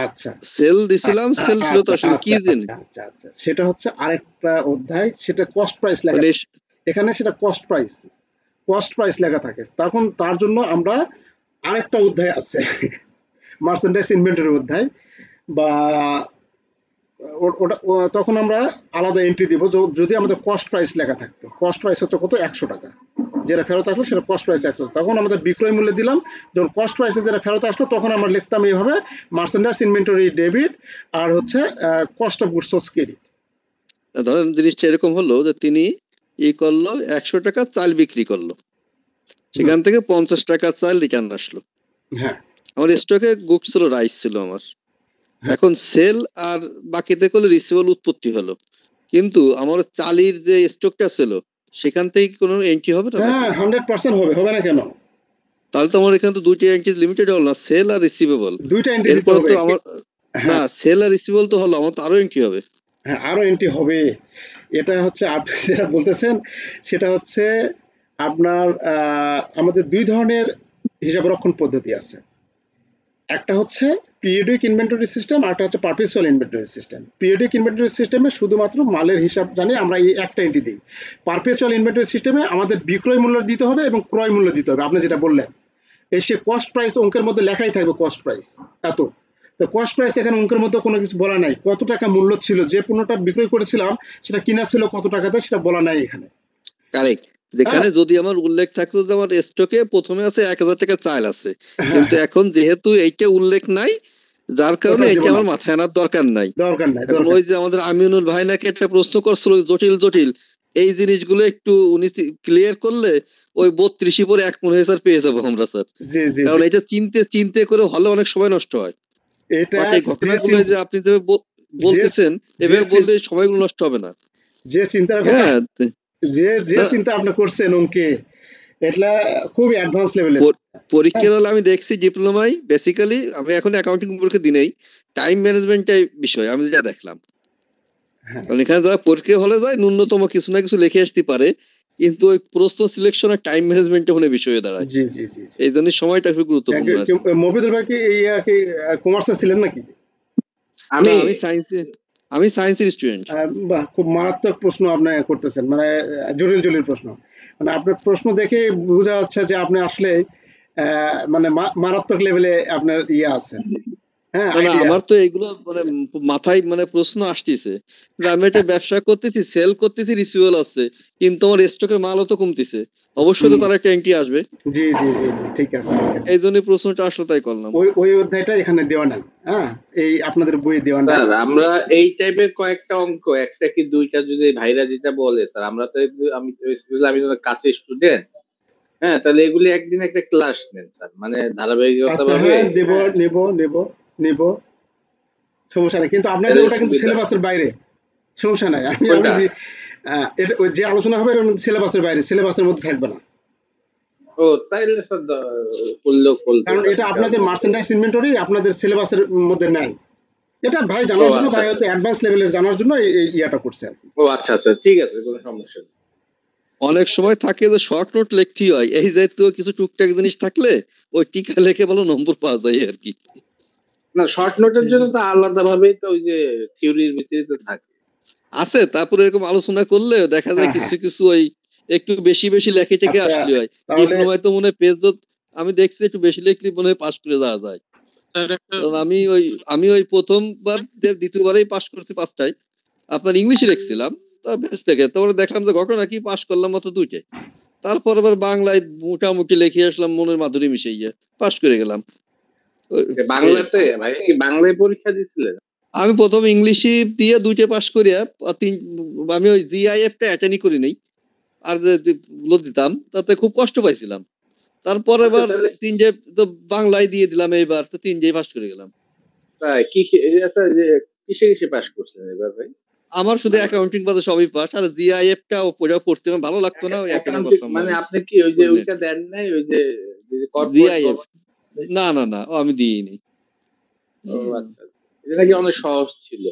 আচ্ছা, সেল দিছিলাম, সেল ফেরত আসলো, কি জিনিস? আচ্ছা, সেটা হচ্ছে আরেকটা অধ্যায়, সেটা কস্ট প্রাইস লেখা, এখানে সেটা কস্ট প্রাইস লেখা থাকে। তখন তার জন্য আমরা আরেকটা অধ্যায় আছে, মার্চেন্ডাইজ ইনভেন্টরি অধ্যায়, বা তখন আমরা আলাদা এন্ট্রি দিব যদি আমাদের কস্ট প্রাইস লেখা থাকতো। কস্ট প্রাইস হচ্ছে কত, 100 টাকা, যেটা ফেরত আসলো সেটা কস্ট প্রাইস 100, তখন আমাদের বিক্রয় মূল্য দিলাম, যখন কস্ট প্রাইসে যেটা ফেরত আসলো তখন আমরা লিখতাম এইভাবে মার্চেন্ডাইজ ইনভেন্টরি ডেবিট আর হচ্ছে cost of goods sold credit. ধরেন জিনিসটা এরকম হলো যে তিনি করলো 100 টাকা চাল বিক্রি করলো, সেখান থেকে 50 টাকা চাল রিটার্ন আসলো। হ্যাঁ, আমার স্টকে গুডস ছিল, রাইস ছিল আমার। এখন সেল আর বাকিতে করলে রিসিভেবল উৎপত্তি হলো, কিন্তু আমার চালির যে স্টকটা ছিল সেখান থেকে কোনো এন্ট্রি হবে না? হ্যাঁ 100% হবে না কেন? তাহলে তো আমার এখানে তো দুইটা এন্ট্রি লিমিটেড হলো না, সেল আর রিসিভেবল। দুইটা এন্ট্রি দিতে এরপর হবে। তো আমার না সেল আর রিসিভেবল তো হলো, আমার তো আরো এন্ট্রি হবে। হ্যাঁ আরো এন্ট্রি হবে। এটা হচ্ছে আপনি যেটা বলতেছেন সেটা হচ্ছে আপনার আমাদের দুই ধরনের হিসাব রক্ষণ পদ্ধতি আছে। একটা হচ্ছে পিরিয়ডিক ইনভেন্টরি সিস্টেম, আর একটা হচ্ছে perpetual inventory system. Periodic inventory সিস্টেমে শুধুমাত্র মালের হিসাব জানি আমরা, এই একটা এন্ট্রি দিই। পারপেচুয়াল ইনভেন্টরি সিস্টেমে আমাদের বিক্রয় মূল্য দিতে হবে এবং ক্রয় মূল্য দিতে হবে। আপনি যেটা বললেন এই সে কস্ট প্রাইস অঙ্কের মধ্যে লেখাই থাকবে কস্ট প্রাইস এত, তো কস্ট প্রাইস এখানে অঙ্কের মধ্যে কোনো কিছু বলা নাই, কত টাকা মূল্য ছিল, যে পণ্যটা বিক্রয় করেছিলাম সেটা কিনা ছিল কত টাকাতে সেটা বলা নাই এখানে। কারেক্ট। যেখানে যদি আমার উল্লেখ থাকতো যে আমার স্টকে প্রথমে আছে 1000 টাকা চাল আছে, কিন্তু এখন যেহেতু এইটা উল্লেখ নাই যার কারণে এটা আমার মাথায় আনার দরকার নাই। এখন ওই যে আমাদের আমিনুল ভাই নাকি একটা প্রশ্ন করছিল জটিল এই জিনিসগুলো একটু উনি ক্লিয়ার করলে ওই 32 পরে 1 মন হয়ে স্যার পেয়ে যাবো আমরা স্যার। কারণ এটা চিনতে করে হলে অনেক সময় নষ্ট হয়। এটা এই ঘটনাগুলো যে আপনি যে বলতেছেন এভাবে বললে সময়গুলো নষ্ট হবে না। যে চিন্তা যে চিন্তা আপনি করছেন অঙ্কে, এটা খুব অ্যাডভান্স লেভেলের। পরীক্ষার হলে আমি দেখছি ডিপ্লোমায় বেসিক্যালি, আমি এখন অ্যাকাউন্টিং পরীক্ষা দিনেই টাইম ম্যানেজমেন্টটাই বিষয় আমি যা দেখলাম। কারণ এখানে যারা পরীক্ষা হলে যায় ন্যূনতম কিছু না কিছু লিখে আসতে পারে, কিন্তু ওই প্রশ্ন সিলেকশন আর টাইম ম্যানেজমেন্টটা হলে বিষয়ে দাঁড়ায়। এই জন্য সময়টা খুব গুরুত্বপূর্ণ। মফিদুল ভাই কি কমার্সে ছিলেন নাকি? আমি সায়েন্সের স্টুডেন্ট। বাহ, খুব মারাত্মক প্রশ্ন আপনি করতেছেন, মানে জটিল প্রশ্ন। মানে আপনার প্রশ্ন দেখে বোঝা যাচ্ছে যে আপনি আসলে মানে মারাত্মক লেভেলে আপনার আছেন। হ্যাঁ আমার তো এগুলো মানে মাথায় মানে প্রশ্ন আসতেছে, আমি একটা ব্যবসা করতেছি, সেল করতেছি, রিসিভেবল আছে, কিন্তু আমার স্টকের মালও তো কমতেছে, অবশ্যই তো তার একটা এন্ট্রি আসবে। জি ঠিক আছে। এই জন্য প্রশ্নটা আসলে তাই করলাম। ওই অধ্যায়টা এখানে দেওয়া নাই, হ্যাঁ এই আপনাদের বইয়ে দেওয়া নাই। আমরা এই টাইপের কয়েকটা অঙ্ক, একটা কি দুইটা যদি ভাইরা যেটা বলে স্যার, আমরা তো আমি কাছে স্টুডেন্ট, হ্যাঁ তাহলে এগুলি একদিন একটা ক্লাস নেন স্যার, মানে ধারাবাহিকতা ভাবে। নেব সমস্যা নেই, কিন্তু আপনাদের ওটা কিন্তু সিলেবাসের বাইরে, সমস্যা নাই। আমি যে আলোচনা হবে সিলেবাসের বাইরে, সিলেবাসের মধ্যে থাকবে না। ও তাইলে স্যার কারণ এটা আপনাদের মার্চেন্ডাইজ ইনভেন্টরি আপনাদের সিলেবাসের মধ্যে নাই। এটা ভাই জানার জন্য, ভাই হয়তো অ্যাডভান্স লেভেলের জানার জন্য এই ইয়াটা করছে আর কি। ও আচ্ছা ঠিক আছে, কোনো সমস্যা নেই। অনেক সময় থাকে যে শর্ট নোট লিখতেই হয়, এই যেহেতু কিছু টুকটাক জিনিস থাকলে ওই টিকা লিখে ভালো নম্বর পাওয়া যায় আর কি। না শর্ট নোটের জন্য তো আলাদা ভাবেই তো ওই যে থিওরির ভিতরে তো থাকে আছে, তারপরে এরকম আলোচনা করলে দেখা যায় কিছু ওই একটু বেশি লেখে থেকে আসলে হয়। ডিপ্লোমায় তো মনে হয় পেজ আমি দেখছি একটু বেশি লিখলে মনে হয় পাস করে যাওয়া যায়। আমি ওই প্রথমবার দ্বিতীয়বারেই পাস করতে 5টায় আপনার ইংলিশে লিখছিলাম, তারপরে দেখলাম যে ঘটনা কি পাস করলাম মাত্র 2টায়, তারপর আবার বাংলায় মোটামুটি লিখে আসলাম, মনের মাধুরী মিশাইয়া পাস করে গেলাম। বাংলাতে ভাই কি বাংলায় পরীক্ষা দিছিলেন? আমি প্রথম ইংলিশে দিয়ে 2টে পাস করিয়া আমি ওই জিআইএফটা অ্যাটেন্ডই করি নাই, আর দিতাম তাতে খুব কষ্ট পাইছিলাম। তারপর এবার 3টে তো বাংলায় দিয়ে দিলাম, এইবার তো 3টে পাস করে গেলাম। তাই কি কিসে পাস করছেন এবার ভাই? আমার শুধু অ্যাকাউন্টিং বাদে সবই পাস, আর জিআইএফটা পড়তে ভালো লাগতো না, ওই অ্যাটেন্ড করতাম। মানে আপনি কি ওই যে ওইটা দেন নাই, ওই যে জিআইএফ? না আমি দিইনি। ও আচ্ছা, এটা কি অনেক সহজ ছিল?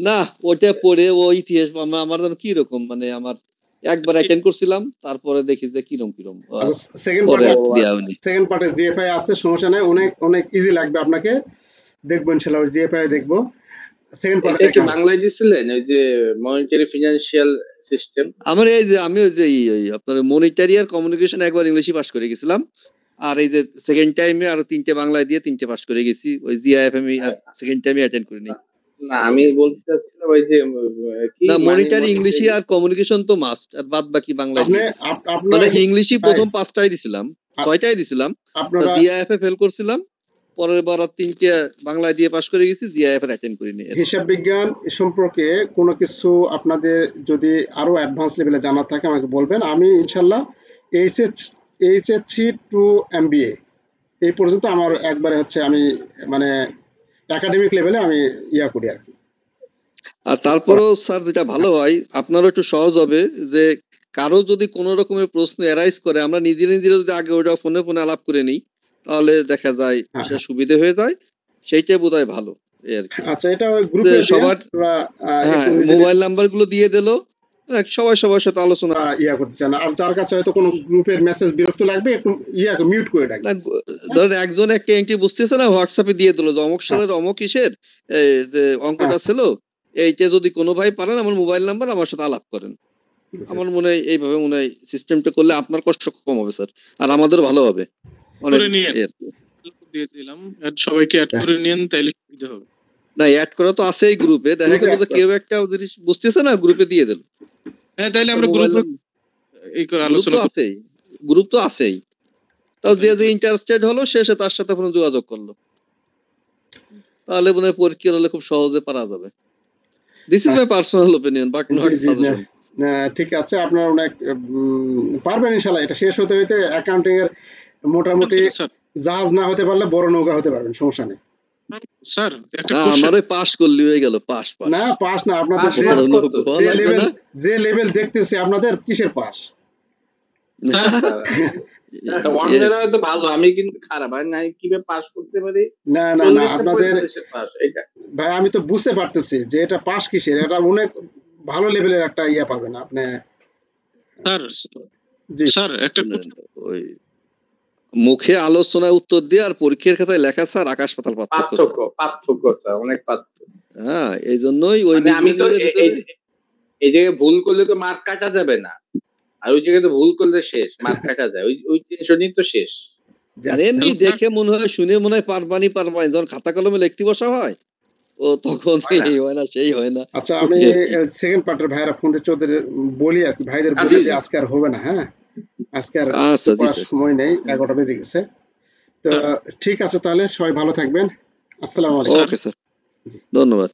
না ওটা পড়ে ও ইতিহাস আমার যেন কি রকম, মানে আমার একবার অ্যাটেন্ড করছিলাম, তারপরে দেখি যে কিরম সেকেন্ড পার্টে জিএফআই আছে, সমস্যা নাই, অনেক ইজি লাগবে আপনাকে, দেখবো ইনশাআল্লাহ জিএফআই দেখবো। সেকেন্ড পার্টে কি বাংলায় দিছিলেন ওই যে মনিটারি ফিনান্সিয়াল সিস্টেম? আমার এই যে আমি ওই যে আপনার মনিটারি আর কমিউনিকেশন একবার ইংলিশে পাস করে গেছিলাম, আর এই যে সেকেন্ড টাইমে আরো 3টে বাংলায় দিয়ে 3টে পাস করে গেছি, ওই জিআইএফ আমি সেকেন্ড টাইমে অ্যাটেন্ড করিনি। না আমি বলতে চাচ্ছিলাম ওই যে কি না, মানে মনিটরি ইংলিশই আর কমিউনিকেশন তো মাস্ট, আর বাদ বাকি বাংলায় আপনি দিয়ে দিছি। আপনারা মানে ইংলিশই প্রথম 5টাই দিছিলাম, 6টাই দিছিলাম, আপনারা জিআইএফ এ ফেল করছিলাম, পরের বার আর 3টে বাংলায় দিয়ে পাস করে গেছি, জিআইএফ এর অ্যাটেন্ড করিনি। হিসাব বিজ্ঞান সম্পর্কে কোনো কিছু আপনাদের যদি আরো অ্যাডভান্স লেভেলে জানার থাকে আমাকে বলবেন। আমি ইনশাল্লাহ এইচএসসি টু এমবিএ এই পর্যন্ত আমার একবারে হচ্ছে আমি মানে একাডেমিক লেভেলে আমি ইয়া করি আর কি। আর তারপরেও স্যার যেটা ভালো হয়, আপনারও একটু সহজ হবে যে কারো যদি কোনো রকমের প্রশ্ন অ্যারাইজ করে, আমরা নিজে নিজেরা যদি আগে ওটা ফোনে ফোনে আলাপ করে নিই, তাহলে দেখা যায় হ্যাঁ, সে সুবিধে হয়ে যায়, সেইটাই বোধহয় ভালো এই আর কি। আচ্ছা, এটা ওই গ্রুপে সবার হ্যাঁ মোবাইল নাম্বার গুলো দিয়ে দিল, সবাই সবার সাথে আলোচনা। ইয়া করতে চান, আর যার কাছে হয়তো কোনো গ্রুপের মেসেজ বিরক্ত লাগবে একটু ইয়া মিউট করে রাখবে। না, ধরেন একজন একটা এন্ট্রি বুঝতেছে না, হোয়াটসঅ্যাপে দিয়ে দিল যে অমুক সালের অমুক ইসের এই যে অঙ্কটা ছিল, এইটা যদি কোনো ভাই পারেন আমার মোবাইল নাম্বার আমার সাথে আলাপ করেন। আমার মনে হয় এইভাবে মনে হয় সিস্টেমটা করলে আপনার কষ্ট কম হবে স্যার, আর আমাদের ভালো হবে অনেক করে নিয়ে এই আর কি। দিয়ে দিলাম, add সবাইকে অ্যাড করে নিয়েন, তাইলে সুবিধা হবে। না, অ্যাড করা তো আছেই গ্রুপে, দেখা গেল যে কেউ একটা জিনিস বুঝতেছে না, গ্রুপে দিয়ে দিল। হ্যাঁ, তাইলে আমরা মোবাইল গ্রুপে এই করে গ্রুপ আলোচনা তো করব। আছেই, গ্রুপ তো আছেই, তাও যে যে ইন্টারেস্টেড হলো সে সে তার সাথে ফোনে যোগাযোগ করলো, তাহলে মনে হয় পরীক্ষা হলে খুব সহজে পারা যাবে। This is my personal opinion but not suggestion. ঠিক আছে, আপনার অনেক পারবেন ইনশাল্লাহ। এটা শেষ হতে হতে অ্যাকাউন্টিং এর মোটামুটি স্যার জাহাজ না হতে পারলে বড় নৌকা হতে পারবেন, সমস্যা নেই। স্যার একটা না, কোশ্চেন, আমার ওই পাস করলি হয়ে গেল, পাস পাস না পাস না, আপনাদের পাস পাস করতো। যে লেভেল দেখতেছে আপনাদের কিসের পাস। অন্যের হয়তো ভালো, আমি কিন্তু খারাপ, আমি নাই কিভাবে পাস করতে পারি। না না না, আপনাদের ভাই আমি তো বুঝতে পারতেছি যে এটা পাস কিসের, এটা অনেক ভালো লেভেলের একটা ইয়া পাবেন আপনি। স্যার জি স্যার একটা ওই মুখে আলোচনায় উত্তর দিয়ে আর পরীক্ষার খাতায় লেখা স্যার আকাশ পাতাল পার্থক্য। পার্থক্য স্যার, অনেক পার্থক্য। হ্যাঁ, এই জন্যই ওই মানে আমি তো এই জায়গায় ভুল করলে তো মার্ক কাটা যাবে না, আর ওই জায়গায় তো ভুল করলে শেষ, মার্ক কাটা যায়, ওই টেনশনই তো শেষ। আর এমনি দেখে মনে হয়, শুনে মনে হয় পারবানি, যখন খাতা কলমে লিখতে বসা হয় ও তখন এই হয় না সেই হয় না। আচ্ছা, আমি সেকেন্ড পার্টের ভাইরা ফোন দিচ্ছে, ওদের বলি আর কি, ভাইদের বলি যে আজকে আর হবে না। হ্যাঁ, আজকে আর সময় নেই, 11টা বেজে গেছে। তো ঠিক আছে, তাহলে সবাই ভালো থাকবেন। আসসালামু আলাইকুম। ওকে স্যার, ধন্যবাদ।